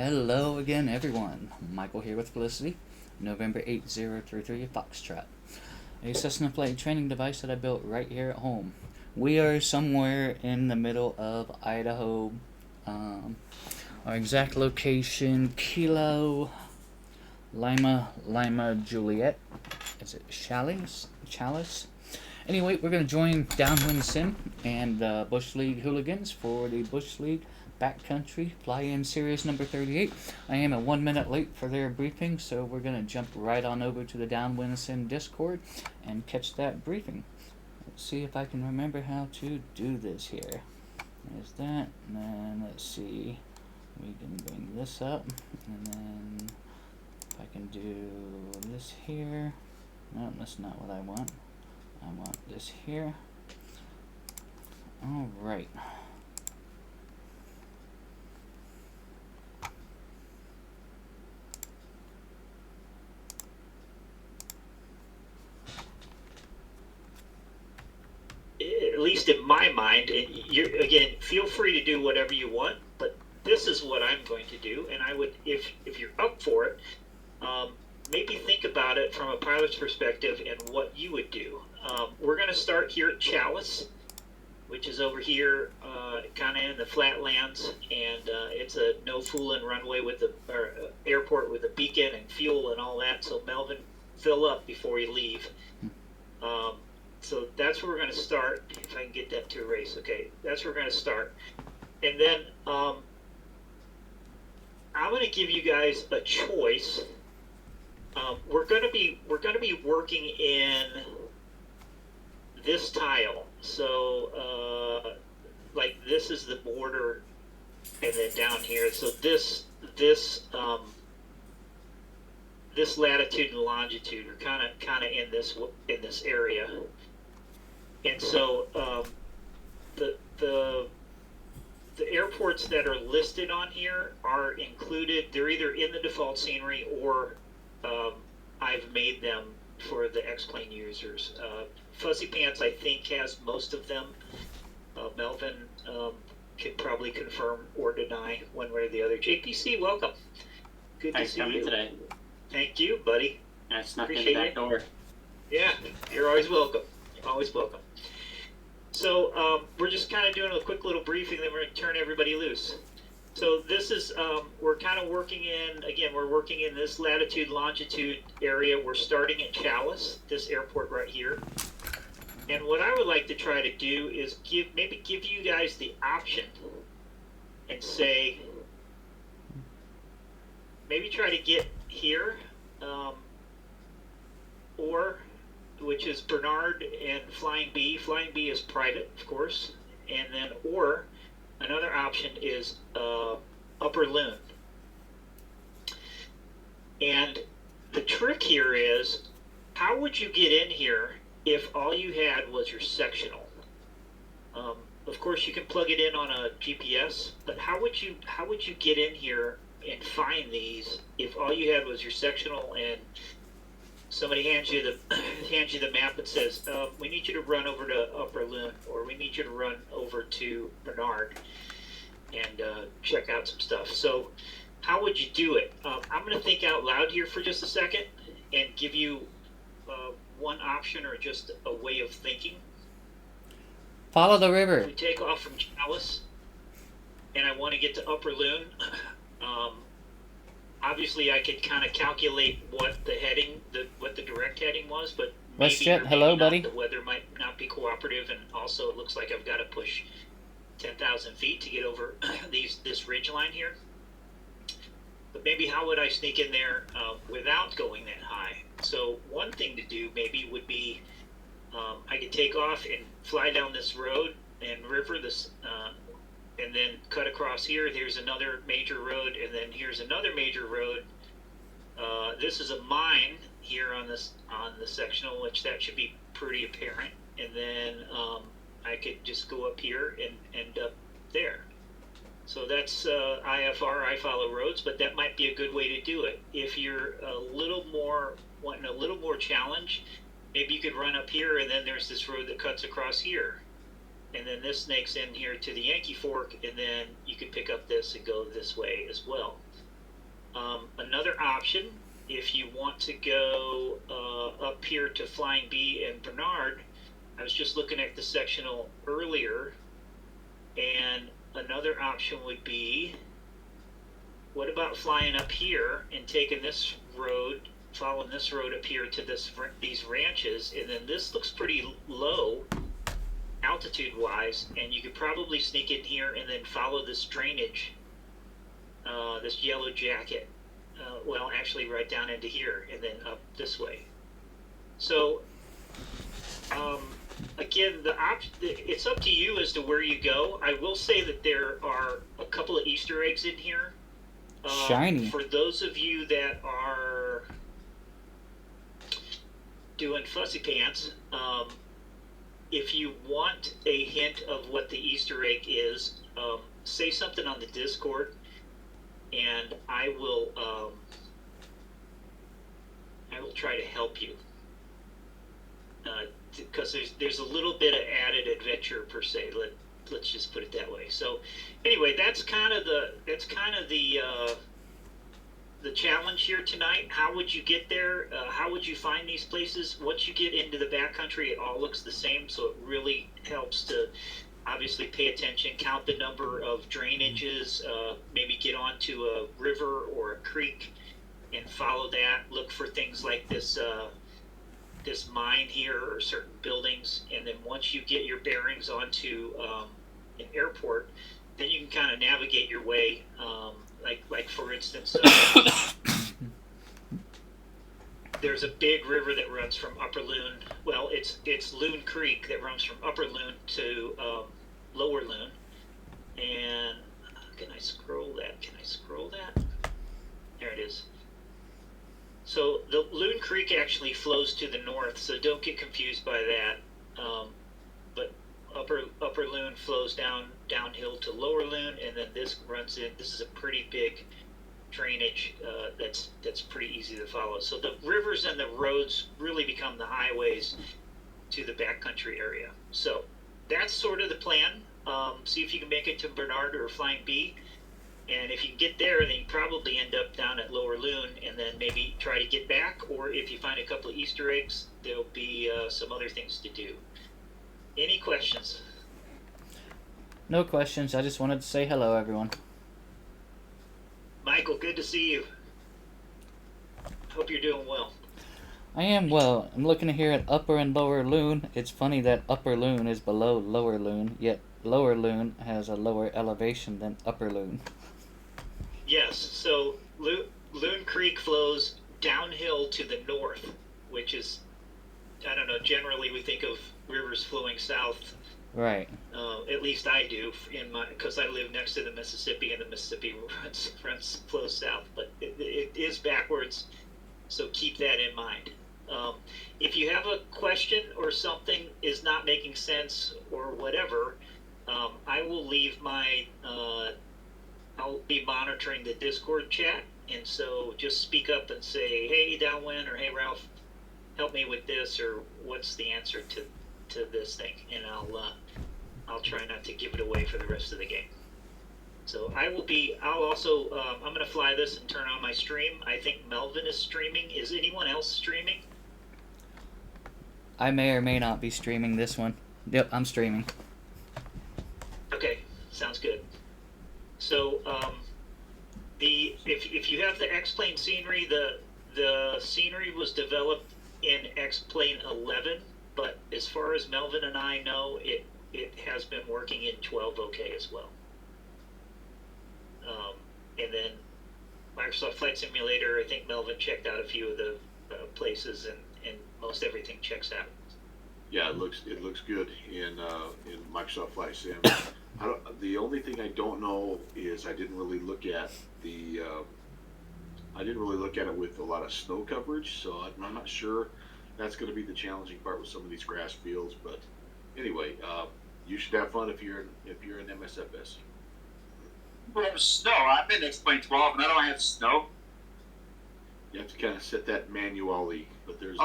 Hello again, everyone. Michael here with Felicity, November 8033 Foxtrot, a Cessna flight training device that I built right here at home. We are somewhere in the middle of Idaho. Our exact location, Kilo Lima Juliet. Is it Chalice? Anyway, we're going to join Downwind Sim and Bush League hooligans for the Bush League Backcountry Fly-In Series number 38. I am 1 minute late for their briefing, so we're going to jump right on over to the Downwind Sim Discord and catch that briefing. Let's see if I can remember how to do this here. There's that, and then let's see. We can bring this up, and then if I can do this here. No, that's not what I want. I want this here. Alright. At least in my mind, and again, feel free to do whatever you want, but this is what I'm going to do, and I would, if you're up for it, maybe think about it from a pilot's perspective and what you would do. We're going to start here at Chalice, which is over here, kind of in the flatlands, and it's a no-fooling runway with airport with a beacon and fuel and all that. So Melvin, fill up before you leave. So that's where we're going to start. If I can get that to erase, okay. That's where we're going to start, and then I'm going to give you guys a choice. We're going to be working in this tile. So like this is the border, and then down here. So this latitude and longitude are kind of in this area, and so the airports that are listed on here are included. They're either in the default scenery or I've made them for the X-Plane users. Fuzzy Pants, I think, has most of them. Melvin can probably confirm or deny one way or the other. JPC, welcome. Good to see you. Thanks for coming today. Thank you, buddy. I snuck in the back door. Yeah, you're always welcome. Always welcome. So we're just kind of doing a quick little briefing, then we're going to turn everybody loose. So this is, we're kind of working in, again, we're working in this latitude, longitude area. We're starting at Chalice, this airport right here. And what I would like to try to do is maybe give you guys the option and say, maybe try to get here, or, which is Bernard and Flying B. Flying B is private, of course. And then, or, another option is Upper Loon. And the trick here is, how would you get in here if all you had was your sectional? Of course, you can plug it in on a GPS, but how would you get in here and find these if all you had was your sectional and somebody hands you the map and says, we need you to run over to Upper Loon, or we need you to run over to Bernard and check out some stuff. So how would you do it? I'm going to think out loud here for just a second and give you one option or just a way of thinking. Follow the river. If we take off from Chalice and I want to get to Upper Loon, obviously I could kind of calculate what the direct heading was, but WestJet, hello, buddy. The weather might not be cooperative, and also it looks like I've got to push 10,000 feet to get over this ridge line here. But maybe how would I sneak in there without going that high? So one thing to do maybe would be I could take off and fly down this road and river this, and then cut across here. There's another major road, and then here's another major road. This is a mine here on the sectional, which that should be pretty apparent. And then I could just go up here and end up there. So that's IFR, I follow roads, but that might be a good way to do it. If you're wanting a little more challenge, maybe you could run up here, and then there's this road that cuts across here. And then this snakes in here to the Yankee Fork, and then you could pick up this and go this way as well. Another option, if you want to go up here to Flying B and Bernard, I was just looking at the sectional earlier, and another option would be, what about flying up here and taking this road, following this road up here to these ranches, and then this looks pretty low altitude-wise, and you could probably sneak in here and then follow this drainage, this yellow jacket. Well, actually right down into here and then up this way. So, again, it's up to you as to where you go. I will say that there are a couple of Easter eggs in here. Shiny. For those of you that are doing fussy pants, if you want a hint of what the Easter egg is, say something on the Discord, and I will try to help you, because there's a little bit of added adventure per se. Let's just put it that way. So anyway, that's kind of the challenge here tonight. How would you get there? How would you find these places? Once you get into the backcountry, it all looks the same, so it really helps to obviously pay attention, count the number of drainages, maybe get onto a river or a creek and follow that. Look for things like this mine here or certain buildings, and then once you get your bearings onto an airport, then you can kind of navigate your way. Like for instance, there's a big river that runs from Upper Loon. Well, it's Loon Creek that runs from Upper Loon to Lower Loon. And can I scroll that? There it is. So the Loon Creek actually flows to the north, so don't get confused by that. But Upper Loon flows downhill to Lower Loon, and then this runs in. This is a pretty big drainage that's pretty easy to follow. So the rivers and the roads really become the highways to the backcountry area. So that's sort of the plan. See if you can make it to Bernard or Flying B. And if you can get there, then you probably end up down at Lower Loon, and then maybe try to get back. Or if you find a couple of Easter eggs, there'll be some other things to do. Any questions? No questions. I just wanted to say hello, everyone. Michael, good to see you. Hope you're doing well. I am well. I'm looking here at Upper and Lower Loon. It's funny that Upper Loon is below Lower Loon, yet Lower Loon has a lower elevation than Upper Loon. Yes, so Loon Creek flows downhill to the north, which is, I don't know, generally we think of rivers flowing south. Right. At least I do, because I live next to the Mississippi, and the Mississippi flows south, but it is backwards, so keep that in mind. If you have a question or something is not making sense or whatever, I will leave I'll be monitoring the Discord chat, and so just speak up and say, hey, Downwind, or hey, Ralph, help me with this, or what's the answer to this thing, and I'll try not to give it away for the rest of the game. So I'm going to fly this and turn on my stream. I think Melvin is streaming. Is anyone else streaming? I may or may not be streaming this one. Yep, I'm streaming. Okay, sounds good. So if you have the X-Plane scenery, the scenery was developed in X-Plane 11, but as far as Melvin and I know, it has been working in 12 OK as well. And then Microsoft Flight Simulator, I think Melvin checked out a few of the places, and most everything checks out. Yeah, it looks good in Microsoft Flight Sim. The only thing I don't know is I didn't really look at it with a lot of snow coverage, so I'm not sure. That's going to be the challenging part with some of these grass fields. But anyway, you should have fun if you're in MSFS. We have snow. I've been to X-Plane 12, and I don't have snow. You have to kind of set that manually, but there's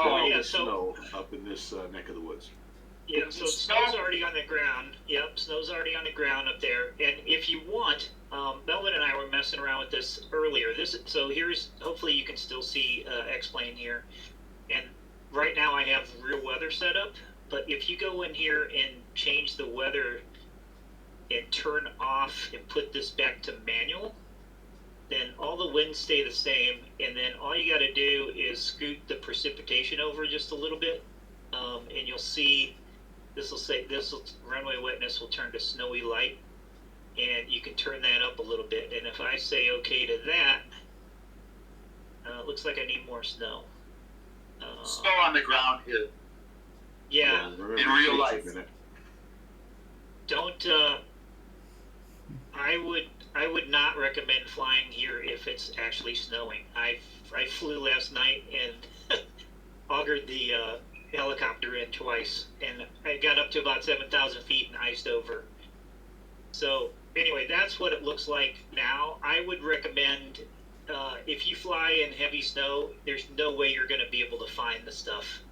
snow up in this neck of the woods. Yeah, so snow's already on the ground. Yep, snow's already on the ground up there. And if you want, Melvin and I were messing around with this earlier. So here's, hopefully you can still see X-Plane here. And right now I have real weather set up, but if you go in here and change the weather and turn off and put this back to manual, then all the winds stay the same, and then all you got to do is scoot the precipitation over just a little bit, and you'll see this will runway wetness will turn to snowy light, and you can turn that up a little bit. And if I say okay to that, it looks like I need more snow. Snow on the ground here. Yeah. remember, In real it life. takes a minute. Don't. I would not recommend flying here if it's actually snowing. I flew last night and augured the helicopter in twice, and I got up to about 7,000 feet and iced over. So anyway, that's what it looks like now. I would recommend if you fly in heavy snow, there's no way you're going to be able to find the stuff.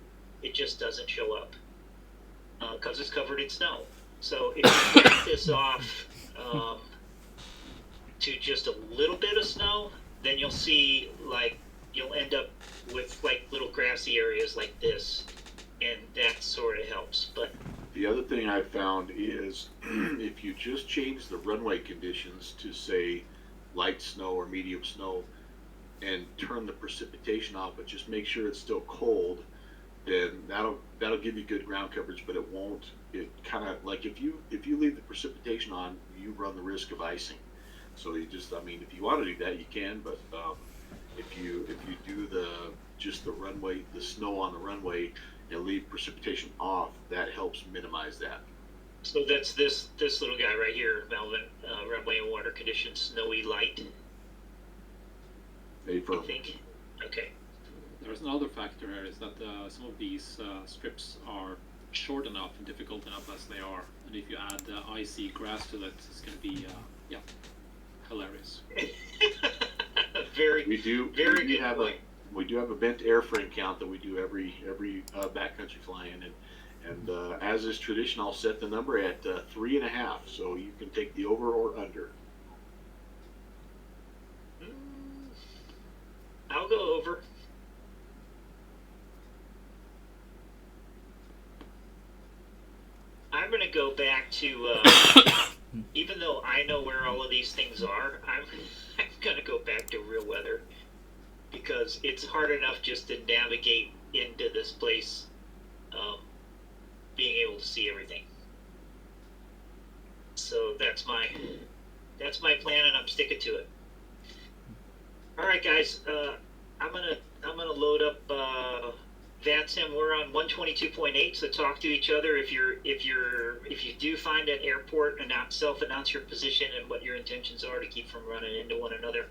It just doesn't show up because it's covered in snow. So if you get this off to just a little bit of snow, then you'll see, like, you'll end up with like little grassy areas like this, and that sort of helps. But The other thing I found is if you just change the runway conditions to say light snow or medium snow and turn the precipitation off, but just make sure it's still cold, then that'll give you good ground coverage, but it won't. It kind of like if you leave the precipitation on, you run the risk of icing. So you just, I mean, if you want to do that, you can, but if you do just the runway, the snow on the runway, and leave precipitation off, that helps minimize that. so that's this little guy right here, Melvin. Runway and water conditions, snowy light. I think. Okay. There's another factor here is that some of these strips are short enough and difficult enough as they are, and if you add icy grass to it, it's going to be hilarious. Very. We do good have point. we do have a bent airframe count that we do every backcountry fly-in, and as is tradition, I'll set the number at 3.5, so you can take the over or under. I'll go over. I'm going to go back to, even though I know where all of these things are, I'm going to go back to real weather, because it's hard enough just to navigate into this place, being able to see everything. So that's my plan, and I'm sticking to it. All right, guys. I'm gonna load up VATSIM. We're on 122.8, so talk to each other if you do find an airport, self-announce your position and what your intentions are to keep from running into one another.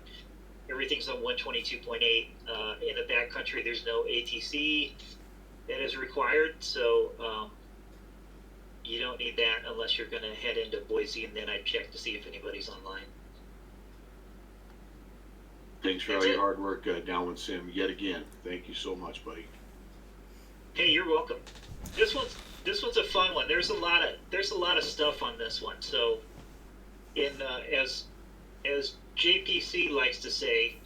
Everything's on 122.8. In the backcountry, there's no ATC that is required, so you don't need that unless you're gonna head into Boise, and then I'd check to see if anybody's online. Thanks for all your hard work, Downwind Sim, yet again. Thank you so much, buddy. Hey, you're welcome. This one's a fun one. There's a lot of stuff on this one. So, as JPC likes to say,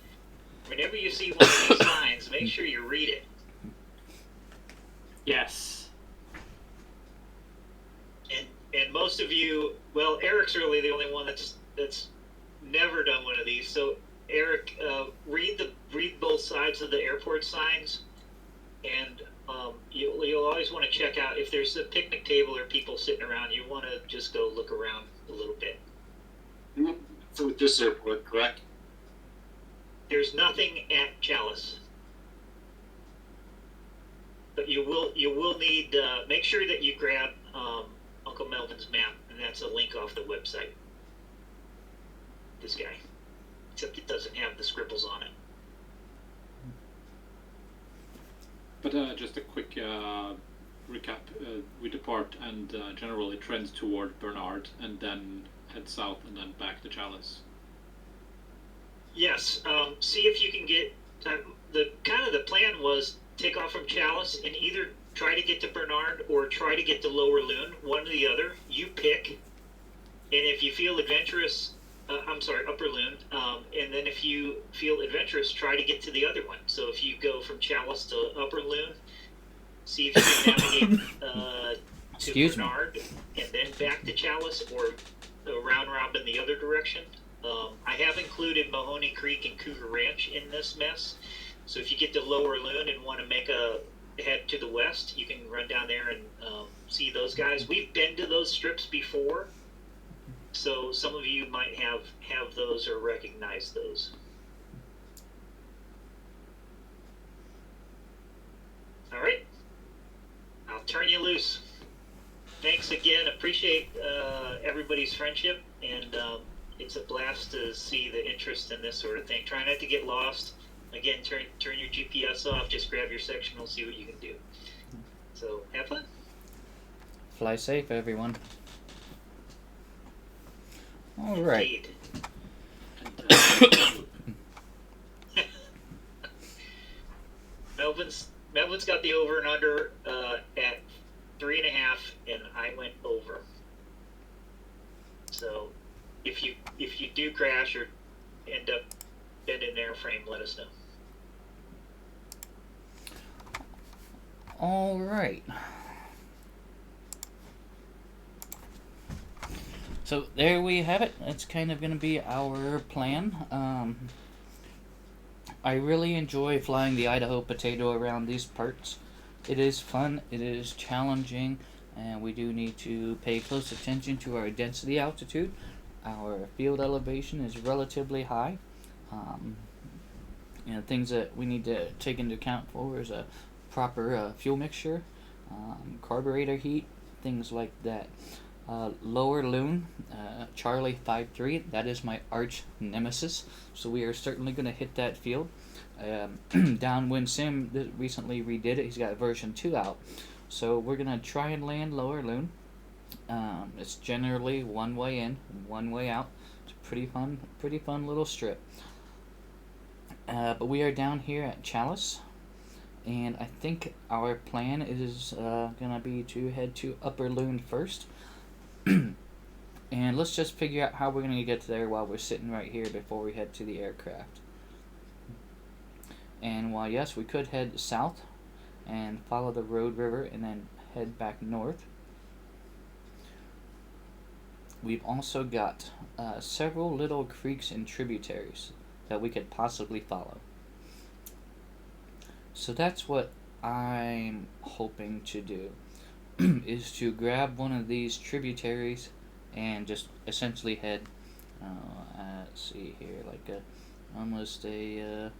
whenever you see one of these signs, make sure you read it. Yes. And most of you, well, Eric's really the only one that's never done one of these. So, Eric, read both sides of the airport signs, and you'll always want to check out if there's a picnic table or people sitting around. You want to just go look around a little bit. So with this airport, correct? There's nothing at Chalice, but you will need make sure that you grab Uncle Melvin's map, and that's a link off the website. This guy. Except it doesn't have the scribbles on it. But just a quick recap. We depart and generally trend toward Bernard, and then head south, and then back to Chalice. Yes. See if you can get the plan was take off from Chalice and either try to get to Bernard or try to get to Lower Loon, one or the other. You pick. And if you feel adventurous, I'm sorry, Upper Loon. And then if you feel adventurous, try to get to the other one. So if you go from Chalice to Upper Loon, see if you can navigate to Excuse me. Bernard and then back to Chalice, or round robin the other direction. I have included Mahoney Creek and Cougar Ranch in this mess. So if you get to Lower Loon and want to make a head to the west, you can run down there and see those guys. We've been to those strips before, so some of you might have those or recognize those. All right, I'll turn you loose. Thanks again. Appreciate everybody's friendship, and it's a blast to see the interest in this sort of thing. Try not to get lost. Again, turn your GPS off. Just grab your sectional, see what you can do. So have fun. Fly safe, everyone. All right. Indeed. Melvin's got the over and under at 3.5, and I went over. So if you do crash or end up bending an airframe, let us know. All right. So there we have it. That's kind of going to be our plan. I really enjoy flying the Idaho Potato around these parts. It is fun, it is challenging, and we do need to pay close attention to our density altitude. Our field elevation is relatively high. Things that we need to take into account for is a proper fuel mixture, carburetor heat, things like that. Lower Loon, Charlie 53, that is my arch nemesis, so we are certainly going to hit that field. Downwind Sim recently redid it. He's got version 2 out, so we're going to try and land Lower Loon. It's generally one way in, one way out. It's a pretty fun little strip. But we are down here at Chalice, and I think our plan is going to be to head to Upper Loon first. And let's just figure out how we're going to get there while we're sitting right here before we head to the aircraft. And while yes, we could head south and follow the Road River and then head back north, we've also got several little creeks and tributaries that we could possibly follow. So that's what I'm hoping to do. Is to grab one of these tributaries and just essentially head, let's see here, like almost a,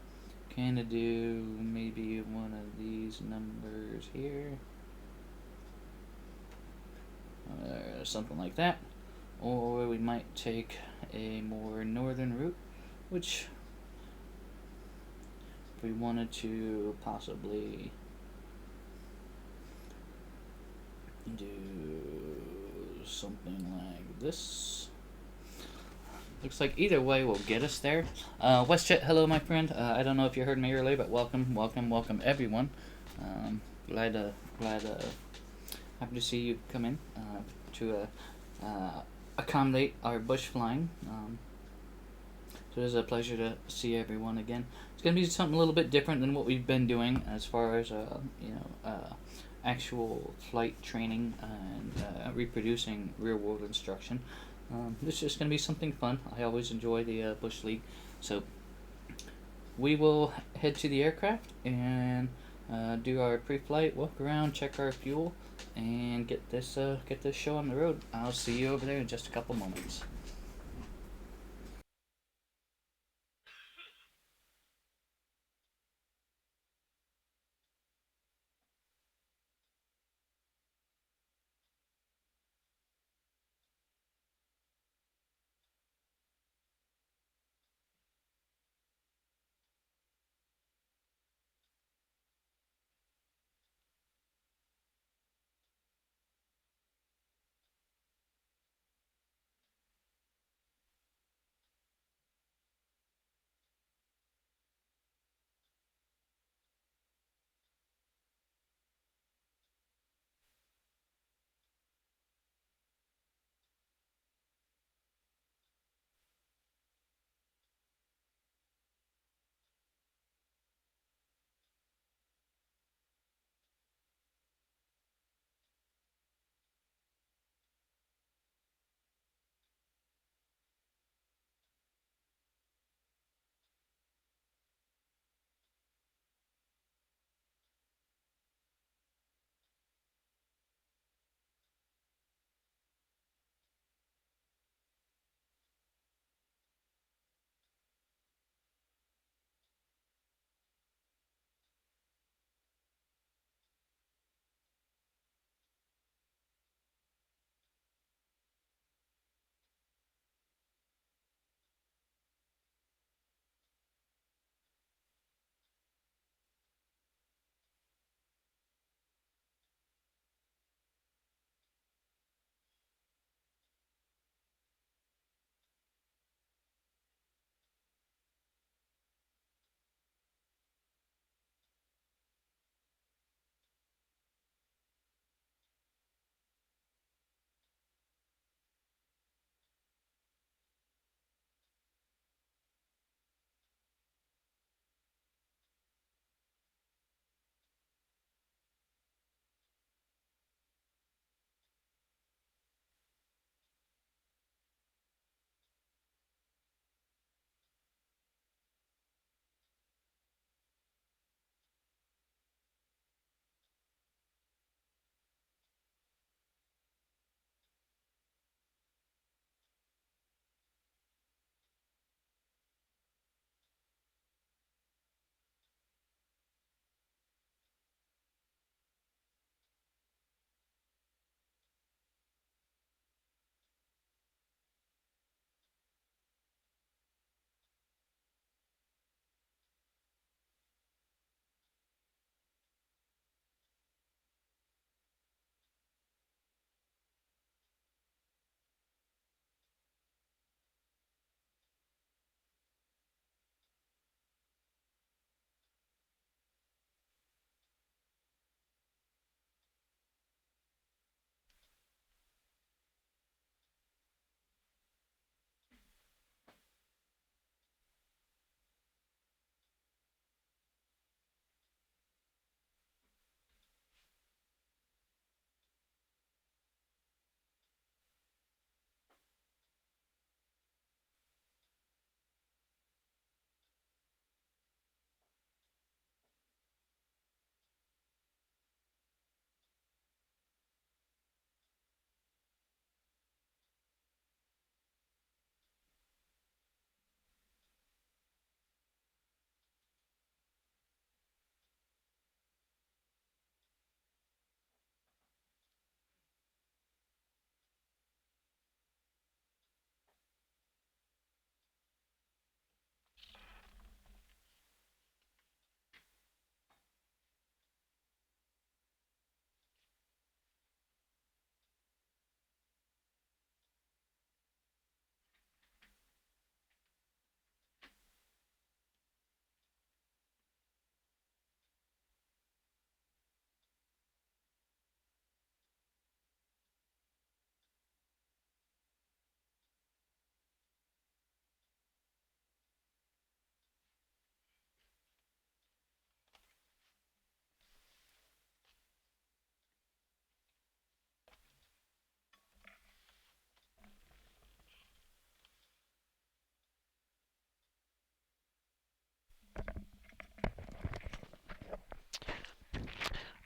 kind of do maybe one of these numbers here, something like that, or we might take a more northern route, which if we wanted to possibly do something like this. Looks like either way will get us there. WestJet, hello my friend. I don't know if you heard me earlier, but welcome everyone. Glad happy to see you come in to accommodate our bush flying. So it is a pleasure to see everyone again. It's going to be something a little bit different than what we've been doing as far as actual flight training and reproducing real-world instruction. This is just going to be something fun. I always enjoy the Bush League. So we will head to the aircraft and do our pre-flight, walk around, check our fuel, and get this show on the road. I'll see you over there in just a couple moments.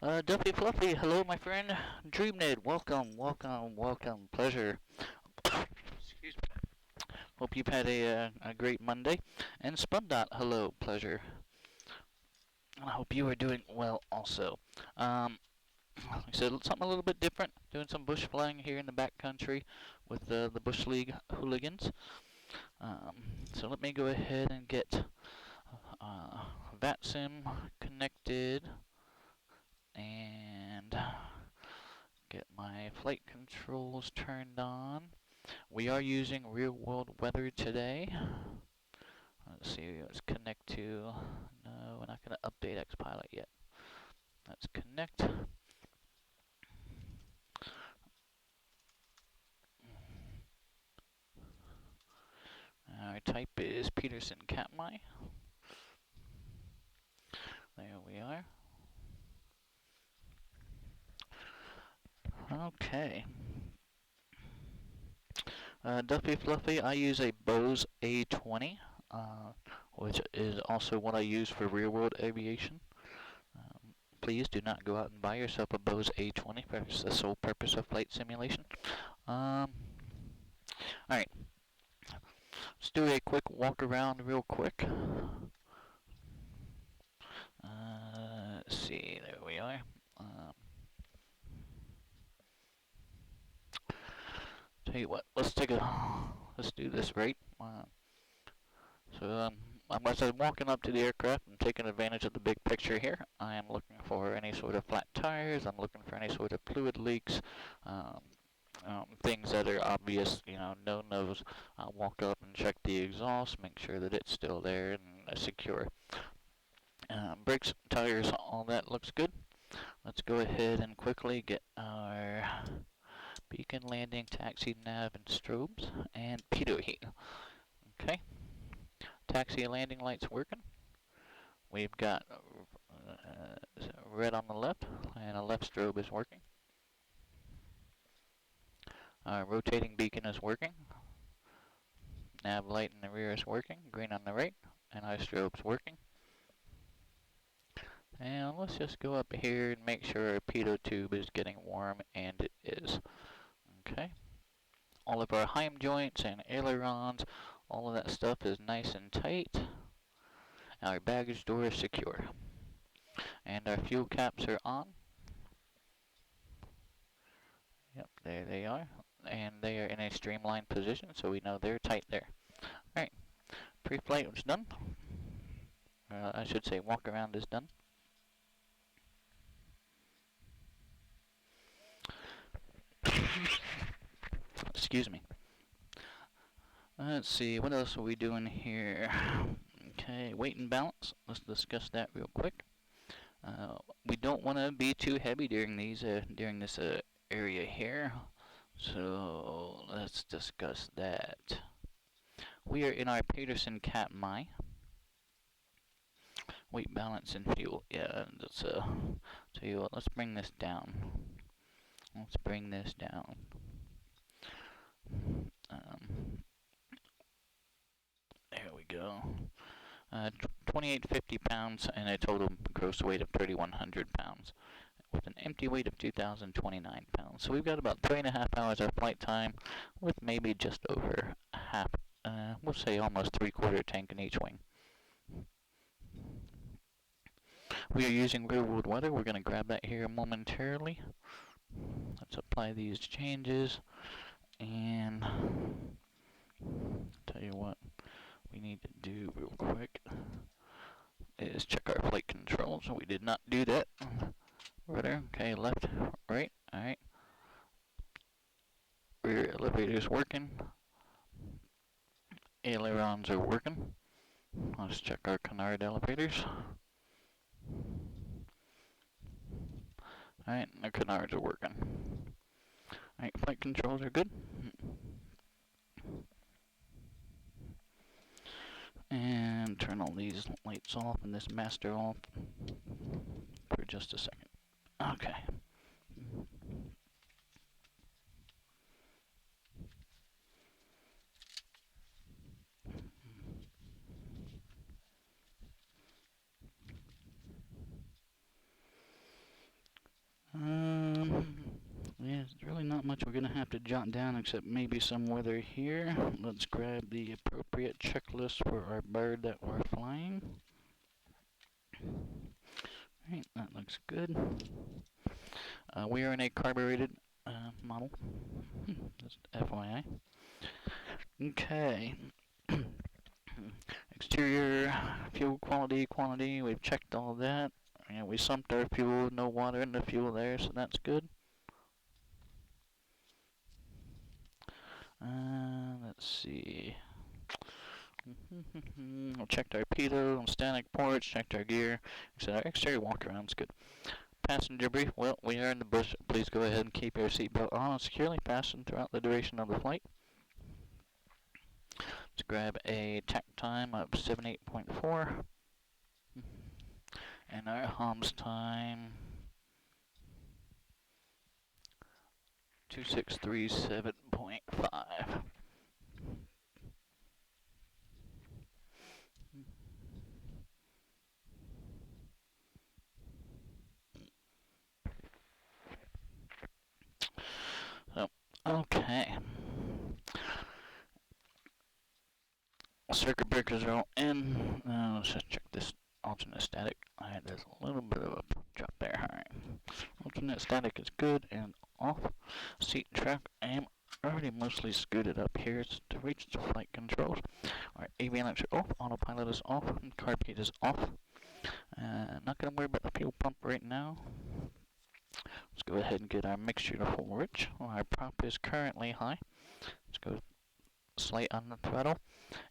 Duffy Fluffy, hello, my friend. DreamNet, welcome, welcome, welcome. Pleasure. Excuse me. Hope you've had a great Monday. And Spundot, hello, pleasure. I hope you are doing well also. Like I said, something a little bit different. Doing some bush flying here in the backcountry with the Bush League hooligans. So let me go ahead and get VATSIM connected and get my flight controls turned on. We are using real world weather today. Let's see, let's connect to, no, we're not going to update Xpilot yet. Let's connect. Our type is Peterson Katmai. There we are. Okay. Duffy Fluffy, I use a Bose A20, which is also what I use for real-world aviation. Please do not go out and buy yourself a Bose A20 for the sole purpose of flight simulation. Alright. Let's do a quick walk around real quick. Let's see, there we are. Tell you what, let's do this right. As I'm walking up to the aircraft, I'm taking advantage of the big picture here. I am looking for any sort of flat tires. I'm looking for any sort of fluid leaks, things that are obvious, no-nos. I'll walk up and check the exhaust, make sure that it's still there and secure. Brakes, tires, all that looks good. Let's go ahead and quickly get our beacon, landing, taxi, nav, and strobes, and pitot heat. Okay. Taxi landing lights working. We've got red on the left, and a left strobe is working. Our rotating beacon is working. Nav light in the rear is working. Green on the right, and our strobe's working. And let's just go up here and make sure our pitot tube is getting warm, and it is. Okay. All of our heim joints and ailerons, all of that stuff is nice and tight. Our baggage door is secure. And our fuel caps are on. Yep, there they are. And they are in a streamlined position, so we know they're tight there. Alright, pre-flight was done. I should say walk around is done. Excuse me. Let's see, what else are we doing here? Okay, weight and balance. Let's discuss that real quick. We don't want to be too heavy during this area here, so let's discuss that. We are in our Peterson Katmai. Weight, balance, and fuel. Yeah, let's tell you what. Let's bring this down. Let's bring this down. There we go. 2,850 pounds and a total gross weight of 3,100 pounds with an empty weight of 2,029 pounds. So we've got about 3.5 hours of flight time with maybe just over half, we'll say almost 3/4 tank in each wing. We are using real world weather. We're going to grab that here momentarily. Let's apply these changes and tell you what we need to do real quick is check our flight controls. We did not do that. Rudder, okay, left, right, alright. Rear elevator's working. Ailerons are working. Let's check our canard elevators. Alright, our canards are working. Alright, flight controls are good. And turn all these lights off and this master off for just a second. Okay. not much we're going to have to jot down except maybe some weather here. Let's grab the appropriate checklist for our bird that we're flying. Alright, that looks good. We are in a carbureted model. Just FYI. Okay. Exterior fuel quantity, we've checked all that. And we sumped our fuel, no water in the fuel there, so that's good. Let's see. Checked our pitot, static ports, checked our gear. So our exterior walk around's good. Passenger brief, well, we are in the bush. Please go ahead and keep your seatbelt on and securely fastened throughout the duration of the flight. Let's grab a tack time of 78.4. And our HOMS time 2637.5. So, okay. Circuit breakers are all in. Let's just check this alternate static. Alright, there's a little bit of a drop there. Alright. Alternate static is good and off. Seat track, I am already mostly scooted up here to reach the flight controls. Alright, avionics are off, autopilot is off, and carb heat is off. Not going to worry about the fuel pump right now. Let's go ahead and get our mixture to full rich. Well, our prop is currently high. Let's go slight on the throttle.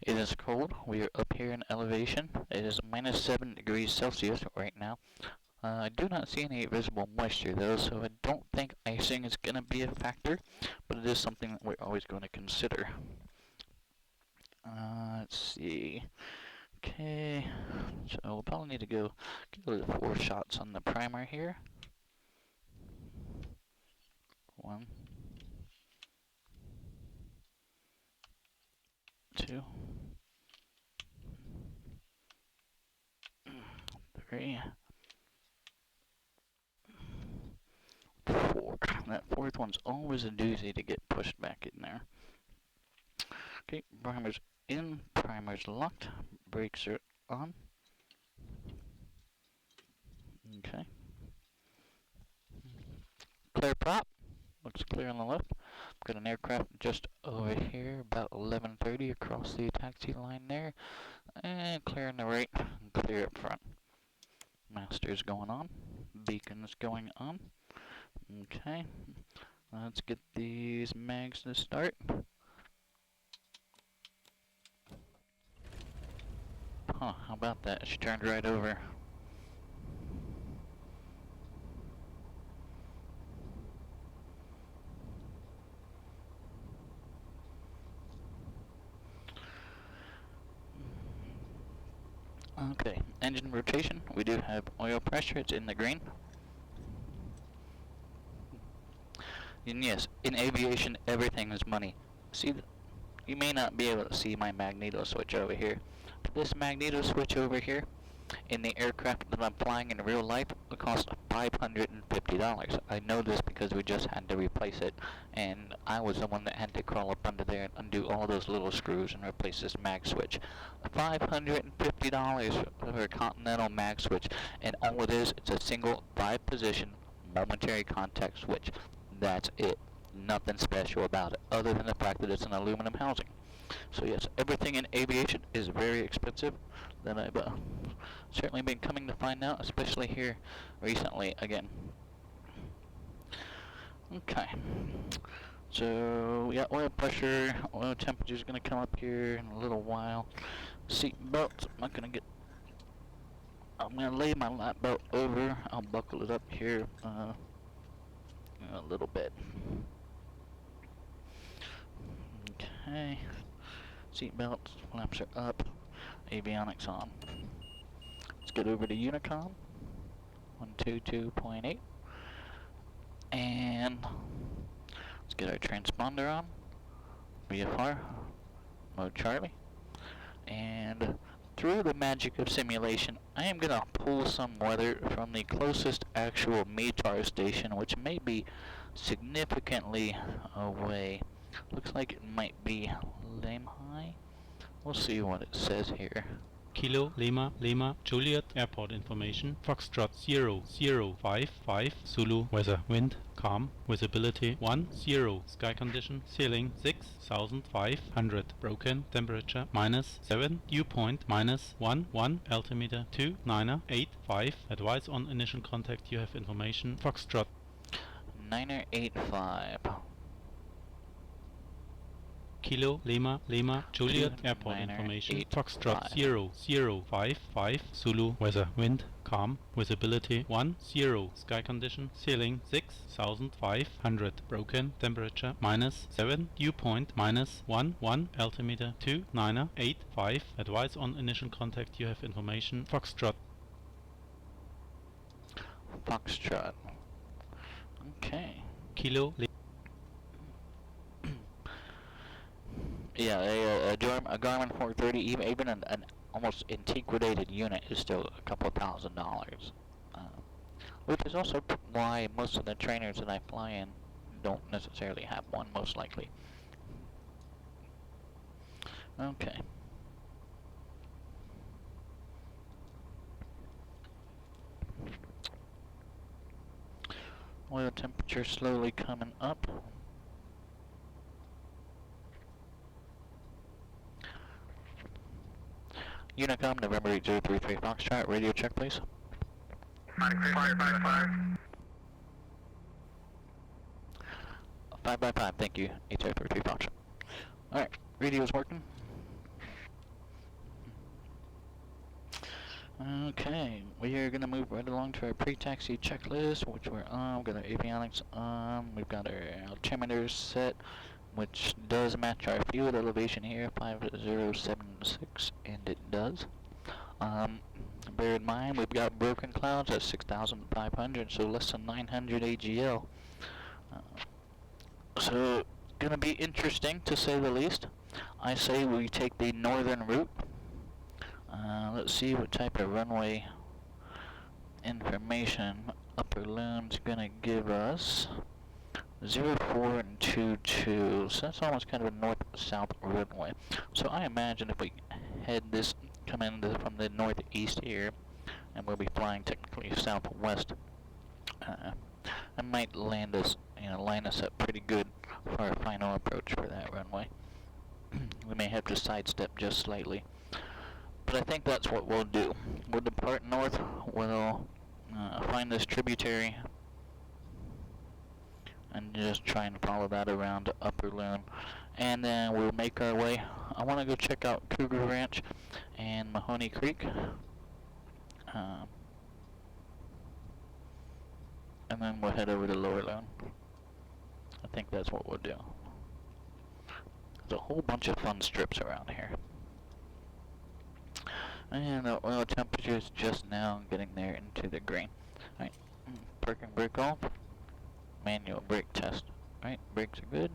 It is cold. We are up here in elevation. It is minus 7 degrees Celsius right now. I do not see any visible moisture though, so I don't think icing is going to be a factor, but it is something that we're always going to consider. Let's see. Okay, so we'll probably need to go get 4 shots on the primer here. 1, 2, 3, 4. That 4th one's always a doozy to get pushed back in there. Okay, primer's in, primer's locked, brakes are on. Okay. Clear prop. Looks clear on the left. Got an aircraft just over here, about 11:30 across the taxi line there. And clear on the right, and clear up front. Master's going on. Beacon's going on. Okay. Let's get these mags to start. Huh, how about that? She turned right over. Okay, engine rotation. We do have oil pressure. It's in the green. And yes, in aviation, everything is money. See, you may not be able to see my magneto switch over here, but this magneto switch over here, in the aircraft that I'm flying in real life, will cost $550. I know this because we just had to replace it, and I was the one that had to crawl up under there and undo all those little screws and replace this mag switch. $550 for a Continental mag switch, and all it is, it's a single 5-position momentary contact switch. That's it. Nothing special about it, other than the fact that it's an aluminum housing. So yes, everything in aviation is very expensive. That I've certainly been coming to find out, especially here recently again. Okay. So we got oil pressure, oil temperature is going to come up here in a little while. Seat belts, I'm going to lay my lap belt over. I'll buckle it up here a little bit. Okay. Seat belts, flaps are up, avionics on. Let's get over to Unicom, 122.8, and let's get our transponder on, VFR, mode Charlie, and through the magic of simulation, I am going to pull some weather from the closest actual METAR station, which may be significantly away. Looks like it might be Lame High. We'll see what it says here. Kilo Lima Lima Juliet Airport information. Foxtrot 0055 Zulu. Weather wind calm. Visibility 10. Sky condition ceiling 6500. Broken temperature -7. Dew point -11. Altimeter 2985. Advise on initial contact. You have information. Foxtrot 985. Kilo Lima Lima Juliet Airport information. Foxtrot 0055 Zulu. Weather wind calm. Visibility 10. Sky condition ceiling 6500. Broken temperature -7. Dew point -11. Altimeter 2985. Advise on initial contact. You have information. Foxtrot. Foxtrot. Okay. Kilo Lima. Yeah, a Garmin 430, even an almost antiquated unit is still a couple $1,000. Which is also why most of the trainers that I fly in don't necessarily have one, most likely. Okay. Oil temperature slowly coming up. Unicom, November 8033 Foxtrot, radio check please. 555. 5x5, thank you, 8033 Foxtrot. Alright, radio's working. Okay, we are going to move right along to our pre-taxi checklist, which we're on. We've got our avionics on, we've got our altimeters set, which does match our fuel elevation here, 5076, and it does. Bear in mind, we've got broken clouds at 6,500, so less than 900 AGL. So, gonna be interesting to say the least. I say we take the northern route. Let's see what type of runway information Upper Loon's gonna give us. 04 and 22, so that's almost kind of a north-south runway. So I imagine if we head this, come in from the northeast here, and we'll be flying technically southwest, I might land us, line us up pretty good for our final approach for that runway. We may have to sidestep just slightly, but I think that's what we'll do. We'll depart north, we'll find this tributary, and just try and follow that around to Upper Loon, and then we'll make our way. I want to go check out Cougar Ranch and Mahoney Creek, and then we'll head over to Lower Loon. I think that's what we'll do. There's a whole bunch of fun strips around here, and the oil temperature is just now getting there into the green. Alright, park and brake off. Manual brake test. Right, brakes are good.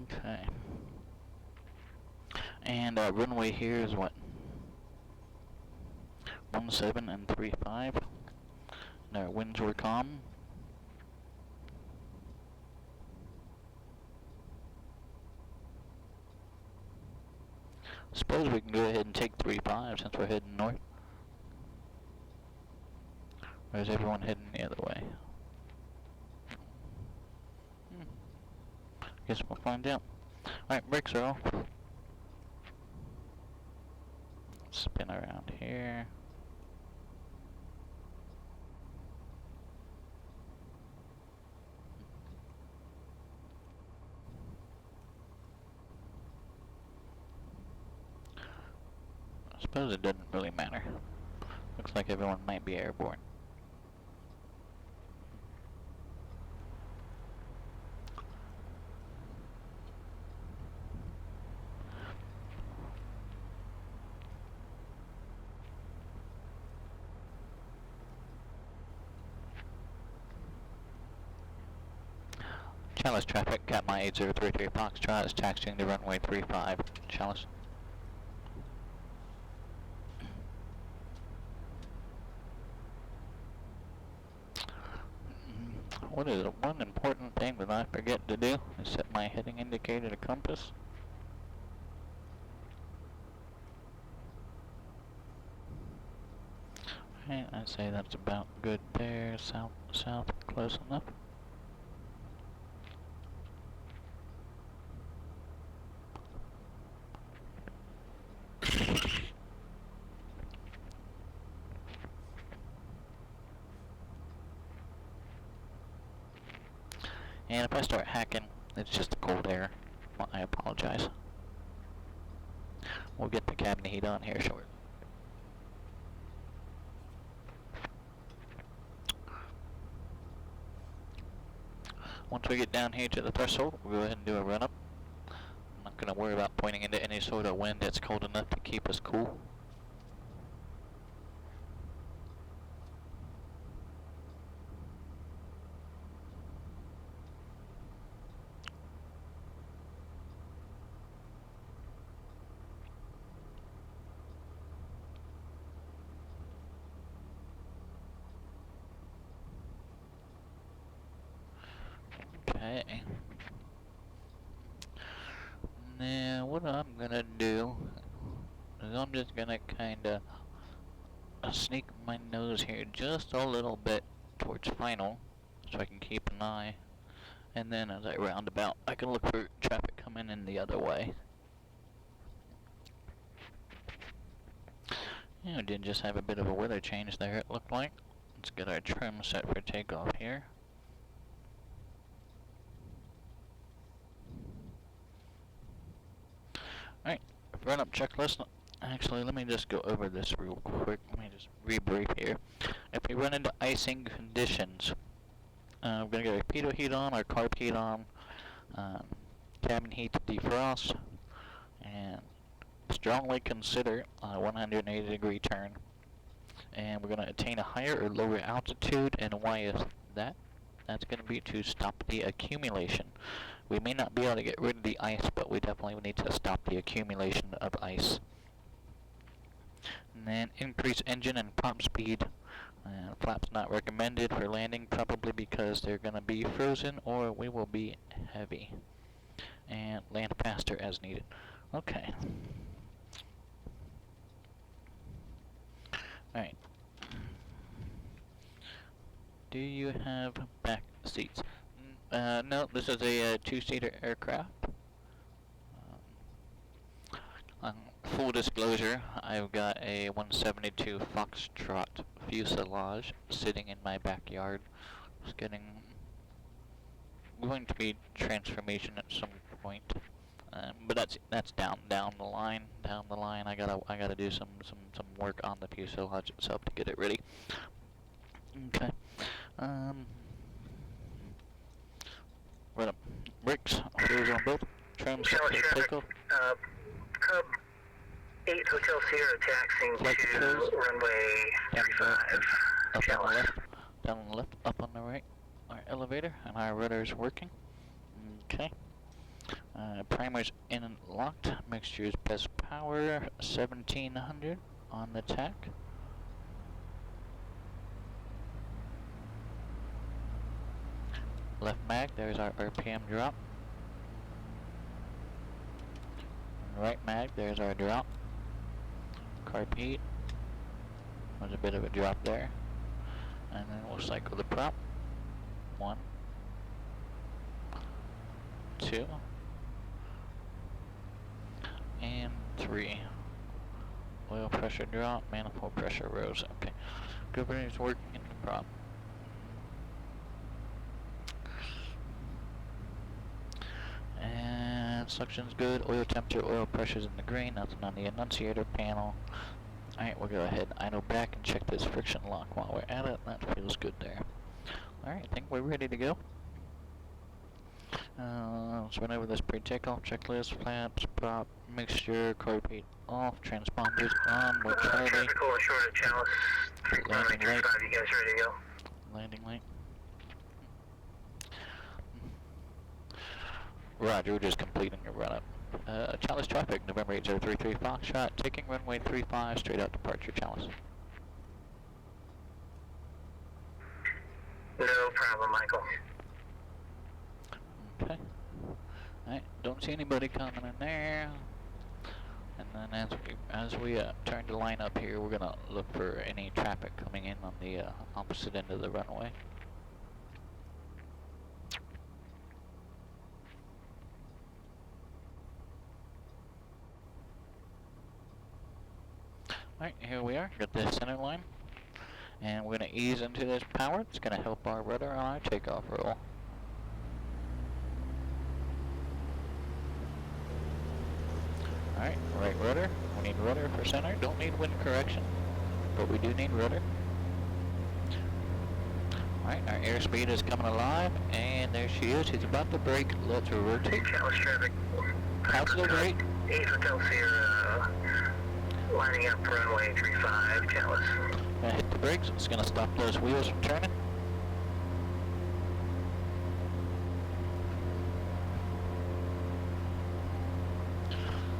Okay. And runway here is what? 17 and 35. And our winds were calm. Suppose we can go ahead and take 35 since we're heading north. Or is everyone heading the other way? Guess we'll find out. Alright, brakes are off. Spin around here. I suppose it doesn't really matter. Looks like everyone might be airborne. Chalice traffic, Cat My 8033 Foxtrot is taxiing to runway 35. Chalice. What is the one important thing that I forget to do? Is set my heading indicator to compass. Okay, I'd say that's about good there. South, close enough. And if I start hacking, it's just the cold air. Well, I apologize. We'll get the cabin heat on here shortly. Once we get down here to the threshold, we'll go ahead and do a run-up. I'm not going to worry about pointing into any sort of wind that's cold enough to keep us cool. Okay. Now, what I'm gonna do is I'm just gonna kinda sneak my nose here just a little bit towards final so I can keep an eye. And then as I round about, I can look for traffic coming in the other way. Yeah, we did just have a bit of a weather change there, it looked like. Let's get our trim set for takeoff here. Alright, run-up checklist. Actually, let me just go over this real quick. Let me just rebrief here. If we run into icing conditions, we're going to get our pitot heat on, our carb heat on, cabin heat to defrost, and strongly consider a 180-degree turn. And we're going to attain a higher or lower altitude, and why is that? That's going to be to stop the accumulation. We may not be able to get rid of the ice, but we definitely need to stop the accumulation of ice. And then increase engine and prop speed. Flaps not recommended for landing, probably because they're going to be frozen or we will be heavy. And land faster as needed. Okay. Alright. Do you have back seats? No, this is a two-seater aircraft. Full disclosure, I've got a 172 Foxtrot fuselage sitting in my backyard. It's going to be transformation at some point, but that's down the line. Down the line, I gotta do some work on the fuselage itself to get it ready. Okay. Right up. Brakes, wheels on both. Trim set for takeoff. Cub 8 Hotel Sierra taxiing to runway 35. Up on the left. Down on the left. Up on the right. Our elevator and our rudder is working. Okay. Primers in and locked. Mixtures best power 1700 on the tack. Left mag, there's our RPM drop. Right mag, there's our drop. Carb heat. There's a bit of a drop there. And then we'll cycle the prop. 1, 2, and 3. Oil pressure drop, manifold pressure rose. Okay. Governor's working in the prop. And suction's good. Oil temperature, oil pressure's in the green. Nothing on the annunciator panel. Alright, we'll go ahead and idle back and check this friction lock while we're at it. That feels good there. Alright, I think we're ready to go. Let's run over this pre-takeoff checklist. Flaps, prop, mixture, carb heat off, transponders on. We're Charlie. Traffic over short of Chalice. Landing light. You guys ready to go? Landing light. Roger, we're just completing your run-up. Chalice traffic, November 8033 Foxtrot, taking runway 35, straight out departure Chalice. No problem, Michael. Okay. Alright, don't see anybody coming in there. And then as we turn the line up here, we're gonna look for any traffic coming in on the opposite end of the runway. Alright, here we are, got the center line. And we're gonna ease into this power. It's gonna help our rudder on our takeoff roll. Alright, right rudder. We need rudder for center. Don't need wind correction, but we do need rudder. Alright, our airspeed is coming alive, and there she is. She's about to brake. Let's rotate. Challenge traffic. Positive rate. 8 Hotel Sierra, lining up runway 35, Chalice. Gonna hit the brakes. It's gonna stop those wheels from turning.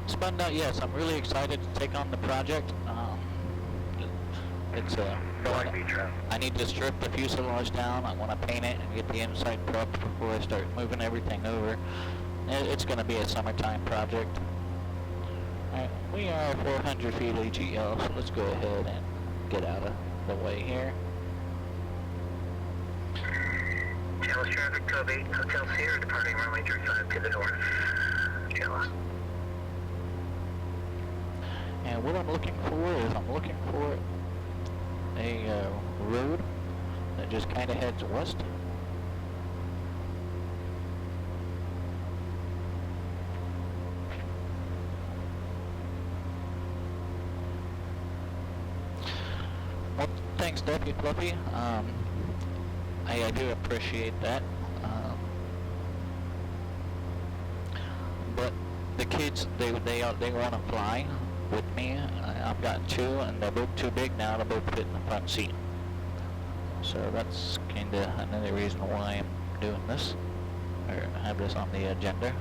Spun out, yes, I'm really excited to take on the project. It's I need to strip the fuselage down. I want to paint it and get the inside prepped before I start moving everything over. It's going to be a summertime project. Alright, we are 400 feet AGL, so let's go ahead and get out of the way here. Chalice traffic, Cub 8 Hotel Sierra, departing runway 35 to the north. Chalice. And what I'm looking for is I'm looking for a road that just kind of heads west. Well, thanks, Deputy Fluffy. I do appreciate that. But the kids, they want to fly with me. I've got two, and they're both too big now to both fit in the front seat. So that's kind of another reason why I'm doing this, or have this on the agenda.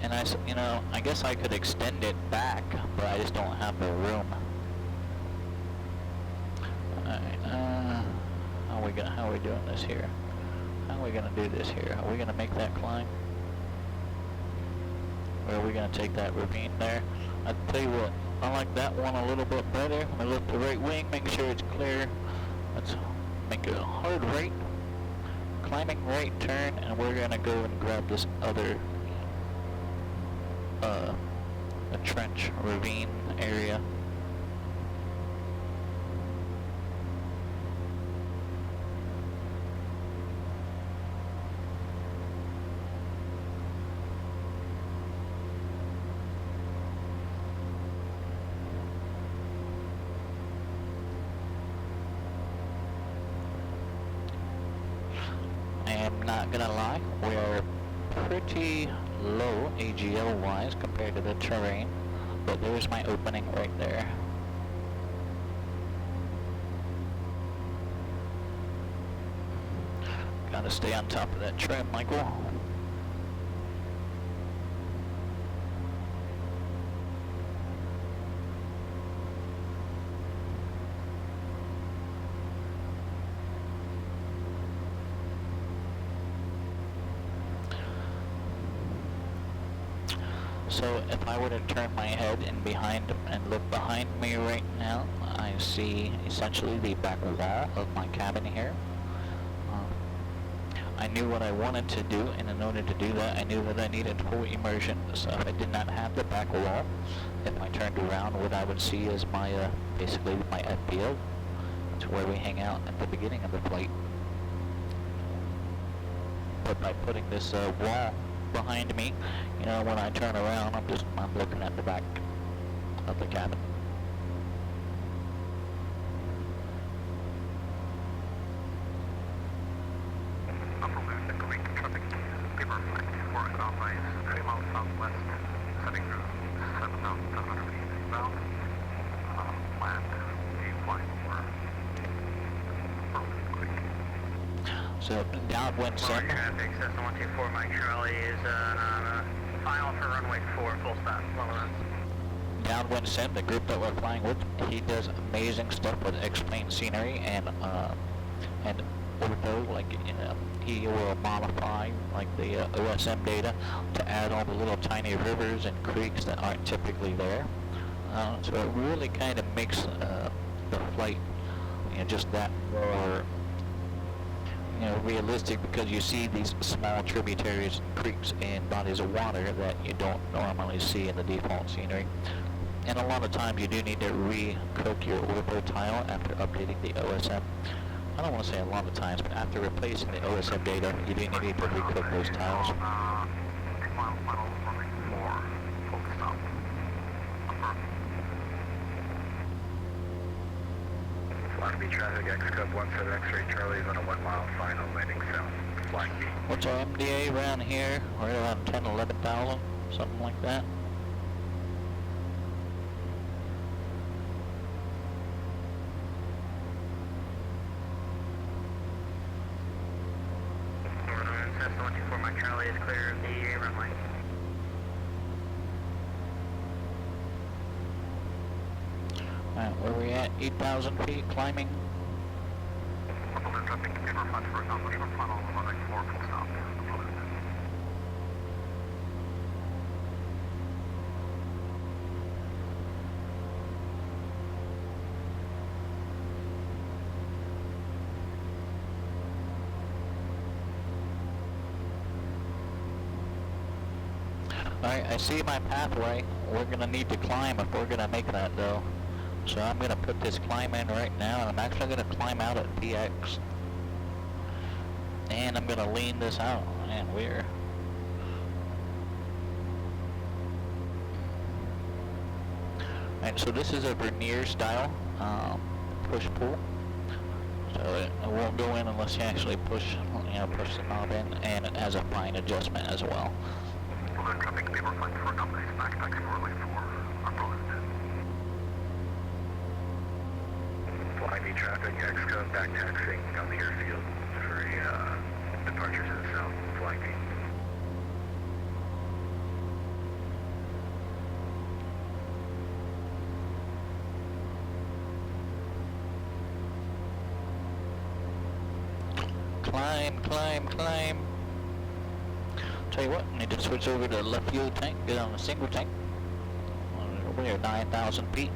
And I guess I could extend it back, but I just don't have the room. Alright, how are we doing this here? How are we gonna do this here? Are we gonna make that climb? Or are we gonna take that ravine there? I'll tell you what, I like that one a little bit better. I'm gonna lift the right wing, make sure it's clear. Let's make a hard right, climbing right turn, and we're gonna go and grab this other a trench ravine area. I am not gonna lie, we are pretty low AGL wise compared to the terrain, but there's my opening right there. Gotta stay on top of that trim, Michael. So if I were to turn my head and look behind me right now, I see essentially the back wall of my cabin here. I knew what I wanted to do, and in order to do that, I knew that I needed full immersion. So if I did not have the back wall, if I turned around, what I would see is my basically my FPL. That's where we hang out at the beginning of the flight. But by putting this wall behind me, when I turn around, I'm looking at the back of the cabin. So downwind sim. Traffic, Cessna 124, Mike Charlie is Final for runway 4, full stop, level run. Downwind Sim, the group that we're flying with, he does amazing stuff with X-plane scenery and ortho, like, he will modify, like, the OSM data to add all the little tiny rivers and creeks that aren't typically there. So it really kind of makes the flight, just that more, realistic, because you see these small tributaries, creeks, and bodies of water that you don't normally see in the default scenery. And a lot of times you do need to re-cook your ortho tile after updating the OSM. I don't want to say a lot of times, but after replacing the OSM data, you do need to re-cook those tiles. Flying B traffic, X-Cub 17 X-ray Charlie's on a 1 mile final landing south. Flying B. What's our MDA around here? Right around 10, 11,000, something like that. Cessna 124, Mike Charlie is clear of the runway. Alright, where we at? 8,000 feet climbing. Balloon dropping to paper front for example, paper funnel, runway 4, full stop. Alright, I see my pathway. We're gonna need to climb if we're gonna make that though. So I'm gonna put this climb in right now, and I'm actually gonna climb out at PX. And I'm gonna lean this out, and we're... Alright, so this is a vernier style push-pull. So it won't go in unless you actually push the knob in, and it has a fine adjustment as well. Balloon dropping to paper front for companies, back taxi runway 4, approach. Flying B traffic, X-Cub back taxiing on the airfield for a departure to the south, flying B. Climb, climb, climb. Tell you what, I need to switch over to the left fuel tank, get on a single tank. We're at 9,000 feet.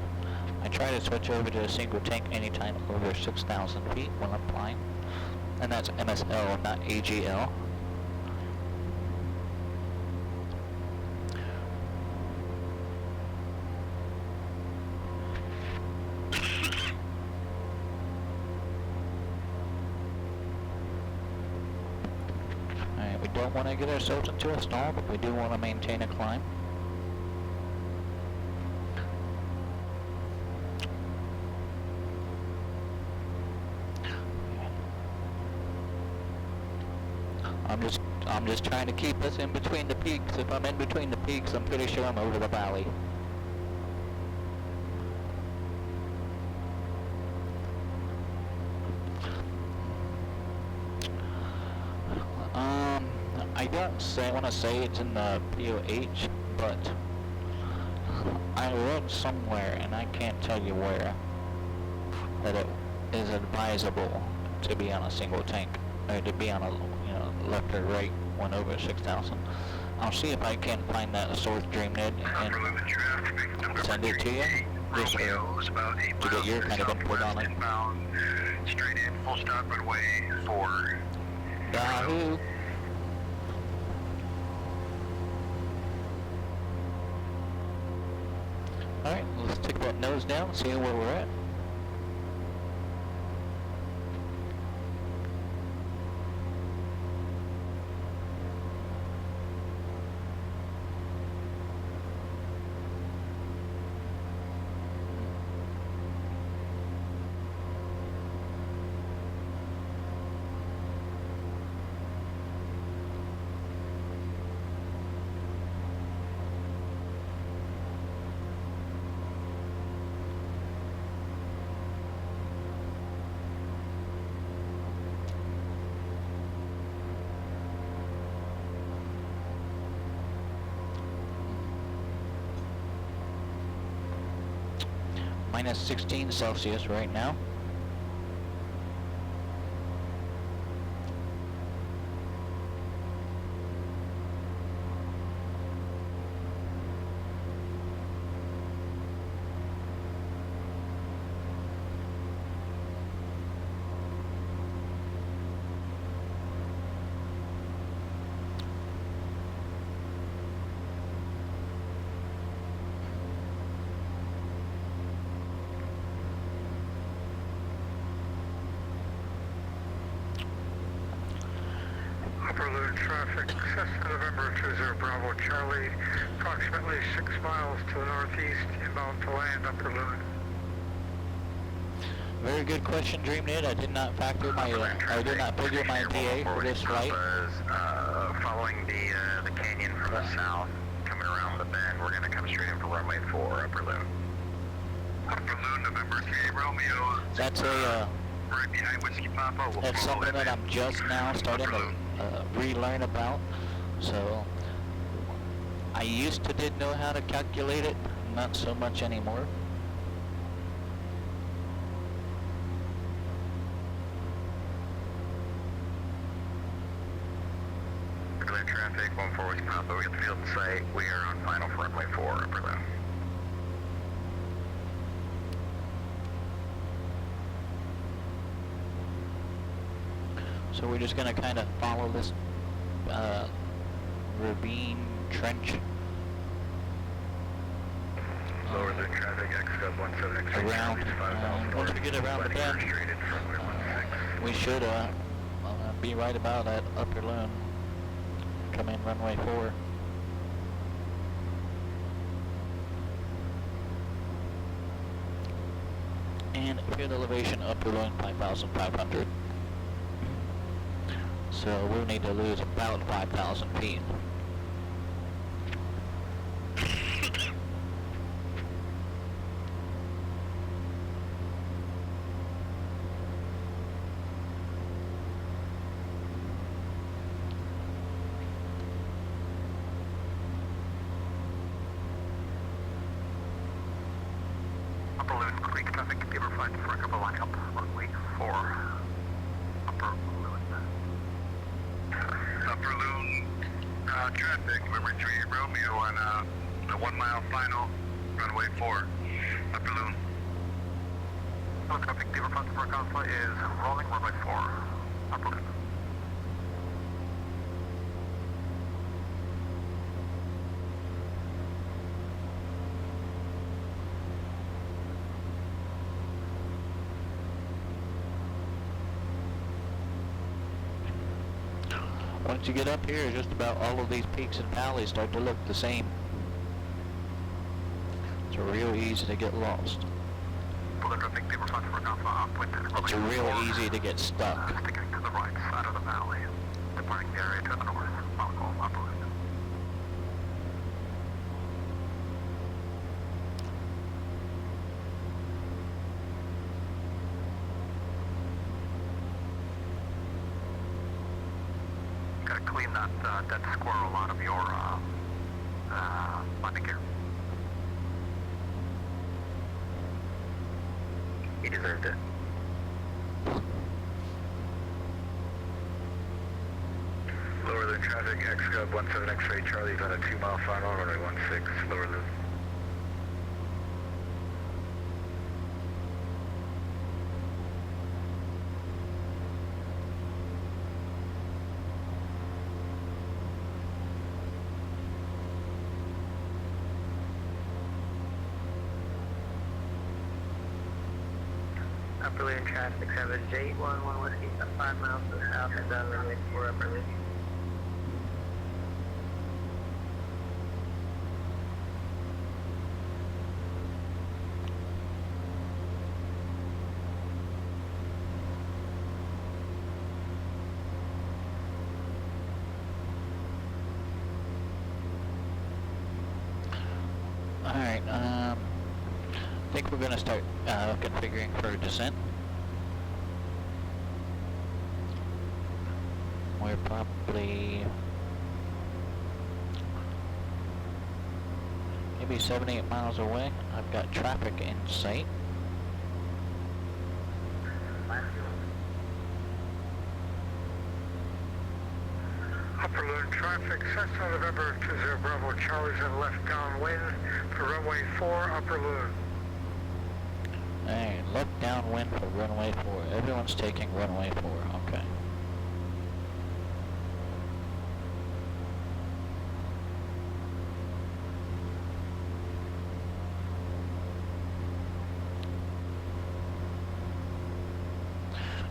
I try to switch over to a single tank anytime over 6,000 feet when I'm flying. And that's MSL, not AGL. Alright, we don't want to get ourselves into a stall, but we do want to maintain a climb. I'm just trying to keep us in between the peaks. If I'm in between the peaks, I'm pretty sure I'm over the valley. I don't want to say it's in the POH, but I read somewhere, and I can't tell you where, that it is advisable to be on a single tank, or to be on a left or right when over 6,000. I'll see if I can find that source DreamNet and send it to you, just to get your kind of input on it. Straight in, full stop runway 4. Yahoo! Alright, let's take that nose down and see where we're at. minus 16 Celsius right now. Upper Loon traffic, Cessna November 20 Bravo Charlie, approximately 6 miles to the northeast, inbound to land, Upper Loon. Very good question, DreamNet. I did not factor my, I did not figure my DA for this flight. Following the canyon from the south, coming around the bend, we're going to come straight in for runway 4, Upper Loon. Upper Loon, November 3 Romeo. That's a, right behind Whiskey Papa. We'll that's something that I'm just now starting to relearn about. So I used to did know how to calculate it, not so much anymore. Clear traffic, 14 Whiskey Papa. We got the field in sight. We are on final for runway 4, Upper Loon. So we're just going to kind of follow this ravine trench Lower the traffic, X-Cub 17X. around. Once we get around the bend, we should be right about at Upper Loon. Come in runway 4. And field elevation Upper Loon 5,500. So we'll need to lose about 5,000 feet. Upper Loon Creek traffic, give her flight for a couple line up, runway 4. Upper Loon. Upper Loon traffic, November 3 Romeo on a 1 mile final, runway 4. Upper Loon. Hello traffic, give her flight for Alpha is rolling, runway 4. Upper Loon. Once you get up here, just about all of these peaks and valleys start to look the same. It's real easy to get lost. It's real easy to get stuck. Sticking to the right side of the valley. Departing the area to the north. Falco, Upper Loon. Gotta clean that dead squirrel out of your landing gear. He deserved it. Lower Loon traffic, X-Cub 17 X-ray Charlie's on a 2 mile final, runway 16, Lower Loon. Upper Loon traffic, Savage 811 Whiskey, 5 miles to the south and down runway 4 Upper Loon. Alright, I think we're going to start configuring for descent. We're probably maybe 7-8 miles away. I've got traffic in sight. Upper Loon traffic, Cessna November 20 Bravo Charlie's in left downwind for runway 4, Upper Loon. Alright, left downwind for runway 4. Everyone's taking runway 4, okay.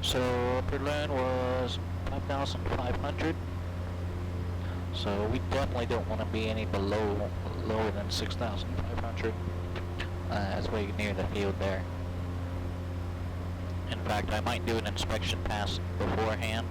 So upper loon was 5,500. So we definitely don't want to be any lower than 6,500 as we near the field there. In fact, I might do an inspection pass beforehand.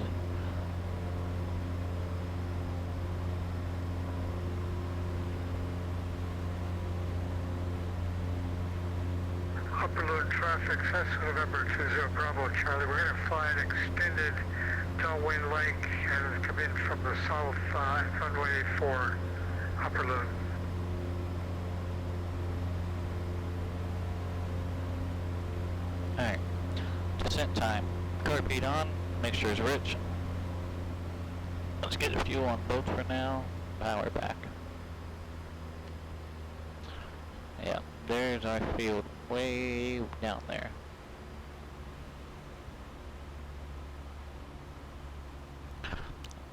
Upper Loon traffic, Cessna November 20 Bravo Charlie. We're going to fly an extended downwind leg and come in from the south runway 4, Upper Loon. Alright, descent time. Carpet on, make sure it's rich. Let's get a fuel on both for now. Power back. Yeah, there's our field way down there.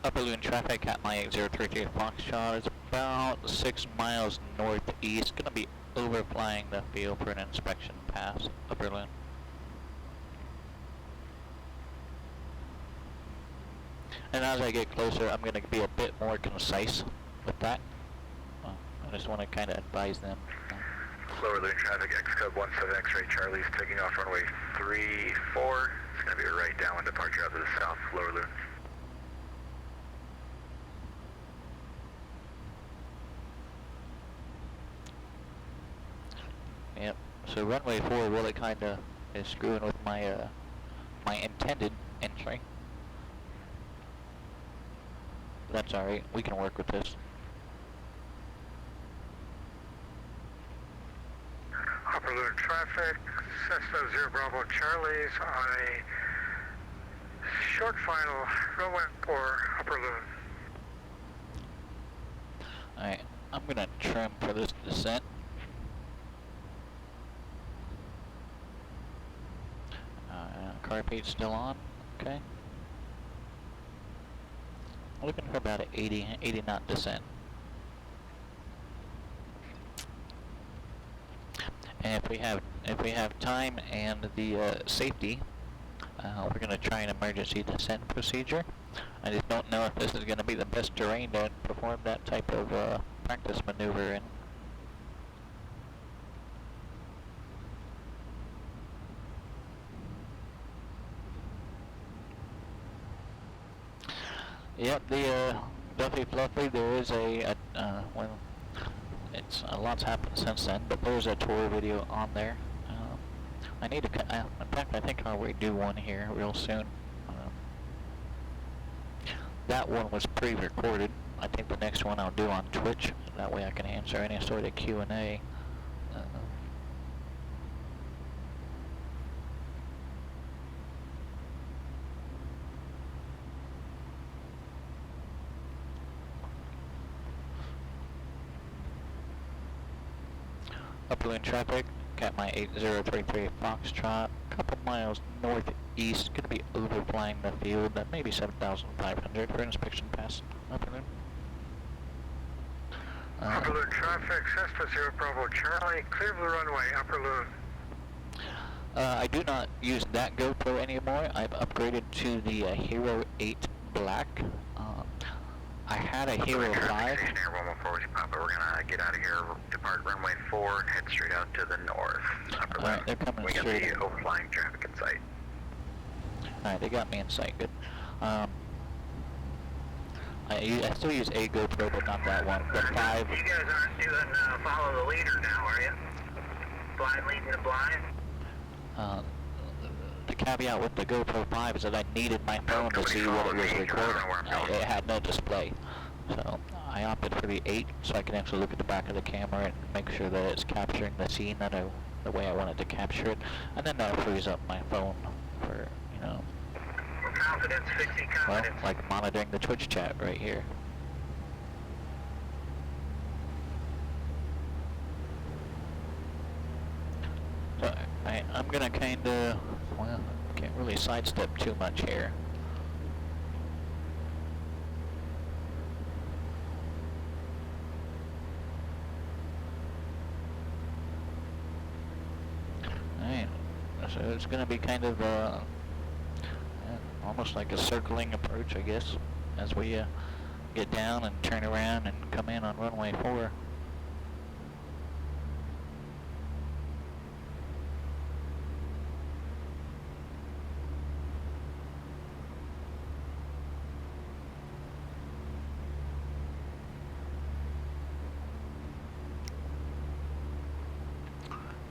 Upper Loon traffic at my 8033 Foxtrot is about 6 miles northeast. Gonna be overflying the field for an inspection pass. Upper Loon. And as I get closer, I'm gonna be a bit more concise with that. I just want to kind of advise them. Lower Loon traffic, X-Code 17 X-Ray Charlie's taking off runway 34. It's going to be a right downwind departure out to the south, Lower Loon. Yep. So runway 4 really kind of is screwing with my my intended entry. But that's alright. We can work with this. Upper Loon traffic, Cessna 0 Bravo Charlie's on a short final, runway 4, Upper Loon. Alright, I'm gonna trim for this descent. Carpet still on, okay. Looking for about an 80 knot descent. And if we have time and the safety, we're gonna try an emergency descent procedure. I just don't know if this is gonna be the best terrain to perform that type of practice maneuver in. Yep, the Duffy Fluffy, there is well, it's a lot's happened since then, but there's a tour video on there. I need to, in fact, I think I'll redo one here real soon. That one was pre-recorded. I think the next one I'll do on Twitch, that way I can answer any sort of Q&A. Upper Loon traffic, got my 8033 Foxtrot, a couple miles northeast, gonna be overflying the field at maybe 7,500 for inspection pass. Upper Loon. Upper Loon traffic, Cessna 0 Bravo Charlie, clear of the runway, Upper Loon. I do not use that GoPro anymore. I've upgraded to the Hero 8 Black. I had a Hero 5. Stationary 114 Papa. We're gonna get out of here, depart runway 4, and head straight out to the north. Upper Alright, they're coming we straight. got the overflying traffic in sight. Alright, they got me in sight. Good. I still use a GoPro, but not that one. The 5. You guys aren't doing follow the leader now, are you? Blind leading the blind? The caveat with the GoPro 5 is that I needed my phone to see what it was recording. It had no display. So I opted for the 8 so I can actually look at the back of the camera and make sure that it's capturing the scene the way I wanted to capture it. And then that frees up my phone for, Confidence, 50 confidence. well, like monitoring the Twitch chat right here. gonna kinda, well, can't really sidestep too much here. Alright, so it's gonna be kind of almost like a circling approach, I guess, as we get down and turn around and come in on runway 4.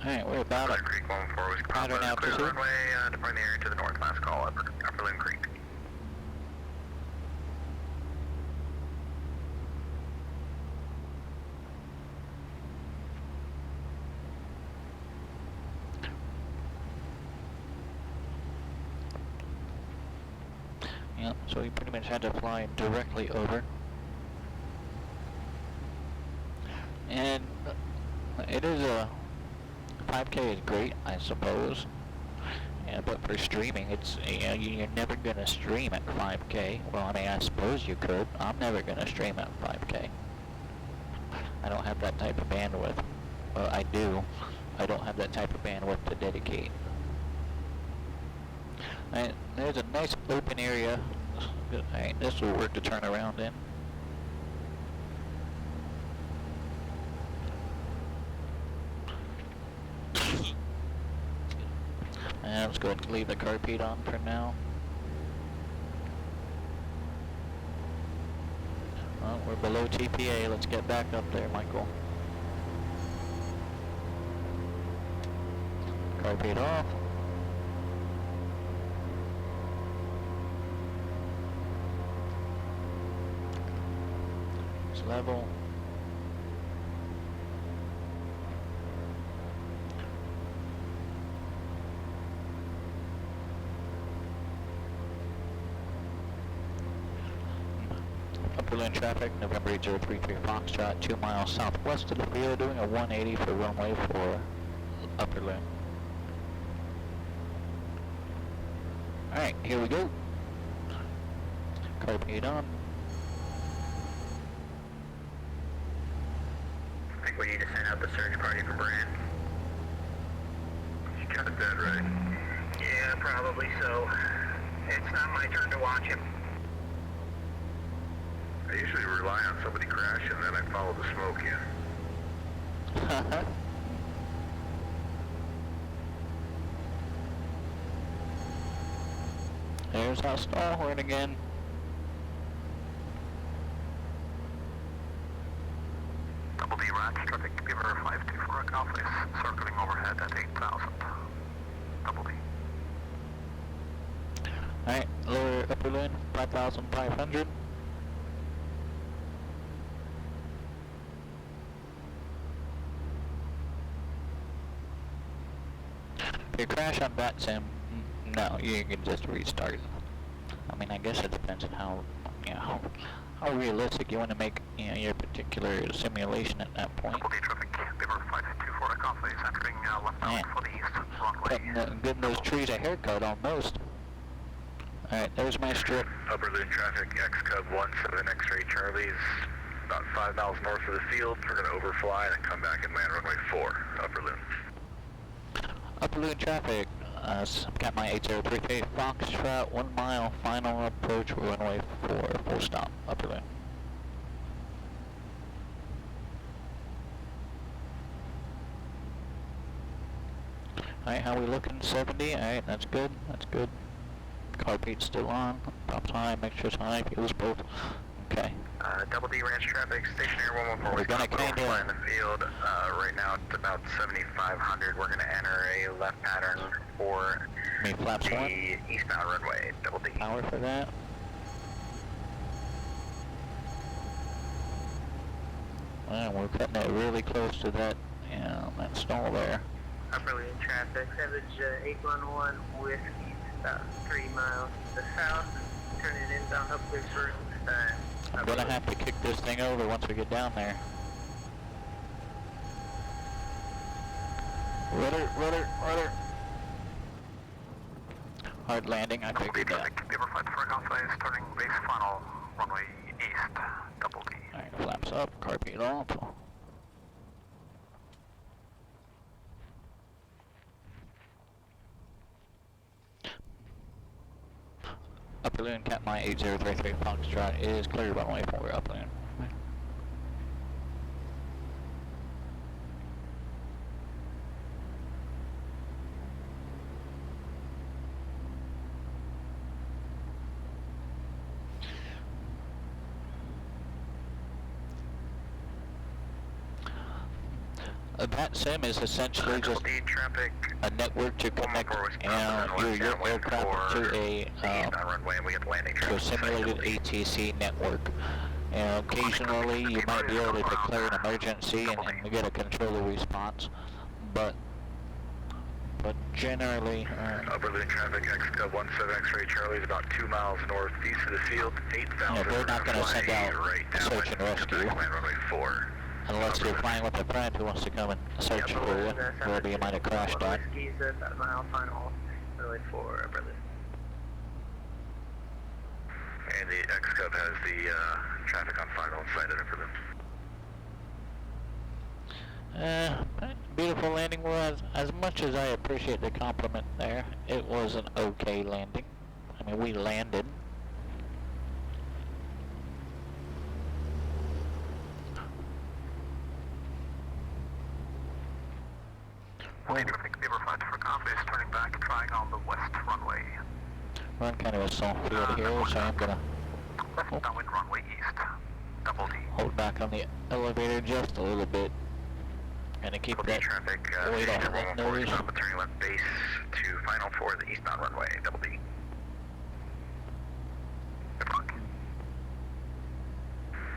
Alright, we're about at Creek 14 was pattern clear altitude. runway, departing the area to the north, last call, upper Loon Creek. Yep, so we pretty much had to fly directly over. And it is a 5K is great, I suppose. Yeah, but for streaming, it's, you know, you're never gonna stream at 5K. Well, I mean, I suppose you could. I'm never gonna stream at 5K. I don't have that type of bandwidth. Well, I do. I don't have that type of bandwidth to dedicate. And there's a nice open area. Alright, this will work to turn around in. And let's go ahead and leave the carpet on for now. Well, we're below TPA. Let's get back up there, Michael. Carpet off. It's level. Berlin traffic, November 8033 Foxtrot, 2 miles southwest of the field, doing a 180 for runway 4, Upper Loon. Alright, here we go. Carpet on. I think we need to send out the search party for Brand. He's kind of dead, right? Yeah, probably so. It's not my turn to watch him. I usually rely on somebody crash and then I follow the smoke in. There's our stall horn again. Double D Ranch, traffic giver 524 accomplice, circling overhead at 8,000. Double D. Alright, lower Upper Loon, 5,500. If you crash on VATSIM, no, you can just restart. I mean, I guess it depends on how, you know, how realistic you want to make, you know, your particular simulation at that point. Double D traffic giver 524 accomplice, entering left for the east runway. Giving those trees a haircut almost. Alright, there's my strip. Upper Loon traffic, X-Cub 17 X-Ray Charlie's about 5 miles north of the field. We're going to overfly and then come back and land runway 4, Upper Loon. Upper Loon traffic, got my 8033 Foxtrot, 1 mile, final approach, runway 4, full stop, Upper Loon. Alright, how we looking? 70? Alright, that's good, that's good. Carpeet's still on, props high, mixtures high, fuels both. Okay. Double D Ranch traffic, stationary 114. We're gonna kinda fly in the field. Right now it's about 7,500. We're gonna enter a left pattern for flaps the one. eastbound runway. Double D. Power for that. Well, we're cutting it really close to that, that stall there. Upper Loon traffic, Savage 811 Whiskey, about 3 miles to the south, turning inbound upwards for I'm gonna have to kick this thing over once we get down there. Rudder, rudder, rudder. Hard landing, I figured that. Beaver flight for Alpha is turning base final, runway east, double D. Alright, flaps up, carpet off. Upper Loon, Capmine 8033 Foxtrot is clear runway 4, Upper Loon. VATSIM is essentially just traffic, a network to connect your aircraft to a simulated ATC network. And occasionally you might be able to declare an emergency and get a controller response, but generally... Upper Loon traffic, X-Cub 17 X-Ray Charlie is about 2 miles northeast of the field, 8,000. Yeah, they're not going to send out search and rescue. Runway 4. Unless you're flying with a friend who wants to come and search for you, wherever you might have crashed on. Whiskey's at that mile final, runway 4, Upper Loon. And the X-Cub has the traffic on final inside of Upper Loon. Beautiful landing. Well, as much as I appreciate the compliment there, it was an okay landing. I mean, we landed. Beaver flight for Alpha is turning back, trying on the west runway. We're on kind of a soft field here, so I'm gonna Downwind runway east, double D. hold back on the elevator just a little bit. Gonna keep that traffic, weight off of that nose. turning left base to final for the eastbound runway, double D. Good luck.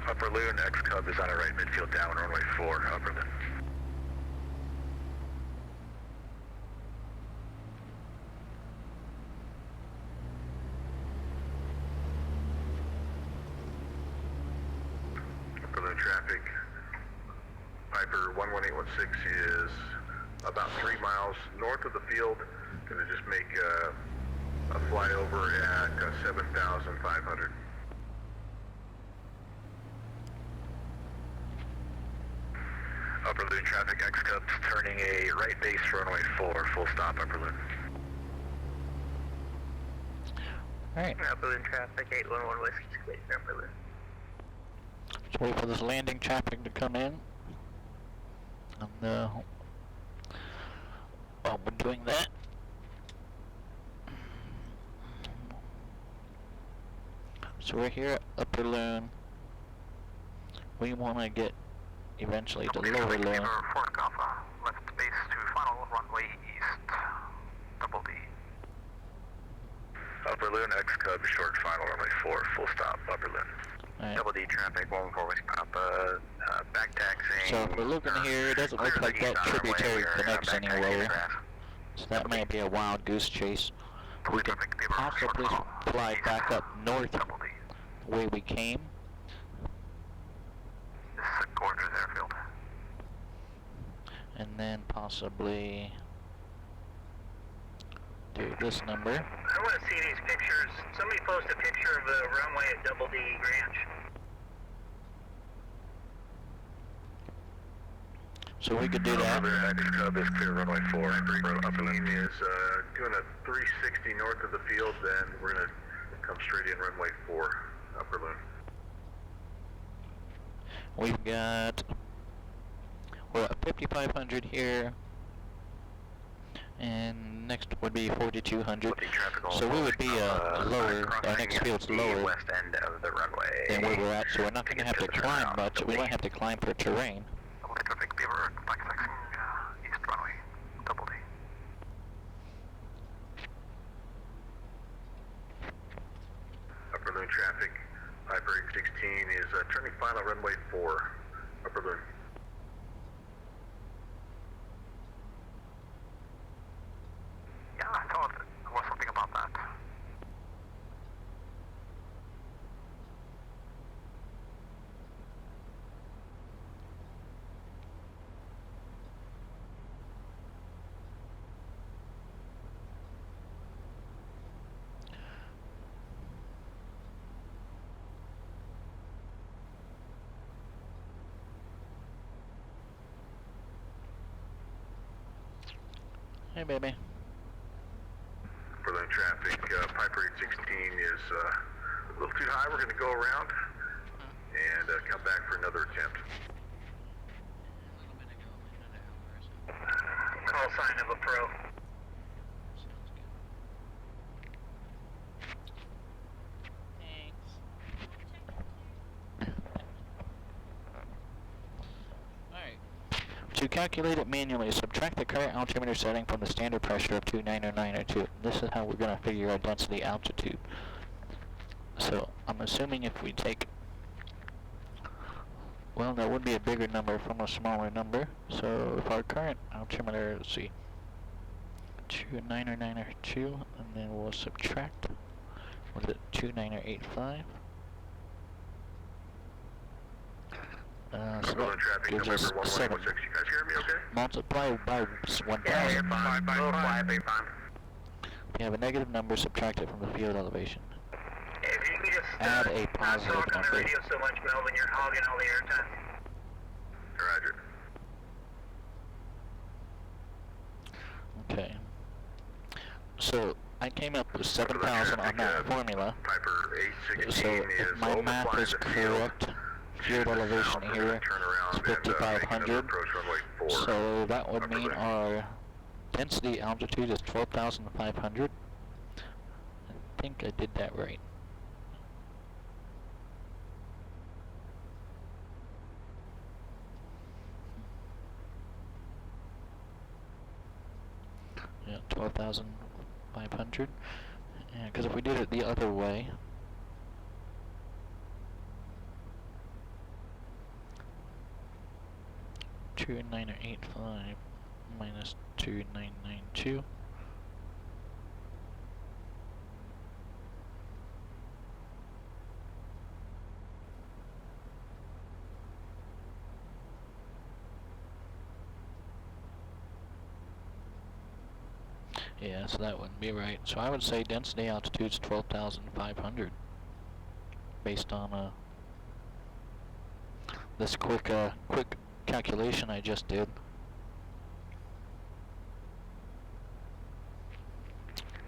Upper Loon, X-Cub is on a right midfield down, runway 4, Upper Loon. Upper Loon traffic, Piper 11816 is about 3 miles north of the field. Gonna just make a flyover at 7,500. Upper Loon traffic, X-Cubs turning a right base runway 4, full stop Upper Loon. Alright, Upper Loon traffic, 811 Whiskey's clear for Upper Loon. let's wait for this landing traffic to come in. And while we're doing that, so we're here at Upper Loon. We want to get eventually to Lower Loon. Fort Alpha, left base to final runway east, double D. Upper Loon, X-Cub, short final runway 4, full stop, Upper Loon. Right. Double D traffic, 114 Whiskey Papa, back taxiing. So if we're looking here, it doesn't look like that tributary connects anywhere. So that might be a wild goose chase. We could possibly fly back up north the way we came. This is a gorgeous airfield. And then possibly do this number. I want to see these pictures. Somebody post a picture of the runway at Double D Ranch. So we could do that. X-Cub is clear runway 4. Upper Loon is doing a 360 north of the field, then we're going to come straight in runway 4, Upper Loon. We've got, we're at 5,500 here, and next would be 4,200. So we would be lower, our next field's lower West end of the runway than where we're at, so we're not going to have to climb much. We might have to climb for terrain. Traffic, Beaver, back taxiing, east runway, double D. Upper Loon traffic, Piper 816 is turning final runway 4, Upper Loon. Yeah, I thought there was something about that. Hey, baby. Berlin traffic, Piper 816 is a little too high. We're going to go around and come back for another attempt. Call sign of a pro. To calculate it manually, subtract the current altimeter setting from the standard pressure of 29092. This is how we're going to figure our density altitude. So I'm assuming if we take, well, that would be a bigger number from a smaller number. So if our current altimeter, let's see, 29092, and then we'll subtract, what is it, 29085. So that gives us 7. You guys hear me okay? Multiply by 1,000. Yeah, you're fine. Be fine. If you have a negative number, subtract it from the field elevation. If you can just Add a positive talk on the number. radio so much, Melvin, you're hogging all the airtime. Roger. Okay. So I came up with 7,000 on that formula. Piper 816 So if my math is correct, field elevation here is 5,500. So that would mean our density altitude is 12,500. I think I did that right. Yeah, 12,500. Because if we did it the other way, $2,985 minus 2,992. Yeah, so that wouldn't be right. So I would say density altitude's 12,500 based on this quick calculation I just did.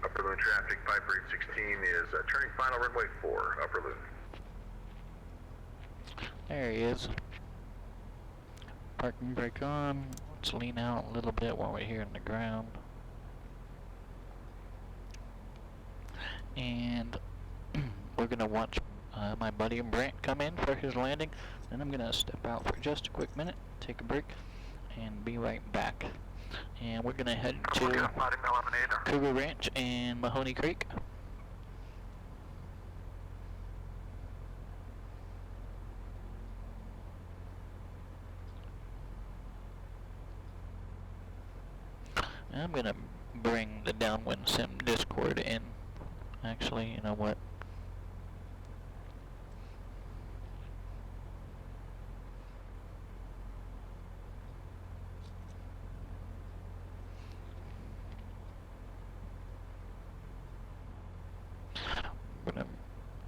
Upper Loon traffic, Piper 816 is turning final runway 4, Upper Loon. There he is. Parking brake on. Let's lean out a little bit while we're here on the ground. And we're gonna watch my buddy Brant come in for his landing. Then I'm gonna step out for just a quick minute, take a break, and be right back. And we're gonna head to Cougar Ranch and Mahoney Creek. And I'm gonna bring the Downwind Sim Discord in. Actually, you know what?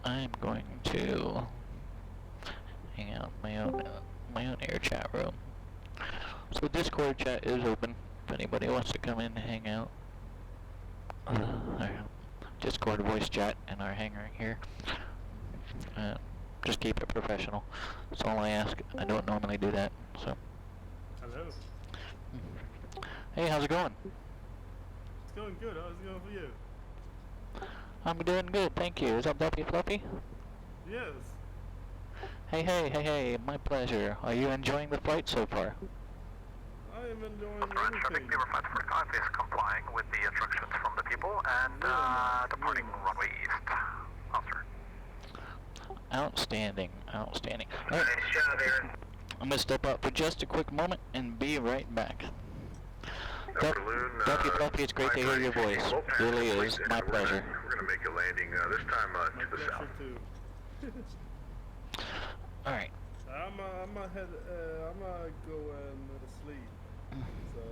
I'm going to hang out in my own air chat room. So Discord chat is open if anybody wants to come in and hang out. Our Discord voice chat and our hangar here. Just keep it professional. That's all I ask. I don't normally do that, so. Hello. Hey, how's it going? It's going good. How's it going for you? I'm doing good, thank you. Is that Fluffy Fluffy? Yes. Hey, my pleasure. Are you enjoying the flight so far? I am enjoying Traffic, everything. Beaver 545 is complying with the instructions from the people and departing runway east. Officer. Outstanding. Alright, Nice job, Aaron. I'm gonna step out for just a quick moment and be right back. Fluffy Fluffy, it's great to hear your voice. Really is. My pleasure. We're going to make a landing this time to the south. Too. Alright. I'm gonna go sleep. So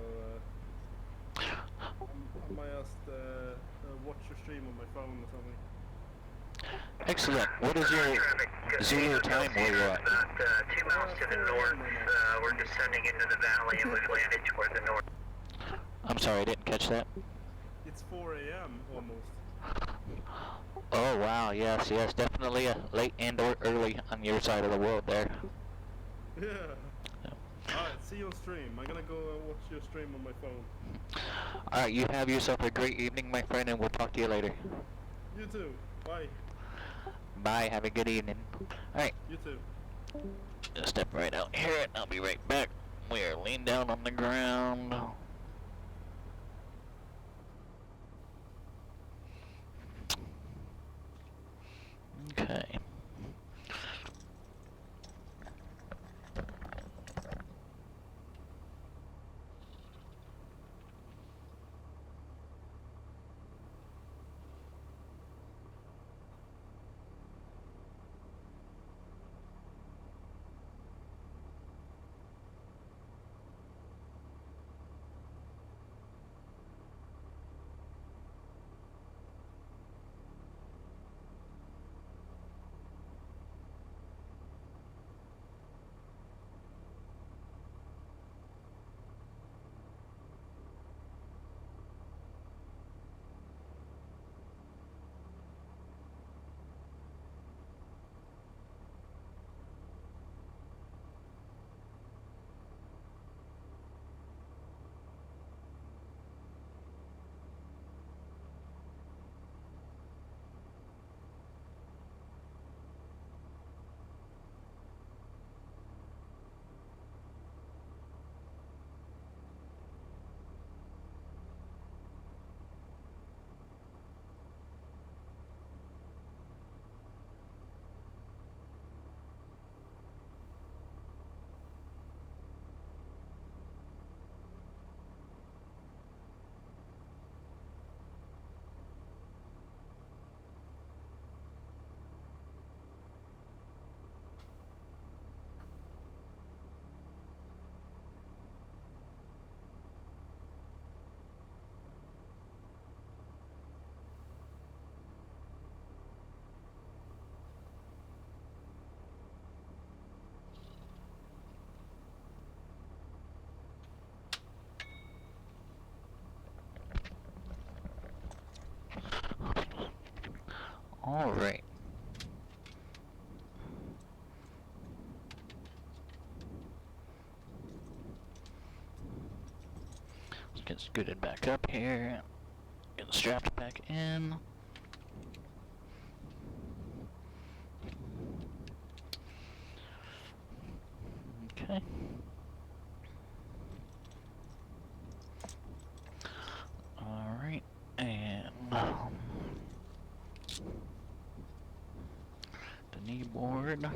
I might just watch your stream on my phone or something. Excellent. What is your Zulu time where you're at? About 2 miles to the north, we're descending into the valley and we've landed toward the north. I'm sorry, I didn't catch that. It's 4 a.m. almost. Oh wow, yes, definitely a late and or early on your side of the world there. Yeah. Alright, see you on stream. I'm gonna go watch your stream on my phone. Alright, you have yourself a great evening, my friend, and we'll talk to you later. You too. Bye. Bye, have a good evening. Alright. You too. Just step right out here and I'll be right back. We are laying down on the ground. Okay. All right. Let's get scooted back up here. Get strapped back in. Okay. All right, and the knee board.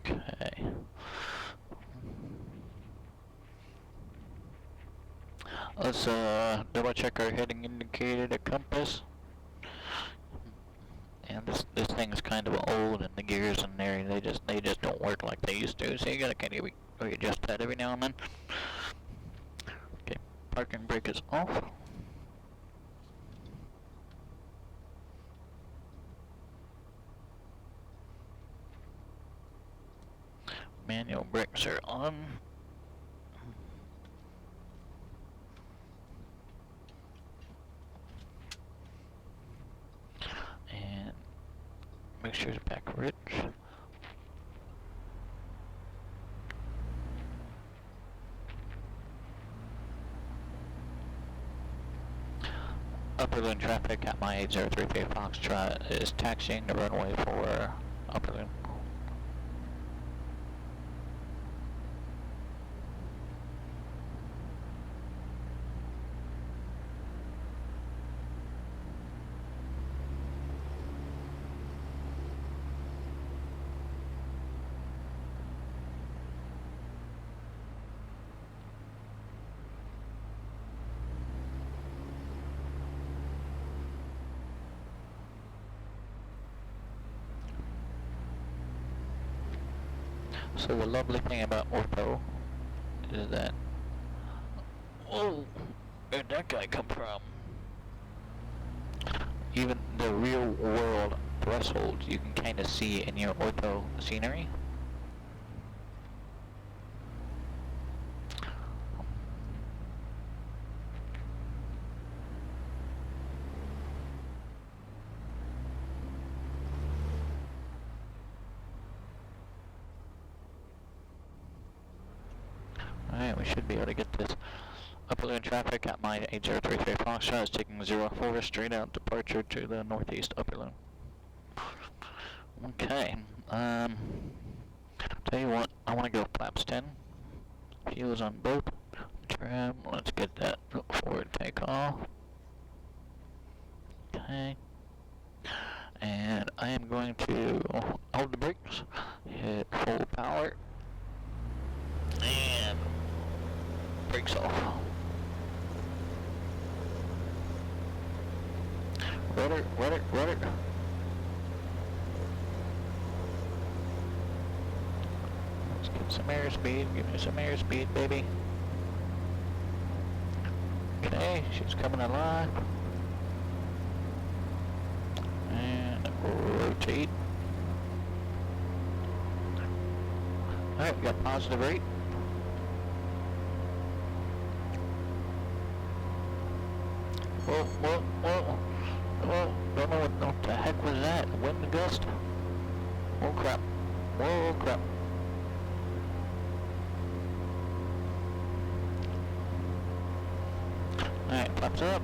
Okay. Let's double check our heading indicator, the compass. And this thing is kind of old, and the gears in there they just don't work like they used to. So you gotta kind of readjust that every now and then. Okay, parking brake is off. Manual brakes are on. And make sure to back rich. Upperland traffic at my 8033 Foxtrot is taxiing the runway for Upperland. So the lovely thing about ortho is that, whoa, where'd that guy come from? even the real world thresholds you can kind of see in your ortho scenery. Alright, we should be able to get this upperland traffic at my 8033 Foxtrot is taking 04 straight out departure to the northeast upperland. Okay, tell you what, I want to go flaps 10. Fuels on both. Trim, let's get that forward takeoff. Okay. And I am going to hold the brakes, hit full power, and brakes off. Rudder. Let's get some airspeed. Give me some airspeed, baby. Okay, she's coming alive. And rotate. Alright, we got positive rate. Whoa, don't know what the heck was that? Wind gust? Oh crap. Whoa, crap. Alright, flaps up.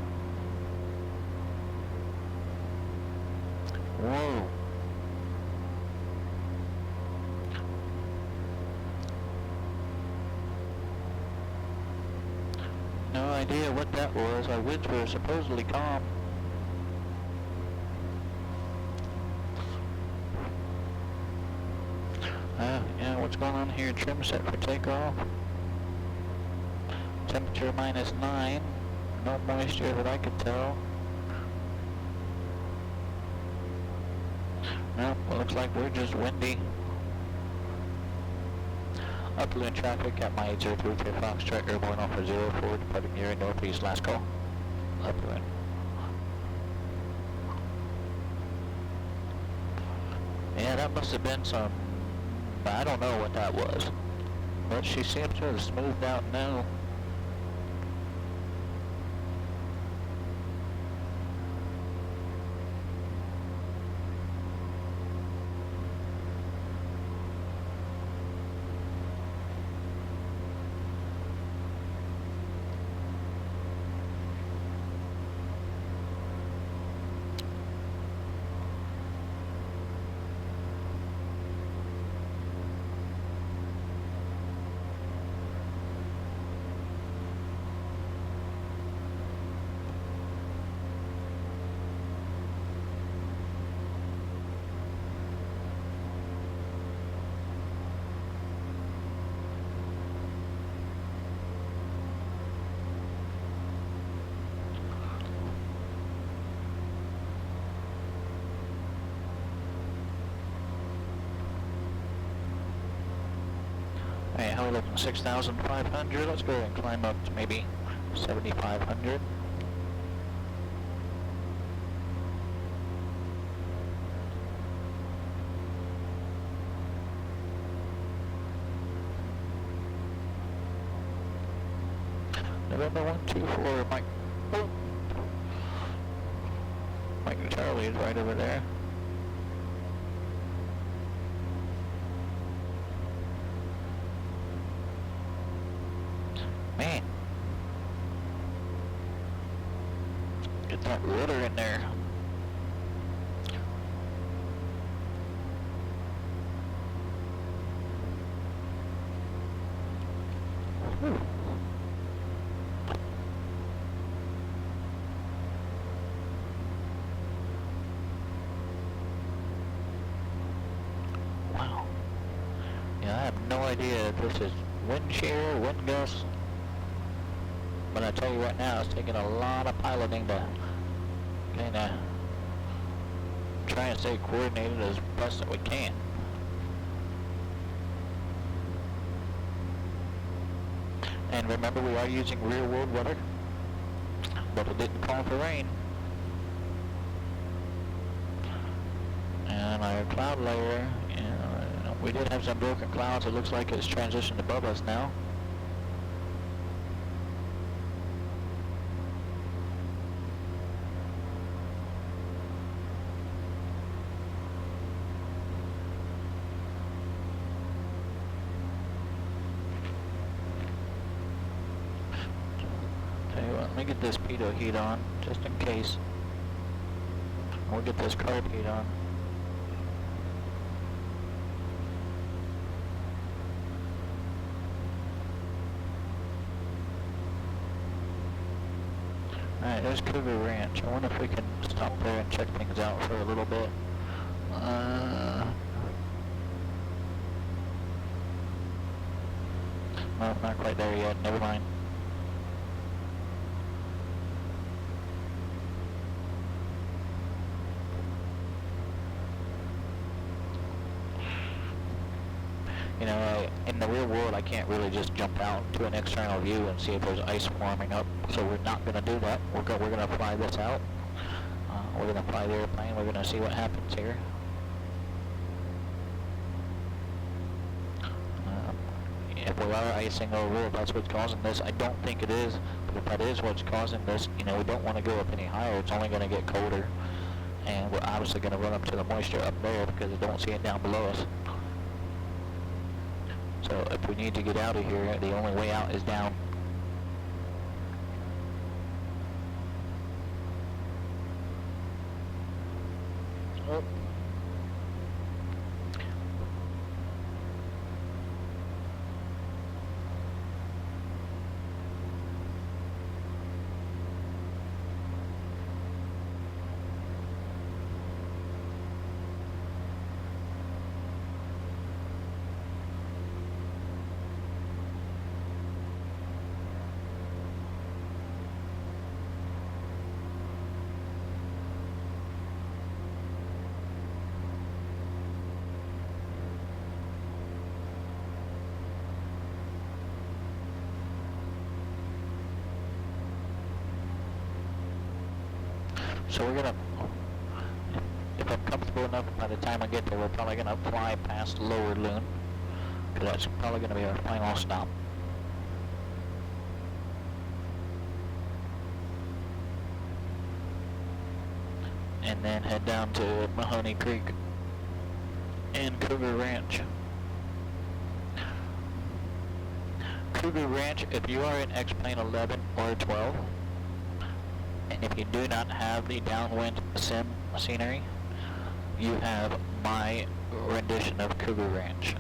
Whoa. No idea what that was. Our winds were supposedly calm. Yeah, what's going on here? Trim set for takeoff. Temperature -9. No moisture that I could tell. Well, it looks like we're just windy. Upland traffic at my 8033 Foxtrot, airborne Alpha 04, departing near northeast, last call. Upland. Yeah, that must have been some, I don't know what that was. But she seems to have smoothed out now. Alright, how are we looking? 6,500. Let's go ahead and climb up to maybe 7,500. November 124, Mike. Oh. Mike and Charlie is right over there. Man. Get that rudder in there. Whew. Wow. Yeah, I have no idea if this is wind shear, wind gust. But I tell you right now, it's taking a lot of piloting to kind of try and stay coordinated as best that we can. And remember, we are using rear world weather, but it didn't call for rain. And our cloud layer, we did have some broken clouds. It looks like it's transitioned above us now. Tell you what, let me get this pitot heat on, just in case. We'll get this carb heat on. Alright, there's Cougar Ranch. I wonder if we can stop there and check things out for a little bit. No, not quite there yet. Never mind. You know, in the real world, I can't really just jump out to an external view and see if there's ice forming up. So we're not going to do that. We're going to fly this out. We're going to fly the airplane. We're going to see what happens here. If we are icing over, if that's what's causing this, I don't think it is. But if that is what's causing this, you know, we don't want to go up any higher. It's only going to get colder. And we're obviously going to run up to the moisture up there because we don't see it down below us. So if we need to get out of here, the only way out is down. Oh. So we're gonna, if I'm comfortable enough, by the time I get there, we're probably gonna fly past Lower Loon, because that's probably gonna be our final stop. And then head down to Mahoney Creek and Cougar Ranch. Cougar Ranch, if you are in X-Plane 11 or 12, and if you do not have the downwind sim scenery, you have my rendition of Cougar Ranch.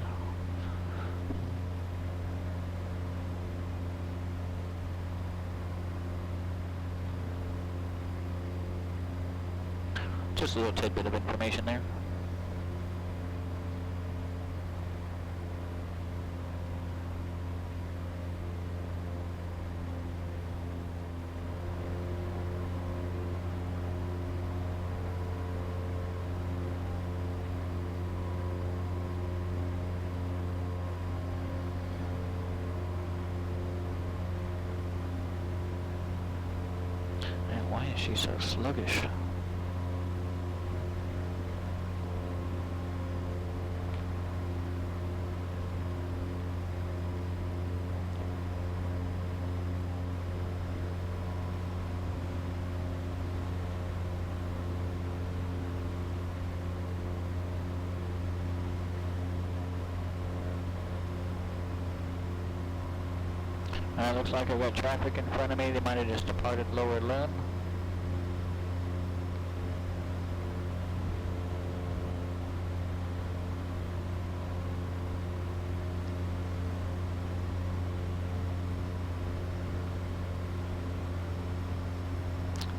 Just a little tidbit of information there. Man, why is she so sluggish? Looks like I've got traffic in front of me. They might have just departed Lower Loon.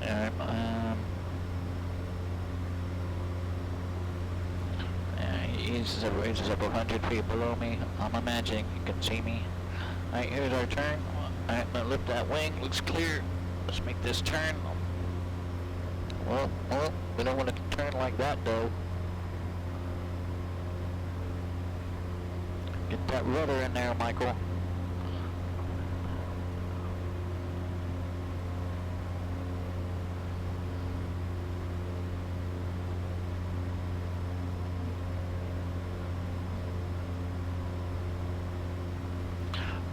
Alright, he's several hundred feet below me. I'm imagining you can see me. Alright, here's our turn. Alright, I'm gonna lift that wing. Looks clear. Let's make this turn. Well, we don't want to turn like that though. Get that rudder in there, Michael.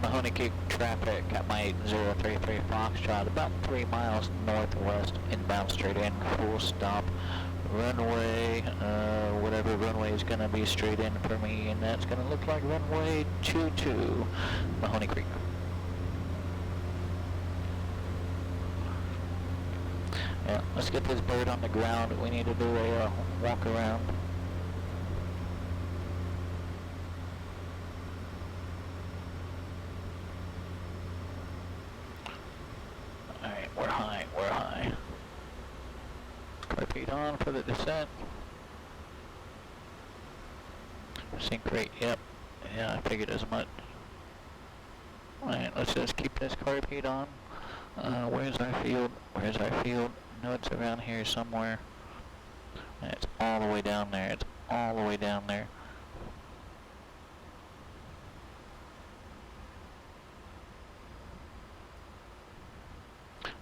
Mahoney Creek traffic at my 8033 Foxtrot, about 3 miles northwest, inbound straight in, full stop, runway, whatever runway is going to be straight in for me, and that's going to look like runway 22, Mahoney Creek. Yeah, let's get this bird on the ground. We need to do a walk around. Alright, we're high, we're high. Carpet on for the descent. Sync rate, yep. Yeah, I figured as much. Alright, let's just keep this carpet on. Where's our field? Where's our field? No, it's around here somewhere. It's all the way down there. It's all the way down there.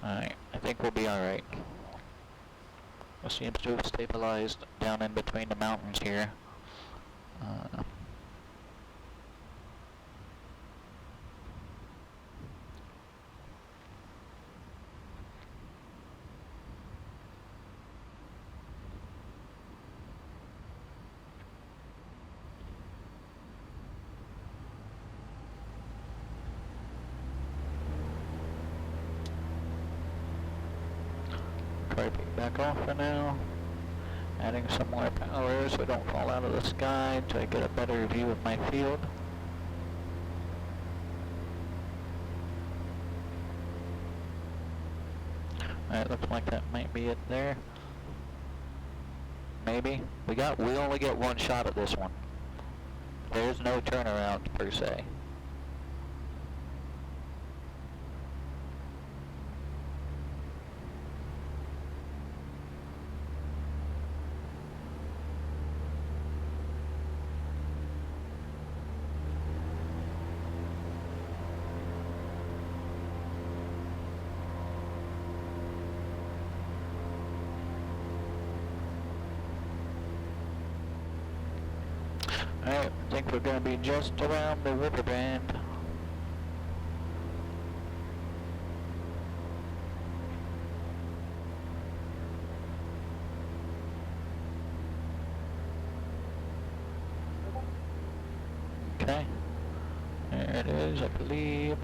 Alright, I think we'll be alright. It seems to have stabilized down in between the mountains here. Carpet back off for now. Adding some more power so I don't fall out of the sky until I get a better view of my field. Alright, looks like that might be it there. Maybe. We only get one shot at this one. There's no turnaround per se. Alright, I think we're going to be just around the river bend. Okay, there it is, I believe.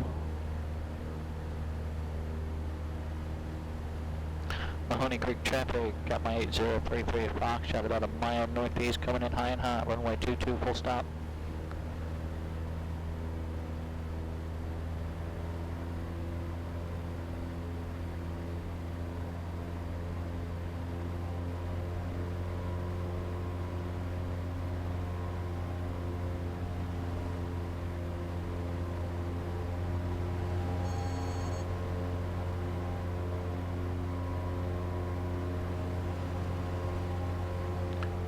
Mahoney Creek traffic, got my 8033 Foxtrot about a mile northeast, coming in high and hot, runway 22, full stop.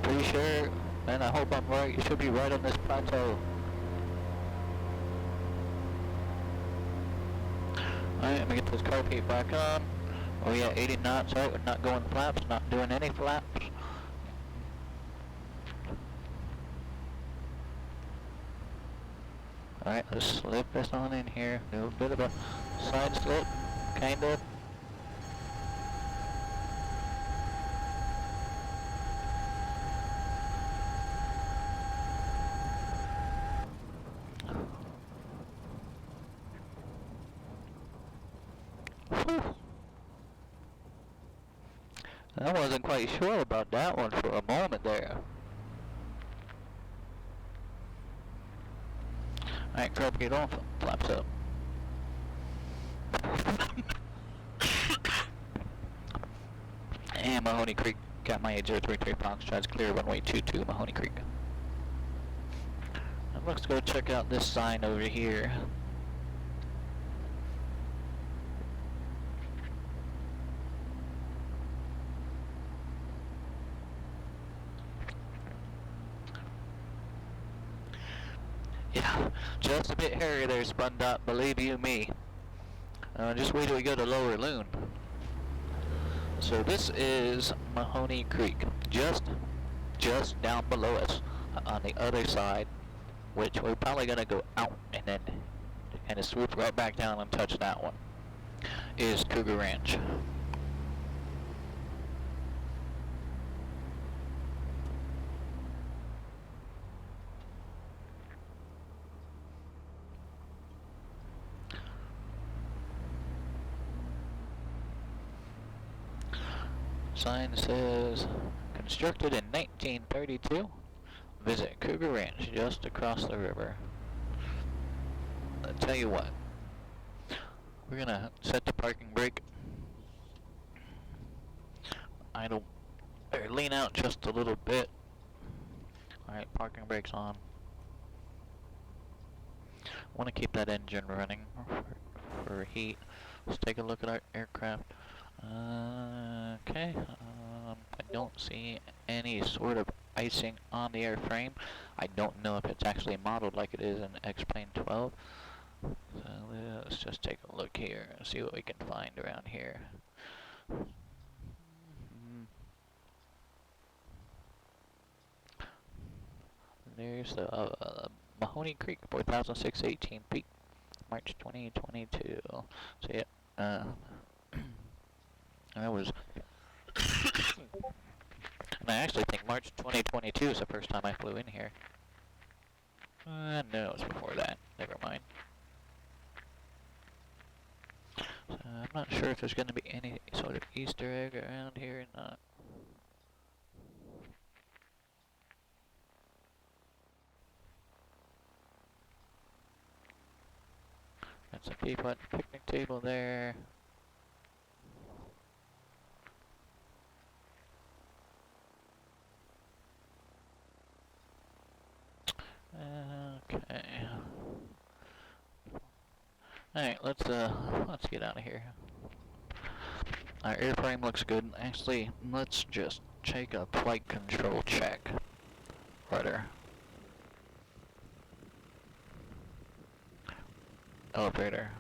Pretty sure, and I hope I'm right, you should be right on this plateau. Alright, let me get this carpet back on. Oh yeah, 80 knots out, we're not going flaps, not doing any flaps. Alright, let's slip this on in here. Do a bit of a side slip, kind of. I wasn't quite sure about that one for a moment there. Alright, carpet off, flaps up. And Mahoney Creek, got my 8033 Foxtrot, clear runway 22, Mahoney Creek. Now let's go check out this sign over here. Yeah, just a bit hairy there, Spun Dot, believe you me. Just wait till we go to Lower Loon. So this is Mahoney Creek, just down below us on the other side, which we're probably gonna go out and then and to swoop right back down and touch that one, is Cougar Ranch. Sign says, constructed in 1932. Visit Cougar Ranch just across the river. I'll tell you what. We're gonna set the parking brake. Idle, or lean out just a little bit. Alright, parking brake's on. Want to keep that engine running for heat. Let's take a look at our aircraft. Okay, I don't see any sort of icing on the airframe. I don't know if it's actually modeled like it is in X-Plane 12. So let's just take a look here and see what we can find around here. There's the Mahoney Creek, 4,618 feet, March 2022. So yeah, that was. And I actually think March 2022 is the first time I flew in here. No, it was before that. Never mind. So I'm not sure if there's going to be any sort of Easter egg around here or not. That's a peapod picnic table there. Okay. Alright, let's get out of here. Our airframe looks good. Actually, let's just take a flight control check. Rudder. Elevator.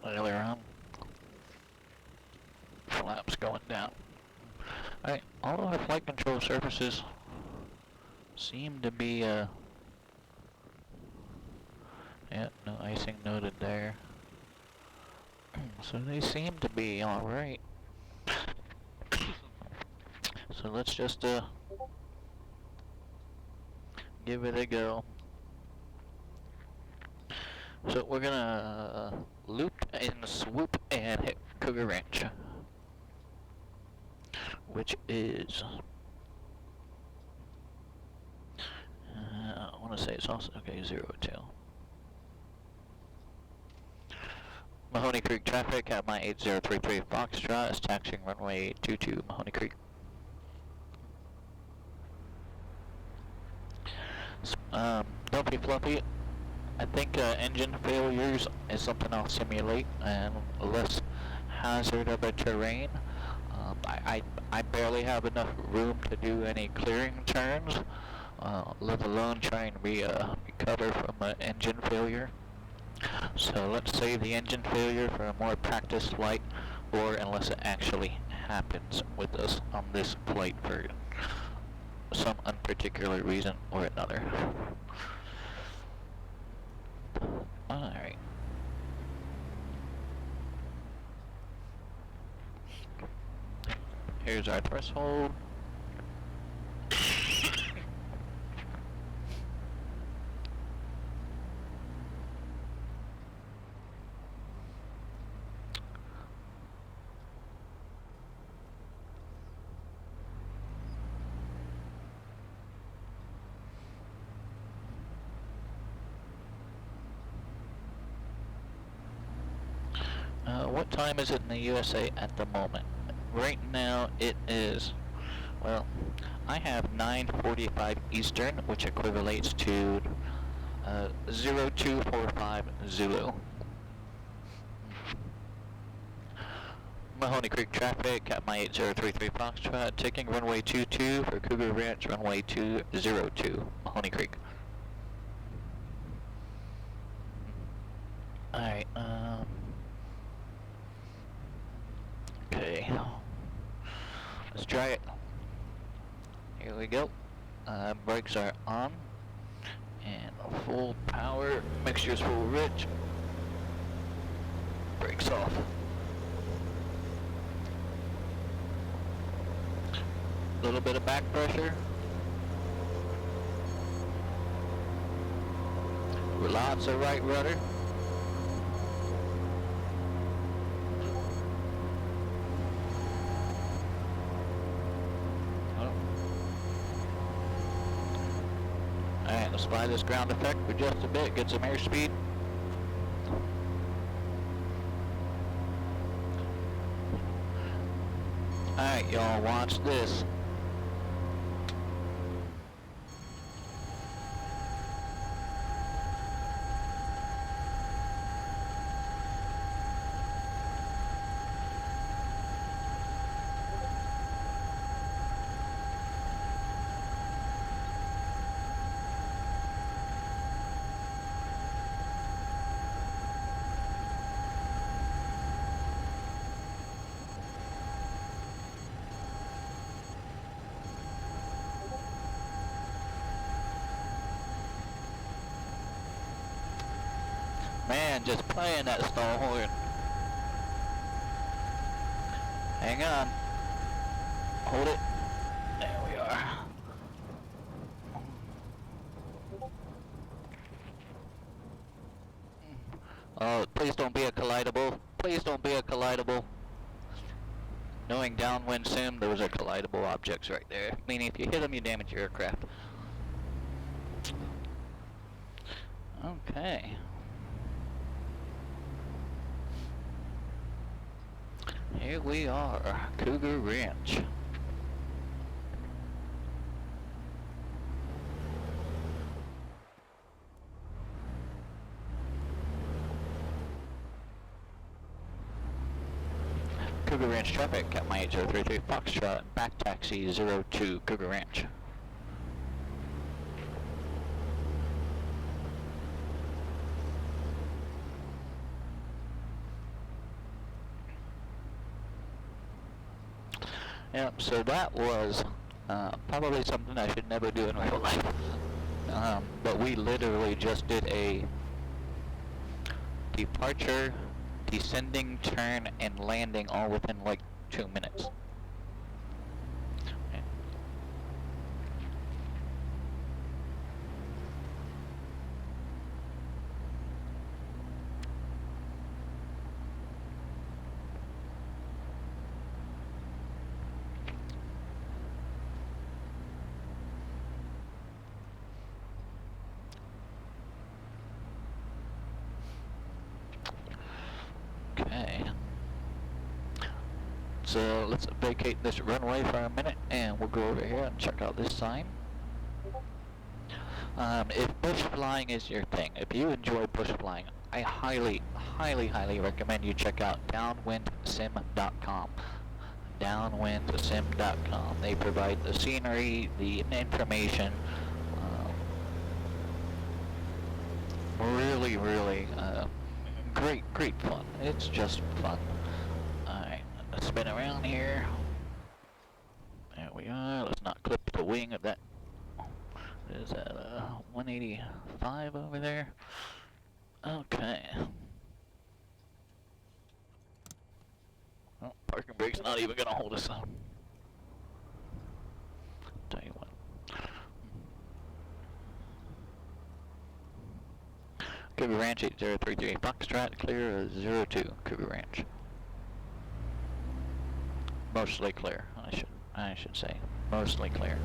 Aileron. Flaps going down. Alright, all of our flight control surfaces seem to be, yeah, no icing noted there. So they seem to be alright. So let's just, give it a go. So we're gonna loop and swoop and hit Cougar Ranch, which is, I want to say it's also, okay, 02. Mahoney Creek traffic at my 8033 Foxtrot is taxiing runway 22 Mahoney Creek. Don't be fluffy. I think engine failures is something I'll simulate, and less hazard of a terrain. I barely have enough room to do any clearing turns, let alone try and recover from an engine failure. So let's save the engine failure for a more practiced flight, or unless it actually happens with us on this flight for some unparticular reason or another. Alright. Here's our threshold. What time is it in the USA at the moment? Right now it is, well, I have 9:45 Eastern, which equivalates to 0245 Zulu. Mahoney Creek traffic at my 8033 Foxtrot, taking runway 22 for Cougar Ranch, runway 202, Mahoney Creek. Alright, okay. Let's try it. Here we go. Brakes are on. And Full power, mixture's full rich. Brakes off. Little bit of back pressure. Lots of right rudder. Alright, let's fly this ground effect for just a bit, get some airspeed. Alright, y'all, watch this. Man, just playing that stall horn. Hang on. Hold it. There we are. Oh, please don't be a collidable. Please don't be a collidable. Knowing downwind sim, those are collidable objects right there. Meaning if you hit them, you damage your aircraft. Okay. Here we are, Cougar Ranch. Cougar Ranch traffic at my 8033 Foxtrot, back taxi 02 Cougar Ranch. Yep, so that was probably something I should never do in real life. But we literally just did a departure, descending, turn, and landing all within like 2 minutes. Okay. So let's vacate this runway for a minute and we'll go over here and check out this sign. If bush flying is your thing, if you enjoy bush flying, I highly recommend you check out downwindsim.com. Downwindsim.com. They provide the scenery, the information, really great fun. It's just fun. Alright, let's spin around here. There we are. Let's not clip the wing of that. Is that 185 over there? Okay. Oh, parking brake's not even gonna hold us up. Tell you what. Cougar Ranch 8033 Foxtrot, clear 02 Cougar Ranch. Mostly clear, I should say. Mostly clear.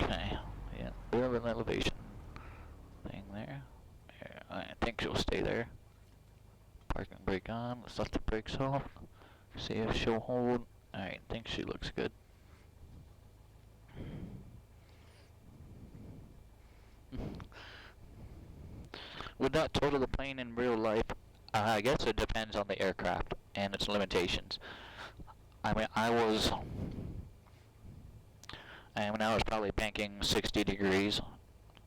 Okay, yeah, bit of an elevation thing there. Yeah, I think she'll stay there. Parking brake on, let's let the brakes off. See if she'll hold. Alright, I think she looks good. Would that total the plane in real life? I guess it depends on the aircraft and its limitations. I mean, I was probably banking 60 degrees.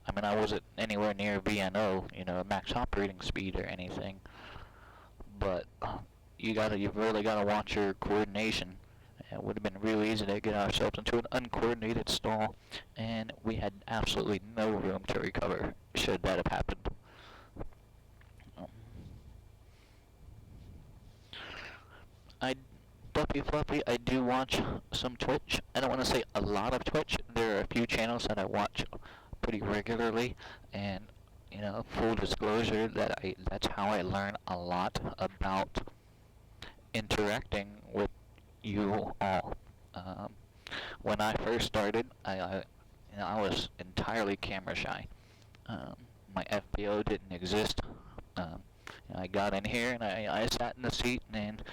I mean, I wasn't anywhere near VNO, you know, max operating speed or anything. But you've really gotta watch your coordination It would have been real easy to get ourselves into an uncoordinated stall, and we had absolutely no room to recover should that have happened. Fluffy Fluffy, I do watch some Twitch. I don't want to say a lot of Twitch. There are a few channels that I watch pretty regularly, and full disclosure that's how I learn a lot about interacting with you all. When I first started, I was entirely camera shy. My FBO didn't exist. I got in here and I sat in the seat and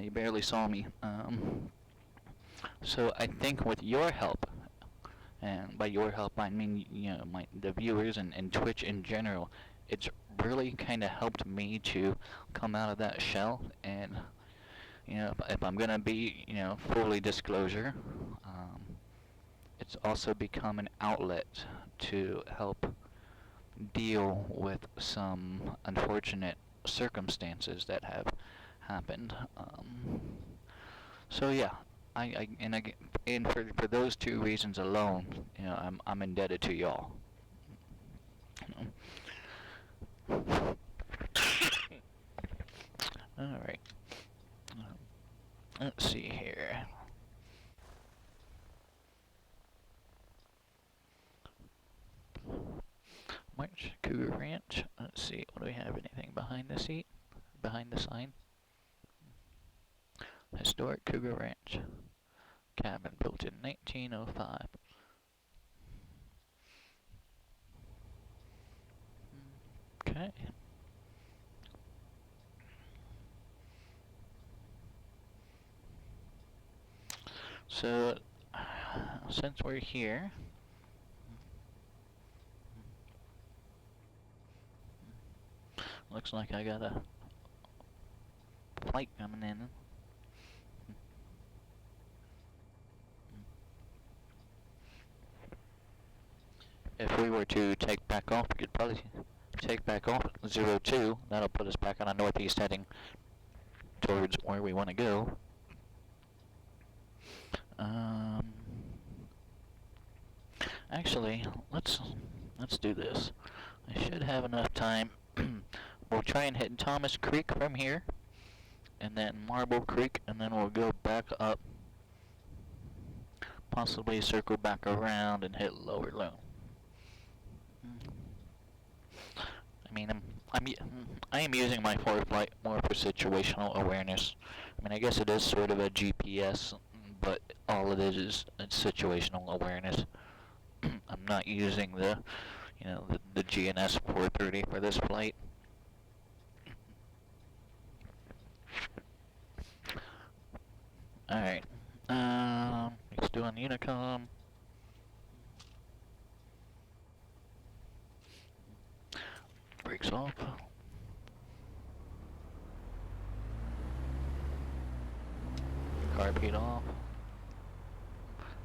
you barely saw me. So I think with your help, and by your help I mean the viewers and Twitch in general, it's really kind of helped me to come out of that shell. And if I'm gonna be fully disclosure, it's also become an outlet to help deal with some unfortunate circumstances that have happened. So yeah, and for those two reasons alone, I'm indebted to y'all. All right. Let's see here. March Cougar Ranch. Let's see. What do we have? Anything behind the seat? Behind the sign? Historic Cougar Ranch. Cabin built in 1905. Okay. So, since we're here, looks like I got a flight coming in. If we were to take back off, we could probably take back off 02. That'll put us back on a northeast heading towards where we want to go. Actually, let's do this. I should have enough time. We'll try and hit Thomas Creek from here, and then Marble Creek, and then we'll go back up, possibly circle back around and hit Lower Loon. I mean, I am using my foreflight more for situational awareness. I mean, I guess it is sort of a GPS, but all it is it's situational awareness. I'm not using the GNS 430 for this flight. All right. Let's do on Unicom. Brakes off. Carb heat off.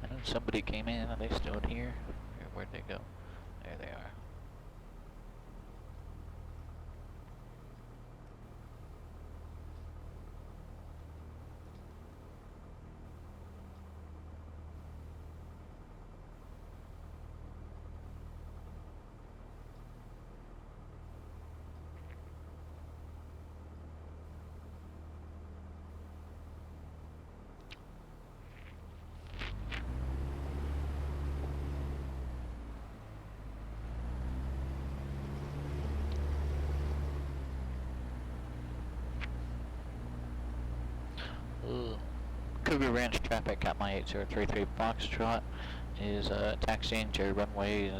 I know somebody came in. Are they still here? Where'd they go? There they are. Cougar Ranch traffic at my 8033 Foxtrot is taxiing to runway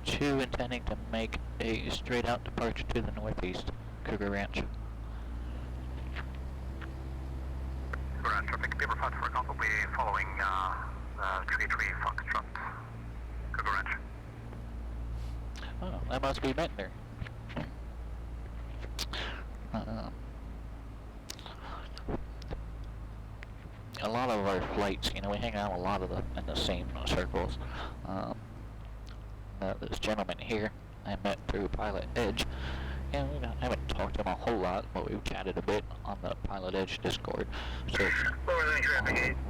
02, intending to make a straight out departure to the northeast. Cougar Ranch. Cougar Ranch traffic, be reported for account will be following 33 Foxtrot. Cougar Ranch. Oh, that must be Bentner. A lot of our flights, we hang out a lot of in the same circles. This gentleman here I met through Pilot Edge, Yeah, I haven't talked to him a whole lot, but we've chatted a bit on the Pilot Edge Discord. So,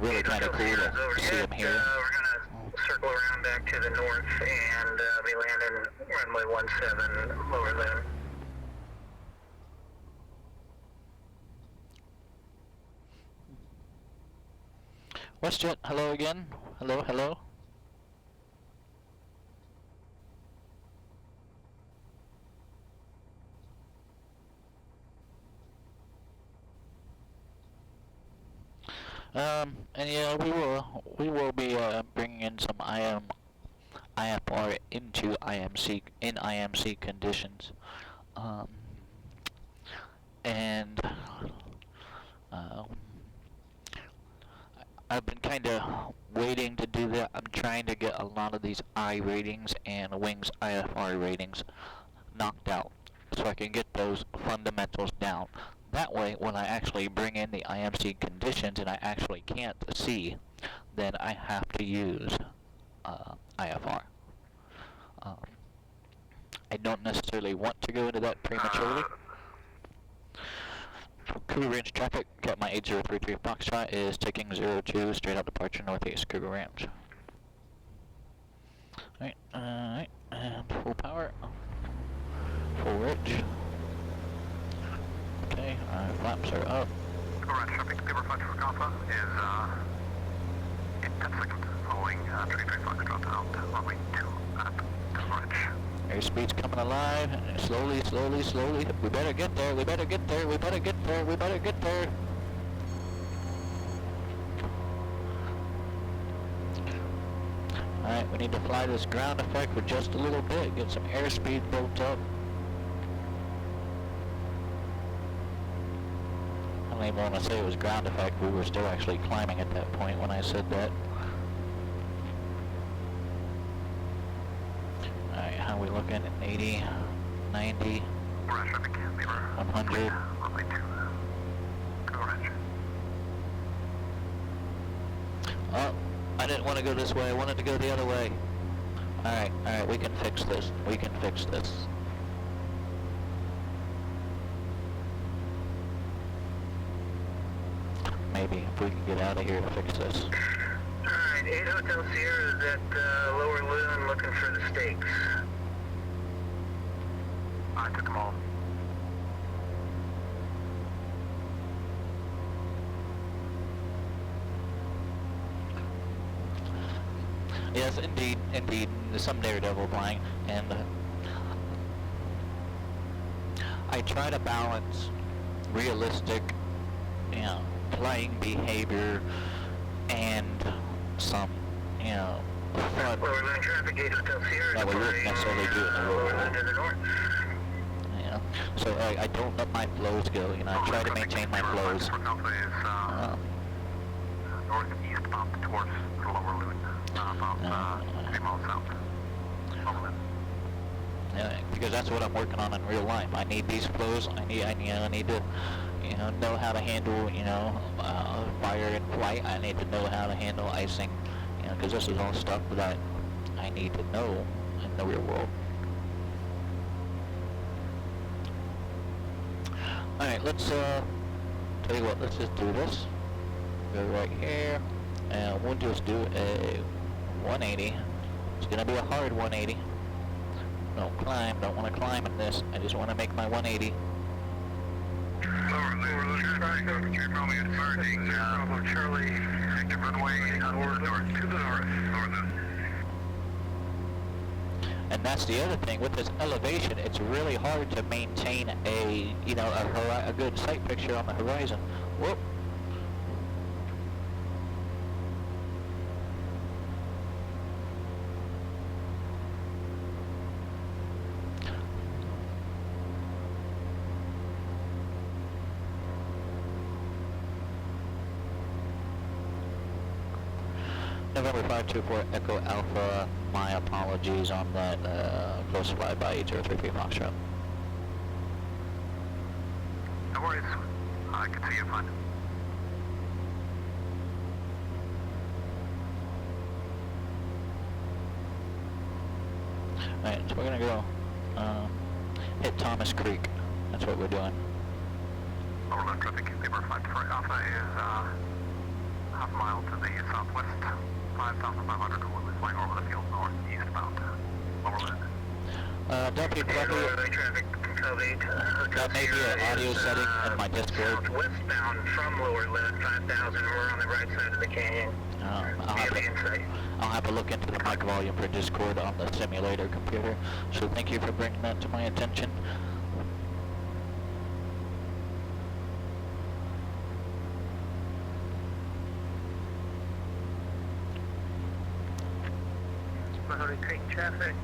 really kind of cool to see him here. We're gonna circle around back to the north and be landing runway 17 lower loon. WestJet, hello again. Hello, hello. And yeah, we will be bringing in some IFR into IMC in IMC conditions, and I've been kind of waiting to do that. I'm trying to get a lot of these I ratings and wings IFR ratings knocked out, so I can get those fundamentals down. That way, when I actually bring in the IMC conditions and I actually can't see, then I have to use IFR. I don't necessarily want to go into that prematurely. Cougar Ranch traffic, Captain 8033 Foxtrot is taking 02 straight out departure northeast Cougar Ranch. Alright, and full power, full ridge. Okay, flaps are up. Cougar Ranch traffic, Cougar Flight for Alpha is in 10 seconds, following 33 Foxtrot out, runway 2 at Cougar Ranch. Airspeed's coming alive, slowly, slowly, slowly. We better get there, we better get there, we better get there, we better get there. Alright, we need to fly this ground effect for just a little bit, get some airspeed built up. I don't even want to say it was ground effect, we were still actually climbing at that point when I said that. Alright, how are we looking? 80, 90, 100. Oh, I didn't want to go this way, I wanted to go the other way. Alright, we can fix this. We can fix this. Maybe, if we can get out of here to fix this. Alright, 8 Hotel Sierra is at lower loon looking for the stakes. I took them all. Yes, indeed, there's some daredevil flying, and I try to balance realistic, flying behavior and some, fun. Lower loon traffic, 8 Hotel Sierra. That we wouldn't necessarily do in the real world. To the north. So I don't let my flows go, I try to maintain my flows. North and eastbound towards the lower loon, about 3 miles south. Lower loon. Yeah, because that's what I'm working on in real life. I need these flows. I need to, know how to handle, fire and flight. I need to know how to handle icing, because this is all stuff that I need to know in the real world. All right, let's tell you what. Let's just do this. Go right here, and we'll just do a 180. It's gonna be a hard 180. Don't want to climb in this. I just want to make my 180. Lower loon traffic, Romeo departing, Bravo Charlie, active runway north to the north, lower loon. And that's the other thing with this elevation. It's really hard to maintain a good sight picture on the horizon. Whoop. November 524 Echo Alpha, my apologies on that close fly by 8033 Foxtrot. No worries. I can see you fine. Alright, so we're gonna go hit Thomas Creek. That's what we're doing. Overload traffic, Beaver 54 Alpha is half mile to the southwest, 5,500, will be flying over the field northeastbound. Overload. Deputy Fluffy, traffic, Covey, that may be an audio setting in my Discord. Westbound from Lower Lead, 5,000, we're on the right side of the canyon. I'll have to look into the mic volume for Discord on the simulator computer. So thank you for bringing that to my attention. Mahoney Creek traffic,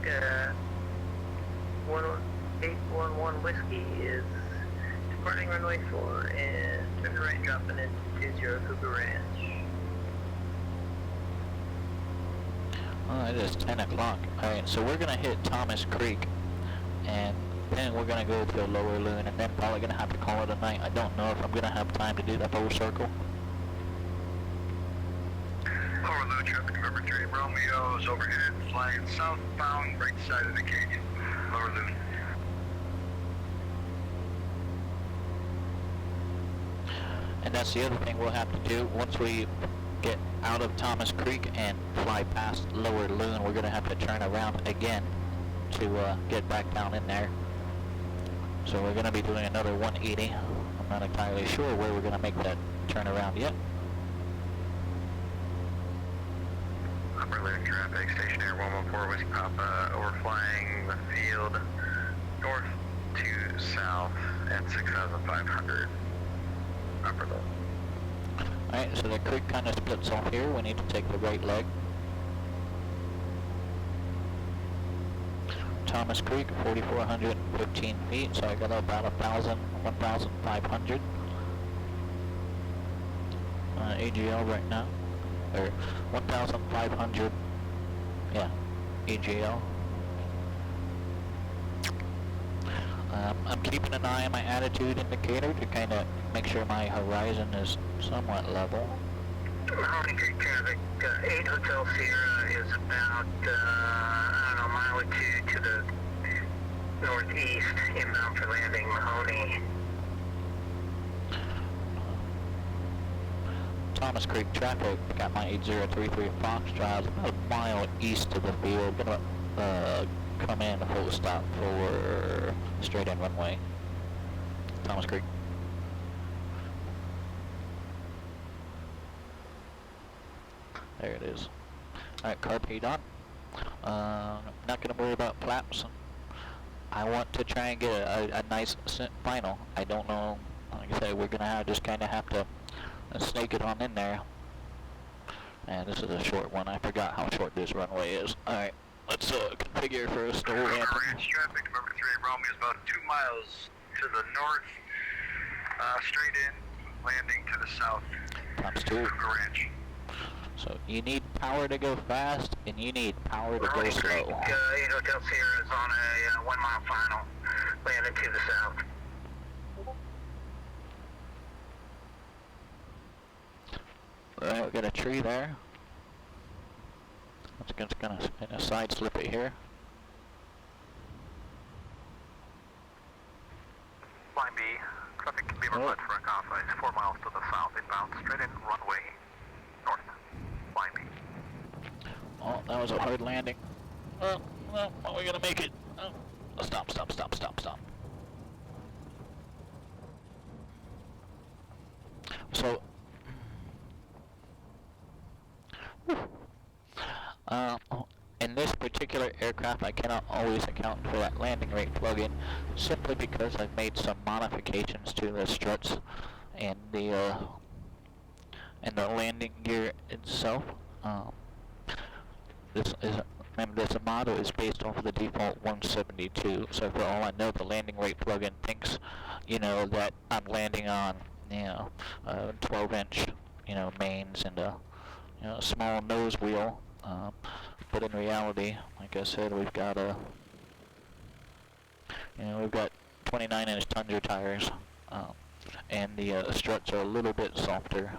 811 Whiskey is departing runway 4 and turn right dropping into 20 Cougar Ranch. It is 10 o'clock. Alright, so we're gonna hit Thomas Creek, and then we're gonna go to Lower Loon, and then probably gonna have to call it a night. I don't know if I'm gonna have time to do the whole circle. Lower Loon traffic, November 3 Romeo is overhead, flying southbound, right side of the canyon. Lower Loon. And that's the other thing we'll have to do once we get out of Thomas Creek and fly past Lower Loon. We're gonna have to turn around again to get back down in there. So we're gonna be doing another 180. I'm not entirely sure where we're gonna make that turnaround yet. Upper Loon traffic, stationary 114 Whiskey Papa, overflying the field north to south at 6,500. Upper Loon. Alright, so the creek kind of splits off here. We need to take the right leg. Thomas Creek, 4,415 feet, so I got about 1,500 AGL right now, or 1,500, yeah, AGL. I'm keeping an eye on my attitude indicator to kind of make sure my horizon is somewhat level. Mahoney Creek traffic, 8 Hotel Sierra is about, I don't know, a mile or two to the northeast, inbound for landing Mahoney. Thomas Creek traffic, got my 8033 Foxtrot about a mile east of the field. Gonna come in full stop for straight in runway. Thomas Creek. There it is. Alright, carpe diem. Not gonna worry about flaps. I want to try and get a nice final. I don't know, like I said, we're gonna just kinda have to snake it on in there. And this is a short one. I forgot how short this runway is. Alright, let's configure for a stool landing. Ranch traffic, number 3 Romeo is about 2 miles to the north, straight in, landing to the south. Times 2. Ranch. So you need power to go fast, and you need power to go slow. 8 Hotel Sierra is on a 1 mile final, landing to the south. Alright, we got a tree there. I'm just gonna side slip it here. Line B, traffic can be referred for a Alpha is 4 miles to the south, inbound, straight in, runway north. Line B. Oh, that was a hard landing. Well, we're gonna make it. Oh, stop. So, in this particular aircraft, I cannot always account for that landing rate plugin, simply because I've made some modifications to the struts and the landing gear itself. Remember, this model is based off of the default 172, so for all I know, the landing rate plugin thinks, that I'm landing on, 12-inch, mains and a, small nose wheel, but in reality, like I said, we've got 29-inch Tundra tires, and the struts are a little bit softer.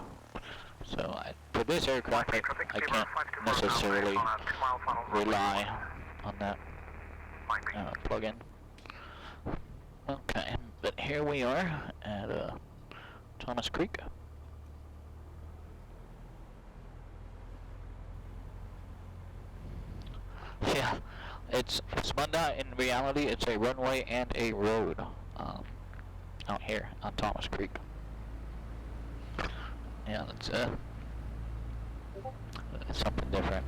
So for this aircraft, I can't necessarily rely on that plug-in. Okay, but here we are at Thomas Creek. Yeah, it's spun out. In reality, it's a runway and a road out here on Thomas Creek. Yeah, it's something different.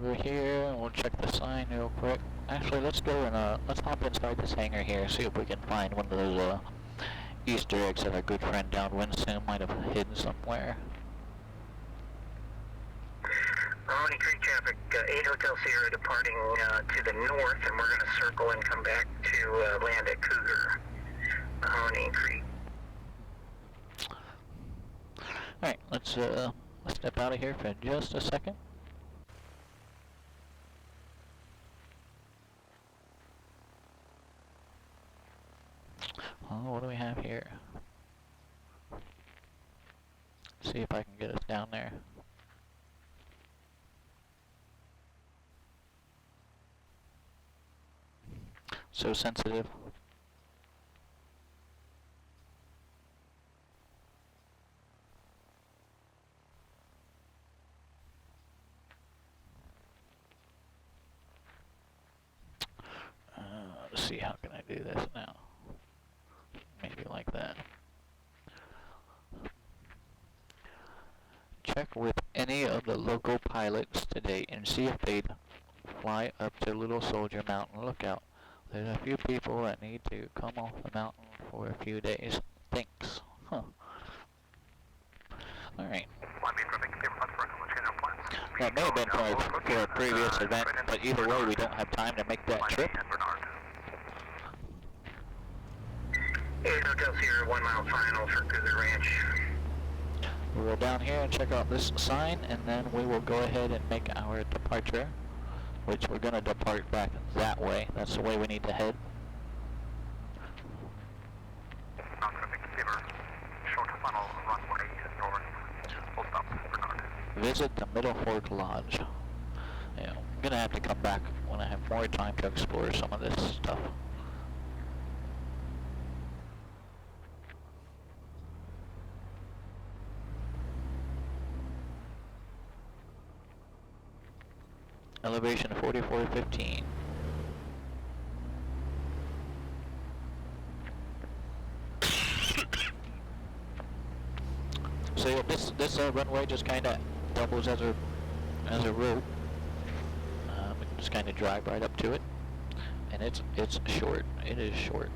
Over here, we'll check the sign real quick. Actually, let's go and let's hop inside this hangar here, see if we can find one of those Easter eggs that our good friend Downwind Sim might have hidden somewhere. Mahoney Creek traffic, 8 Hotel Sierra departing to the north, and we're going to circle and come back to land at Cougar, Mahoney Creek. Alright, let's step out of here for just a second. Oh, what do we have here? See if I can get us down there. So sensitive. Let's see, how can I do this now? Maybe like that. Check with any of the local pilots today and see if they'd fly up to Little Soldier Mountain Lookout. There's a few people that need to come off the mountain for a few days. Thanks. Huh. Alright. That may have been for a previous event, but either way we don't have time to make that trip. 8 Hotel Sierra, 1 mile final for Cougar Ranch. We will down here and check out this sign, and then we will go ahead and make our departure, which we're going to depart back that way. That's the way we need to head. Visit the Middle Fork Lodge. Yeah, I'm going to have to come back when I have more time to explore some of this stuff. Elevation 4415. So yeah, this runway just kind of doubles as a road. We can just kind of drive right up to it, and it's short. It is short.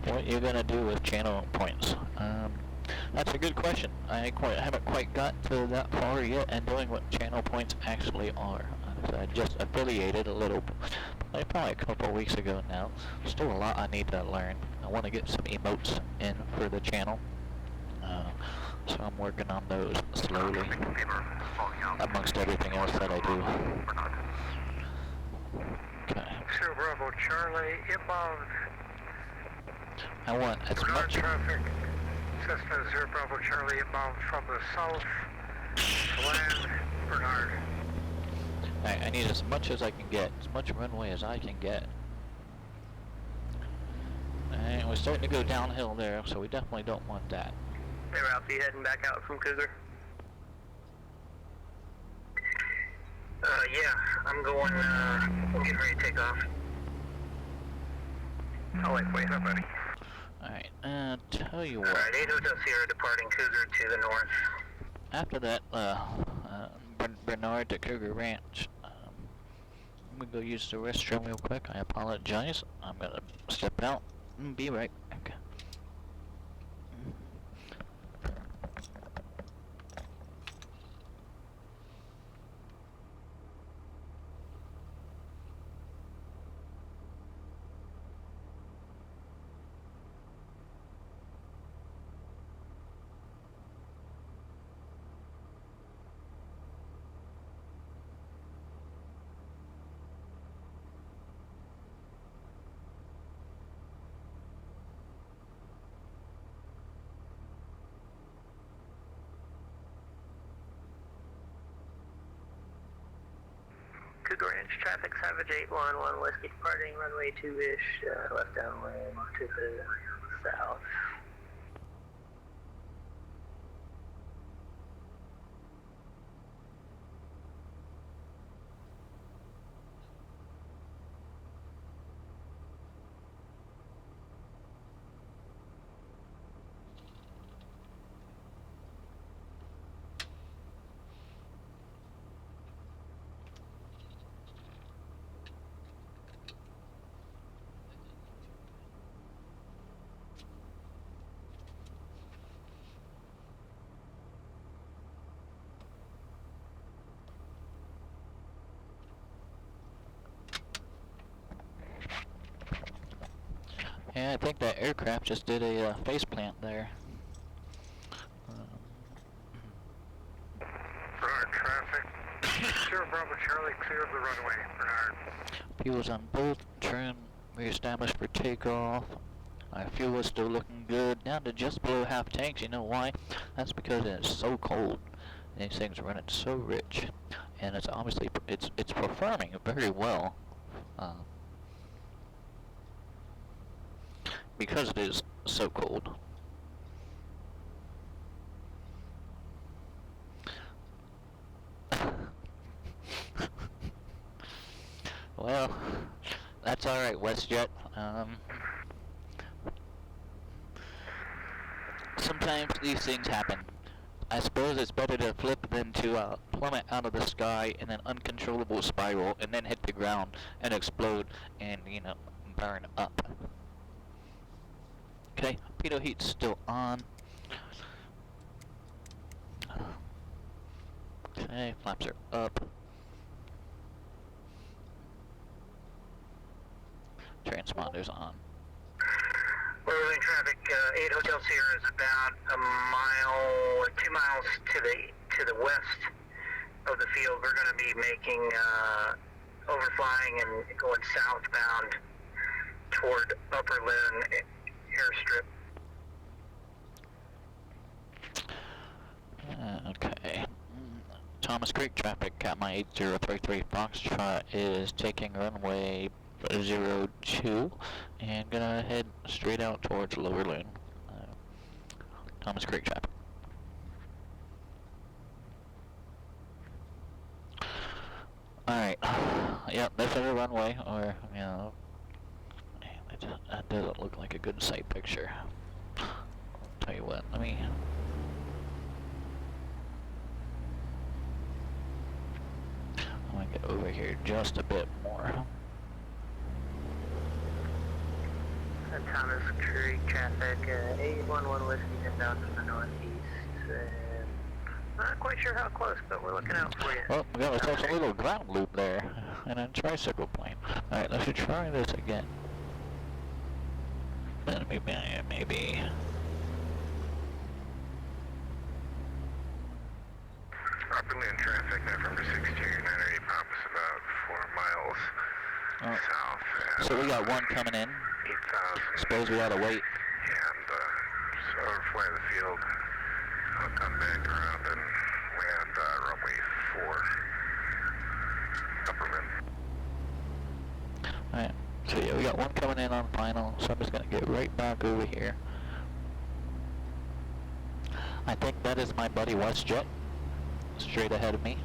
What you're gonna do with channel points? That's a good question. I haven't quite got to that far yet and doing what channel points actually are. I just affiliated a little, probably a couple of weeks ago now. Still a lot I need to learn. I want to get some emotes in for the channel, so I'm working on those slowly, amongst everything else that I do. Okay. Sierra Bravo Charlie, inbound. I want as Bernard much traffic. Cessna 0 Bravo Charlie inbound from the south to land Bernard. I need as much as I can get, as much runway as I can get. And we're starting to go downhill there, so we definitely don't want that. Hey Ralph, you heading back out from Cougar? Yeah, I'm going, I'm getting ready to take off. I'll wait for you, buddy. Alright, tell you what. Alright, 8 Hotel Sierra departing Cougar to the north. After that, Bernard to Cougar Ranch, I'm gonna go use the restroom real quick. I apologize. I'm gonna step out and be right back. Cougar Ranch traffic, Savage 811 Whiskey departing runway 2-ish, left downwind to the south. Yeah, I think that aircraft just did a face plant there. Bernard traffic. Sierra Bravo Charlie, clear of the runway. Bernard. Fuel's on both, trim reestablished for takeoff. Our fuel is still looking good, down to just below half tanks. You know why? That's because it's so cold. These things are running so rich, and it's obviously it's performing very well. Because it is so cold. Well, that's alright, WestJet. Sometimes these things happen. I suppose it's better to flip than to plummet out of the sky in an uncontrollable spiral and then hit the ground and explode and, you know, burn up. Okay, pitot heat's still on. Okay, flaps are up. Transponder's on. We're in traffic, 8 Hotel Sierra is about a mile, 2 miles to the west of the field. We're going to be making, overflying and going southbound toward Upper Lynn airstrip. Okay. Thomas Creek traffic, Catma 8033 Foxtrot is taking runway 02 and gonna head straight out towards Lower Lynn. Thomas Creek traffic. Alright. Yep, this is a runway, or, you know, that doesn't look like a good sight picture. I'll tell you what, let me... I'm gonna get over here just a bit more. Thomas Creek traffic, 811 Whiskey inbound from the northeast. Not quite sure how close, but we're looking out for you. Oh, we got ourselves a little ground loop there, and a tricycle plane. Alright, let's try this again. Maybe. Upper Lynn traffic, November 62, 908 Pop is about 4 miles south. So we got one coming in. 8,000. Suppose we ought to wait. And just overfly the field. I'll come back around and land runway 4, Upper Lynn. Alright, so yeah, we got one coming in on final, so I'm just gonna get right back over here. I think that is my buddy WestJet, straight ahead of me.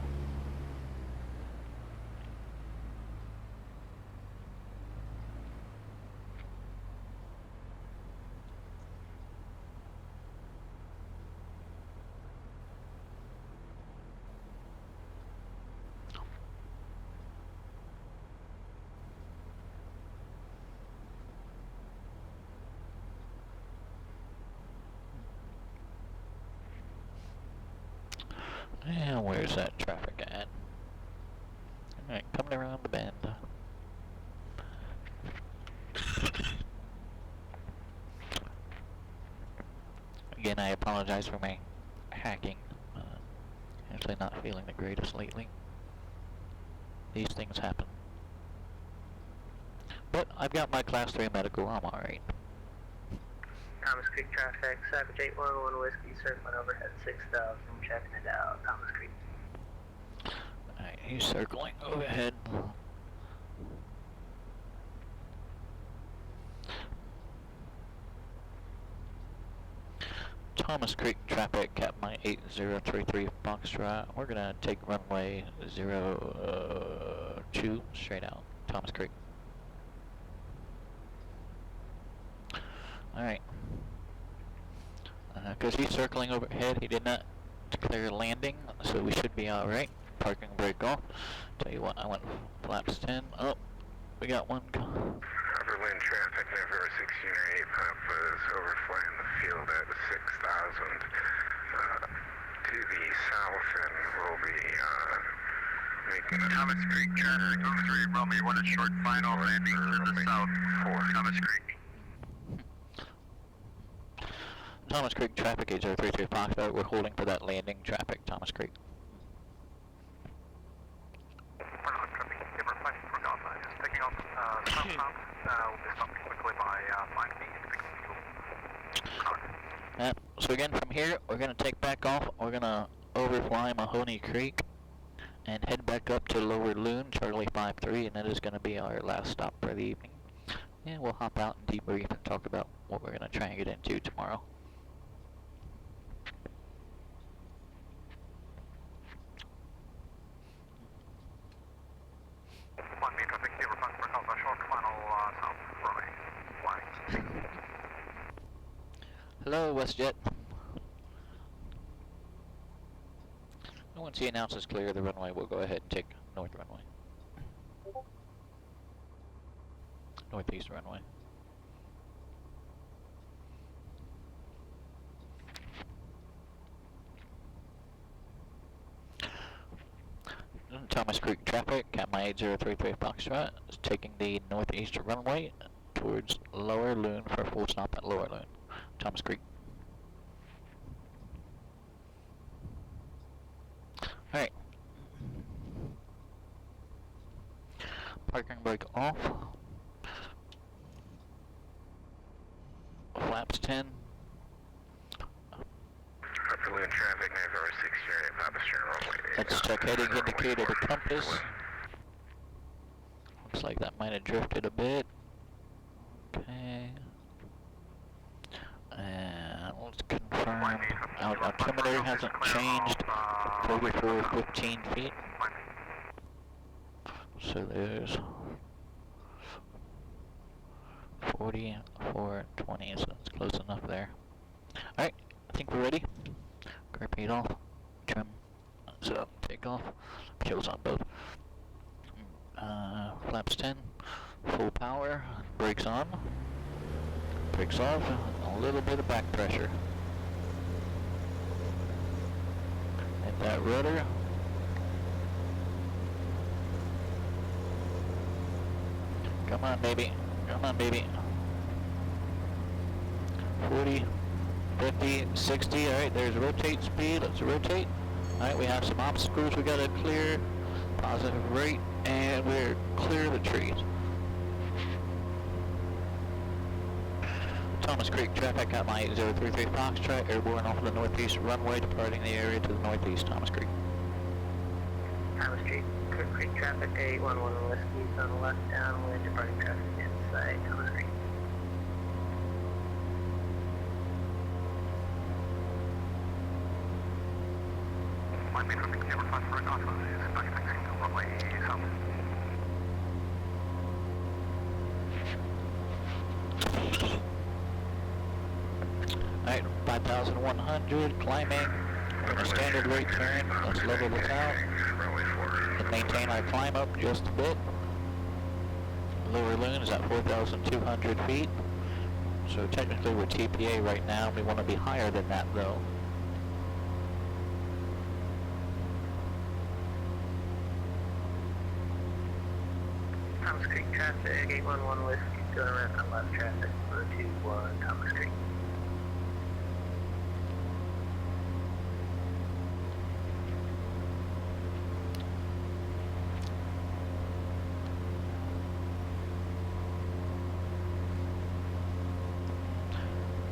And where's that traffic at? Alright, coming around the bend. Again, I apologize for my hacking. Actually not feeling the greatest lately. These things happen. But I've got my class 3 medical, I'm alright. Thomas Creek traffic, Savage 811 Whiskey, circling overhead 6,000, checking it out, Thomas Creek. Alright, He's circling overhead. Thomas Creek traffic, Captain 8033 Foxtrot. We're gonna take runway 02 straight out, Thomas Creek. Alright. Because he's circling overhead, he did not declare landing, so we should be alright. Parking brake off. Tell you what, I went flaps 10. Oh, we got one. Upper lane traffic, November 1608 Pop is overflying the field at 6,000 to the south, and we'll be making Thomas Creek traffic, 03 Romeo, one short final landing to the south for Thomas Creek. Thomas Creek traffic, 8033 Foxtrot. We're holding for that landing traffic, Thomas Creek. So again, from here, we're going to take back off. We're going to overfly Mahoney Creek and head back up to Lower Loon, Charlie 53, and that is going to be our last stop for the evening. And we'll hop out and debrief and talk about what we're going to try and get into tomorrow. Hello, WestJet. Once he announces clear the runway, we'll go ahead and take north runway. Northeast runway. Thomas Creek traffic, Captain 8033 Foxtrot is taking the northeast runway towards Lower Loon for a full stop at Lower Loon, Thomas Creek. Alright. Parking brake off. Flaps 10. Upper lane traffic, November 1608 Papa Sierra runway. Let's check heading indicator to compass. Looks like that might have drifted a bit. Okay. And let's confirm our altimeter hasn't changed. 3415 feet. So there's 4420, so that's close enough there. Alright, I think we're ready. Repeat off. Trim. So take off. Shows on both. Flaps 10. Full power. Brakes on. Brakes off. A little bit of back pressure. Hit that rudder. Come on, baby. Come on, baby. 40, 50, 60. Alright, there's rotate speed. Let's rotate. Alright, we have some obstacles we gotta clear. Positive rate. And we're clear of the trees. Thomas Creek traffic at my 8033 Foxtrot, airborne off the northeast runway, departing the area to the northeast, Thomas Creek. Thomas Creek traffic, 811 Whiskey's on the left downwind, departing traffic inside Thomas Creek. Might be something to reflect for an offer, is documenting runway south. Alright, 5,100, climbing. We're in a standard rate turn. Let's level this out. And maintain our climb up just a bit. Lower Loon is at 4,200 feet. So technically we're TPA right now. We want to be higher than that though. Thomas Creek traffic, 811 Whiskey's going around on left traffic, 421 Thomas Creek.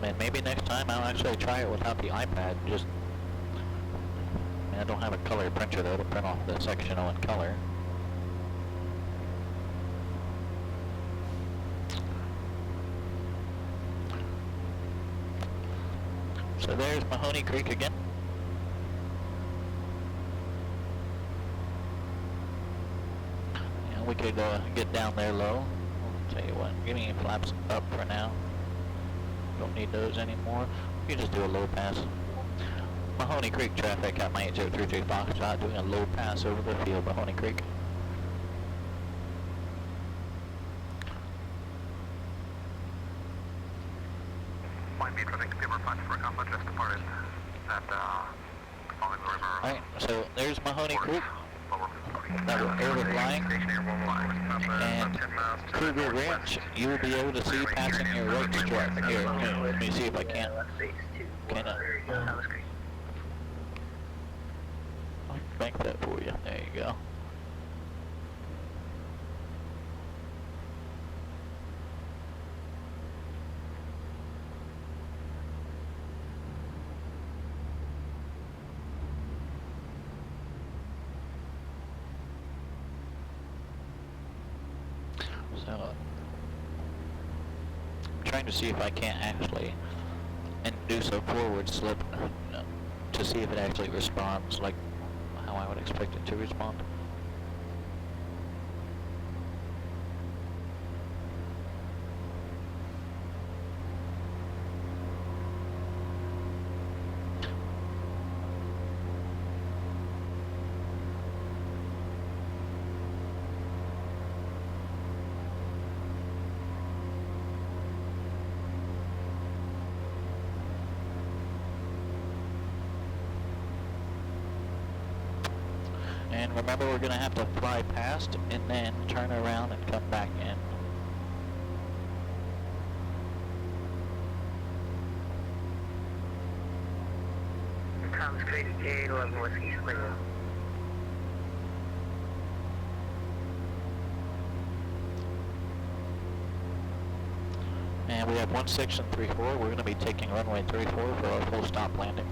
And maybe next time I'll actually try it without the iPad. Just don't have a color printer though to print off the sectional in color. So there's Mahoney Creek again. Yeah, we could get down there low. I'll tell you what, give me flaps up for now. Don't need those anymore. You can just do a low pass. Mahoney Creek traffic at my 8033 Foxtrot doing a low pass over the field, Mahoney Creek. Alright, so there's Mahoney Creek. That will overflying. And Cougar Ranch, you will be able to see passing your right strut. Here, let me see if I can. I'll bank that for you. There you go. So, I'm trying to see if I can't actually induce a forward slip to see if it actually responds like how I would expect it to respond. And remember, we're going to have to fly past and then turn around and come back in. Tom's Creek, 11 Whiskey Square. And we have one section 3-4. We're going to be taking runway 34 for our full stop landing.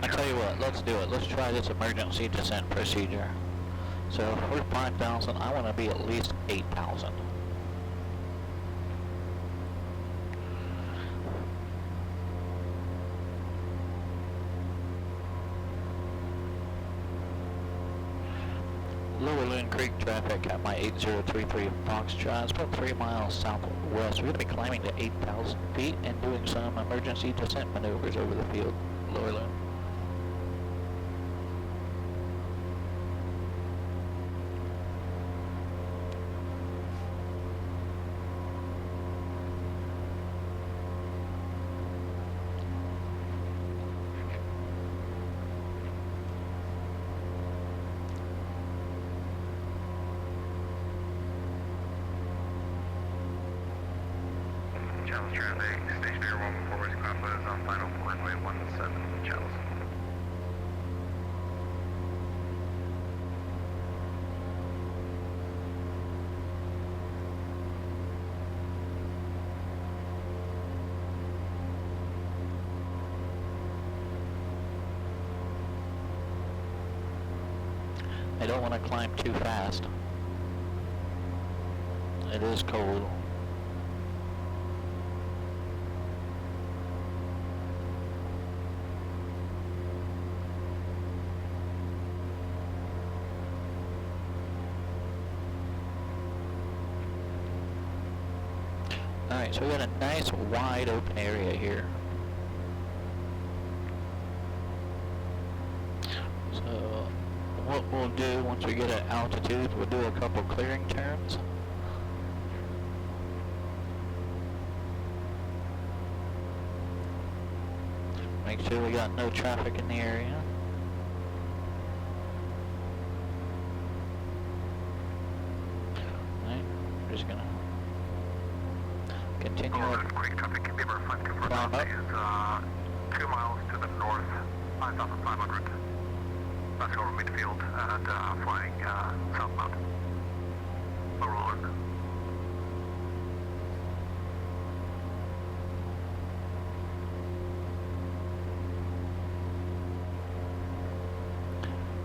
I tell you what, let's do it. Let's try this emergency descent procedure. So if we're 5,000, I want to be at least 8,000. Lower Loon Creek traffic at my 8033 Foxtrot. It's about 3 miles southwest. We're going to be climbing to 8,000 feet and doing some emergency descent maneuvers over the field. Lower Loon. Traffic, stationary 114 West Cloudwood is on final for runway 17 Channels. I don't want to climb too fast. It is cold. Alright, so we got a nice wide open area here. So what we'll do once we get at altitude, we'll do a couple clearing turns. Make sure we got no traffic in the area. just gonna continue up. Quick traffic, Beaver 524 Climb up. is 2 miles to the north, 5,500. That's over midfield and flying southbound. Overlord.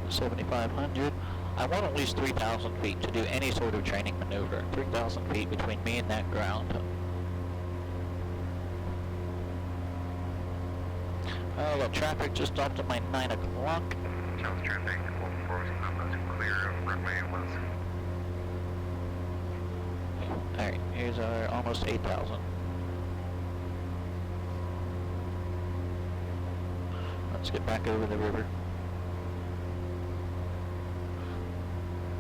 $7,500. I want at least 3,000 feet to do any sort of training maneuver. 3,000 feet between me and that ground. I got traffic just stopped at my 9 o'clock. Sounds trending. Full force numbers clear. Runway was. Alright, here's our almost 8,000. Let's get back over the river.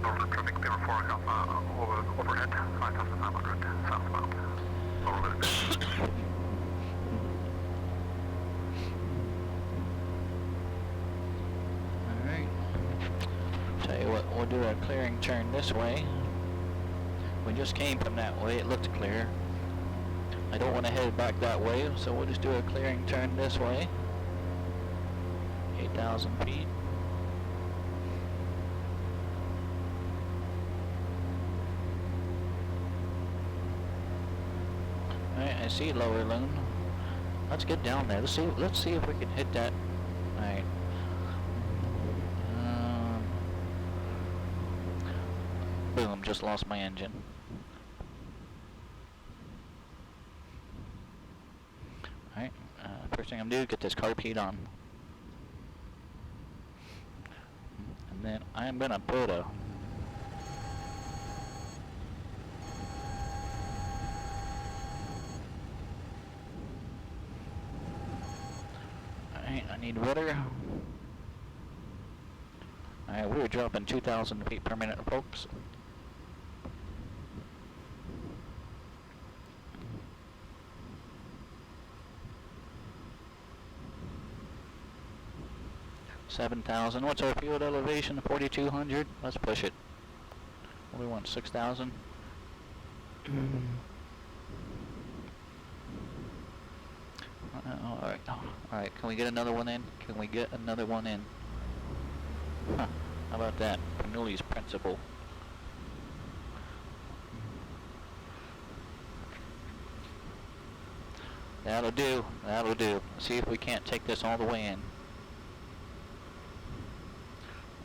Over traffic, Beaver 4 Alpha, overhead, 5,500, southbound. Overload. Alright. Tell you what, we'll do a clearing turn this way. We just came from that way, it looked clear. I don't want to head back that way, so we'll just do a clearing turn this way. 8,000 feet. Alright, I see lower loon. Let's get down there. Let's see if we can hit that. Alright. Boom, just lost my engine. Alright, first thing I'm gonna do, get this carb heat on. And then I'm gonna put a Alright, I need rudder. Alright, we're dropping 2,000 feet per minute, folks. $7,000. What's our field elevation? 4,200. Let's push it. We want 6,000. Alright. Alright, can we get another one in? Can we get another one in? Huh. How about that? Bernoulli's principle. That'll do. That'll do. See if we can't take this all the way in.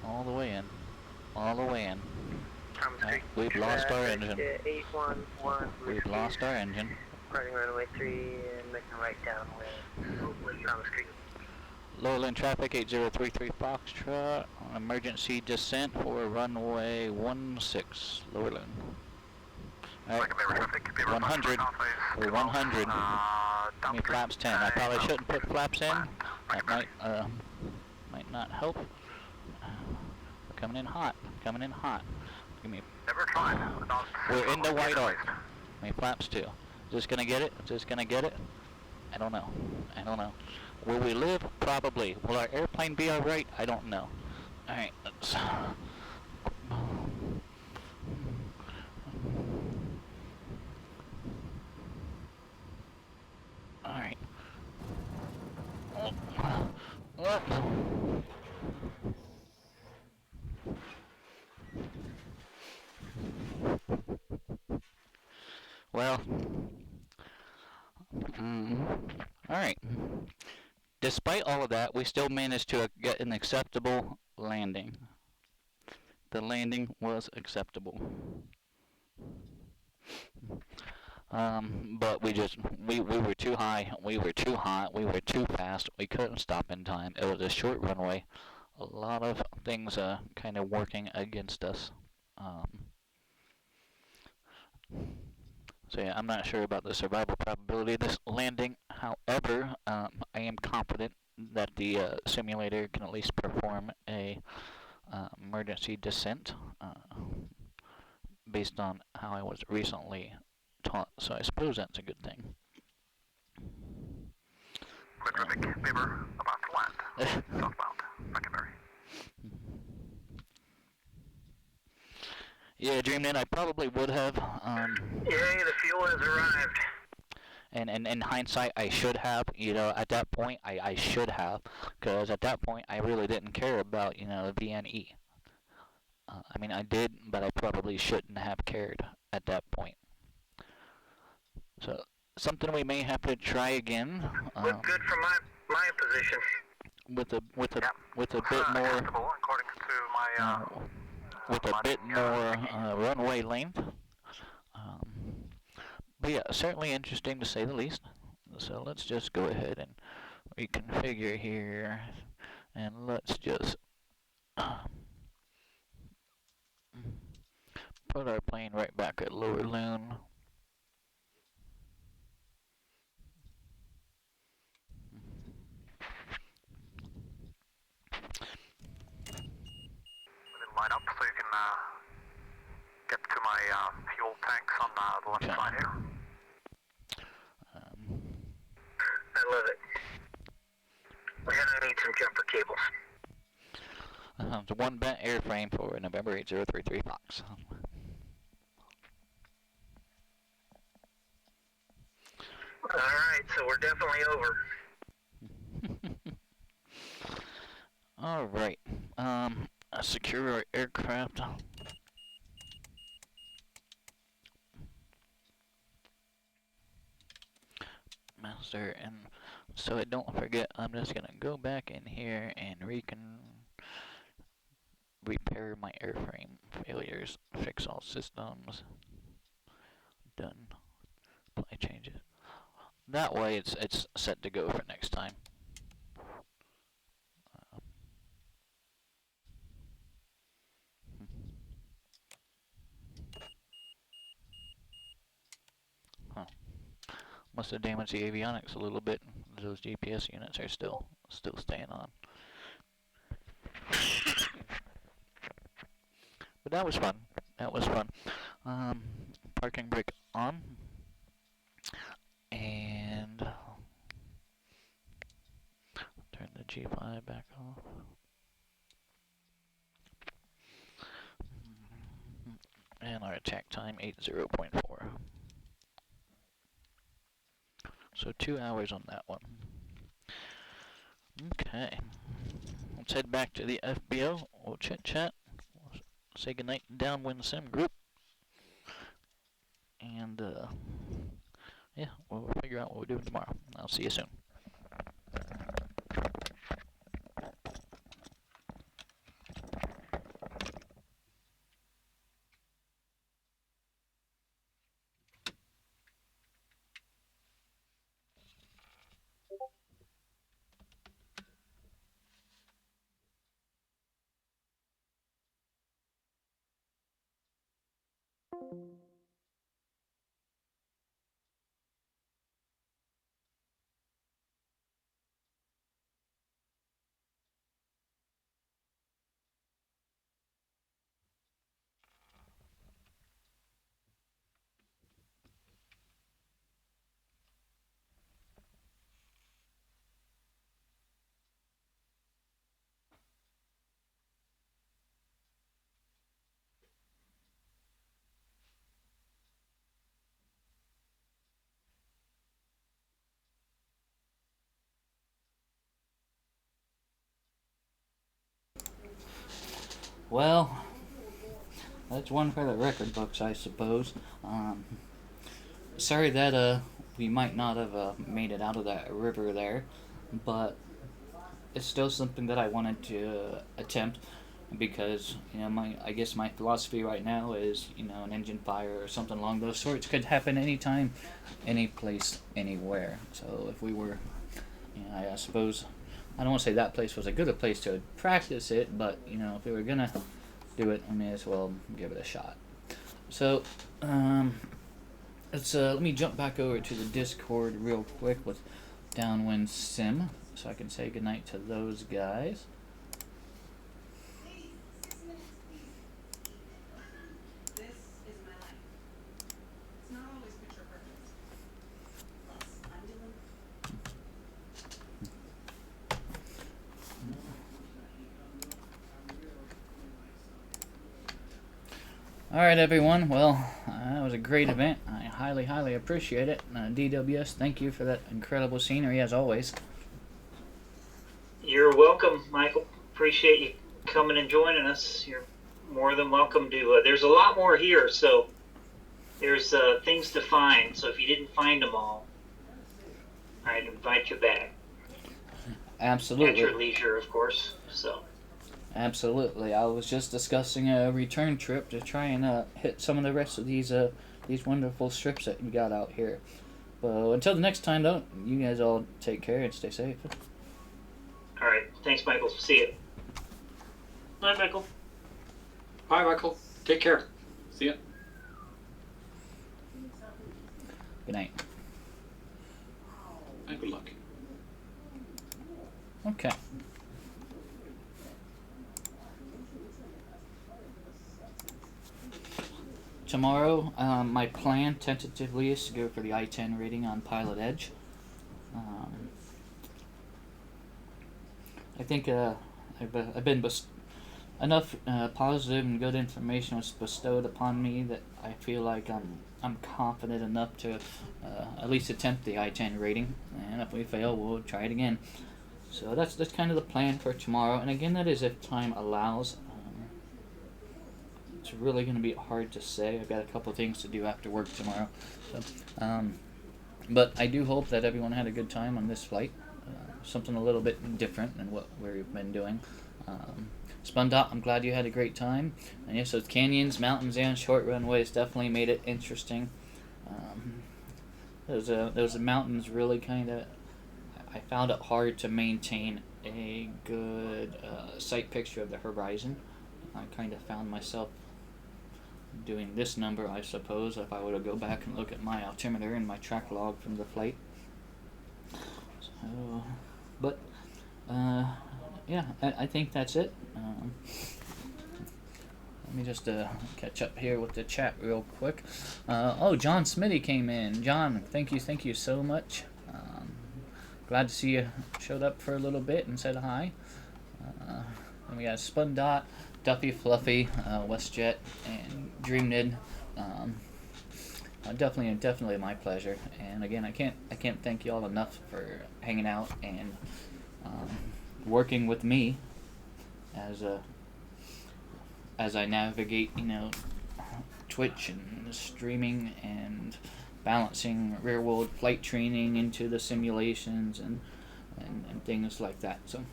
All the way in. All the way in. Right, we've lost our engine. 811. We've lost our engine. Starting runway 3 and making right downwind. Thomas Creek. Lowland traffic 8033 Foxtrot. Emergency descent for runway 16. Lowland. Alright, 100. We're 100. Give me flaps 10. I probably shouldn't put flaps in. That might not help. We're coming in hot. Coming in hot. Give me. Never tried. We're in the white arc. Give me flaps 2. Is this gonna get it? Is this gonna get it? I don't know. I don't know. Will we live? Probably. Will our airplane be alright? I don't know. Alright, let's... Alright. Well... Alright. Despite all of that, we still managed to get an acceptable landing. The landing was acceptable. But we were too high, we were too hot, we were too fast, we couldn't stop in time. It was a short runway. A lot of things kind of working against us. So yeah, I'm not sure about the survival probability of this landing. However, I am confident that the simulator can at least perform a emergency descent based on how I was recently taught. So I suppose that's a good thing. Quick traffic, Beaver, about to land. Southbound, secondary. Yeah, Dreamland, I probably would have. Yay, the fuel has arrived. And in hindsight, I should have. At that point, I should have, because at that point, I really didn't care about the VNE. I mean, I did, but I probably shouldn't have cared at that point. So something we may have to try again. Look good from my position. With a bit more. According to my With a bit more runway length. But yeah, certainly interesting to say the least. So let's just go ahead and reconfigure here, and let's just put our plane right back at lower loon. line up so you can get to my fuel tanks on the left side here. I love it. We're gonna need some jumper cables. It's a 1-bent airframe for November 8033 Fox. Alright, so we're definitely over. Alright. Secure our aircraft. Master, and so I don't forget, I'm just gonna go back in here and repair my airframe failures, fix all systems. Done. Apply changes. That way it's set to go for next time. Must have damaged the avionics a little bit. Those GPS units are still staying on. But that was fun. Parking brake on. And turn the G5 back off. And our attack time 80.4. So 2 hours on that one. Okay. Let's head back to the FBO. We'll chit chat. We'll say goodnight to Downwind Sim group. And yeah, we'll figure out what we're doing tomorrow. I'll see you soon. Well, that's one for the record books, I suppose. Sorry that we might not have made it out of that river there, but it's still something that I wanted to attempt, because I guess my philosophy right now is an engine fire or something along those sorts could happen anytime, any place, anywhere. So if we were, I suppose, I don't want to say that place was a good place to practice it, but if we were gonna do it, I may as well give it a shot. So let me jump back over to the Discord real quick with Downwind Sim, so I can say goodnight to those guys. All right, everyone. Well, that was a great event. I highly, highly appreciate it. DWS, thank you for that incredible scenery as always. You're welcome, Michael. Appreciate you coming and joining us. You're more than welcome to. There's a lot more here, so there's things to find. So if you didn't find them all, I'd invite you back. Absolutely. At your leisure, of course. So. Absolutely. I was just discussing a return trip to try and hit some of the rest of these wonderful strips that we got out here. But until the next time, though, you guys all take care and stay safe. All right. Thanks, Michael. See you. Bye, Michael. Bye, Michael. Take care. See ya. Good night. And good luck. Okay. Tomorrow, my plan tentatively is to go for the I-10 rating on Pilot Edge. I think I've been enough positive and good information was bestowed upon me that I feel like I'm confident enough to at least attempt the I-10 rating, and if we fail, we'll try it again. So that's kind of the plan for tomorrow, and again, that is if time allows. It's really going to be hard to say. I've got a couple of things to do after work tomorrow, so but I do hope that everyone had a good time on this flight. Something a little bit different than what we've been doing. Spundot, I'm glad you had a great time. And yes, those canyons, mountains, and short runways definitely made it interesting. Those mountains really kind of, I found it hard to maintain a good sight picture of the horizon. I kind of found myself doing this number, I suppose, if I were to go back and look at my altimeter and my track log from the flight. So, but yeah, I think that's it. Let me just catch up here with the chat real quick. Oh, John Smitty came in. John, thank you so much. Glad to see you showed up for a little bit and said hi. And we got Spundot, Duffy Fluffy, WestJet, and DreamNid. Definitely my pleasure. And again, I can't thank you all enough for hanging out and working with me as I navigate, Twitch and streaming and balancing real world flight training into the simulations and things like that. So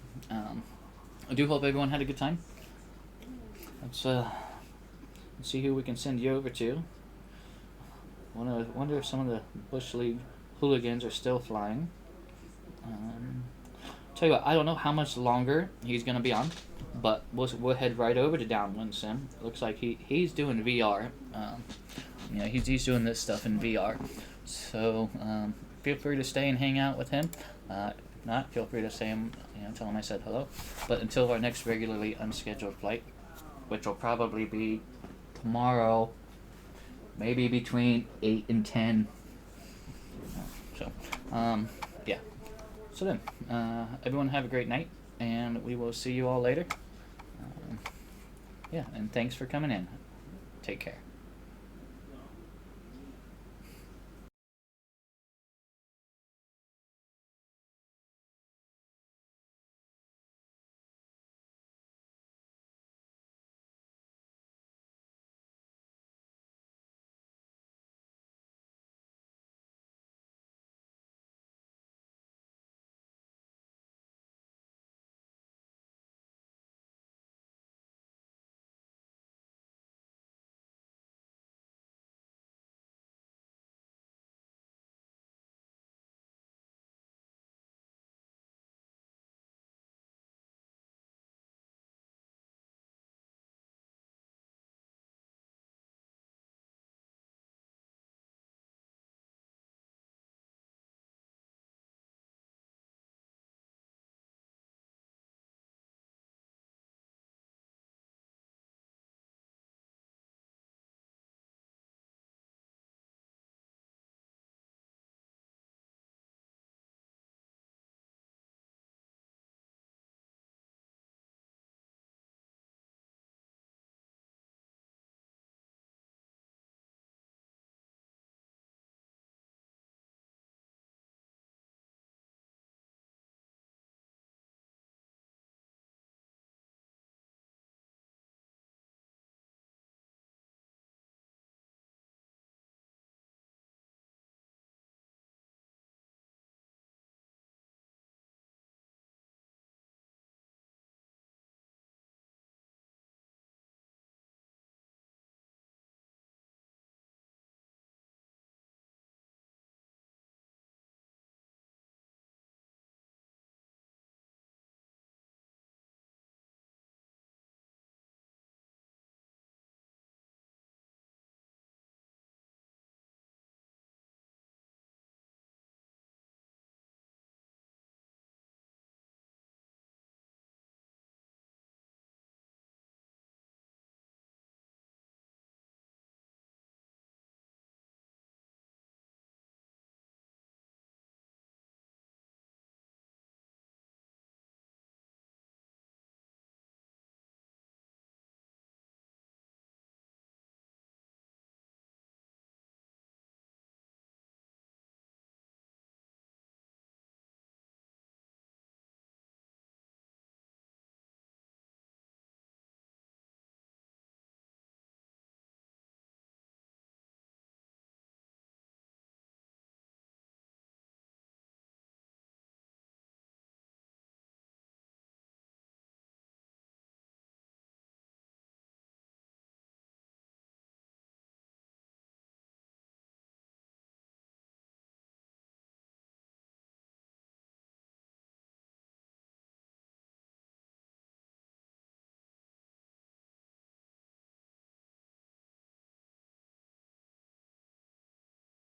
I do hope everyone had a good time. Let's see who we can send you over to. Wonder if some of the Bush League hooligans are still flying. Tell you what, I don't know how much longer he's gonna be on, but we'll head right over to Downwind Sim. Looks like he's doing VR. He's doing this stuff in VR. So feel free to stay and hang out with him. If not, feel free to say him, tell him I said hello. But until our next regularly unscheduled flight, which will probably be tomorrow, maybe between 8 and 10. So, yeah. So then, everyone have a great night, and we will see you all later. Yeah, and thanks for coming in. Take care.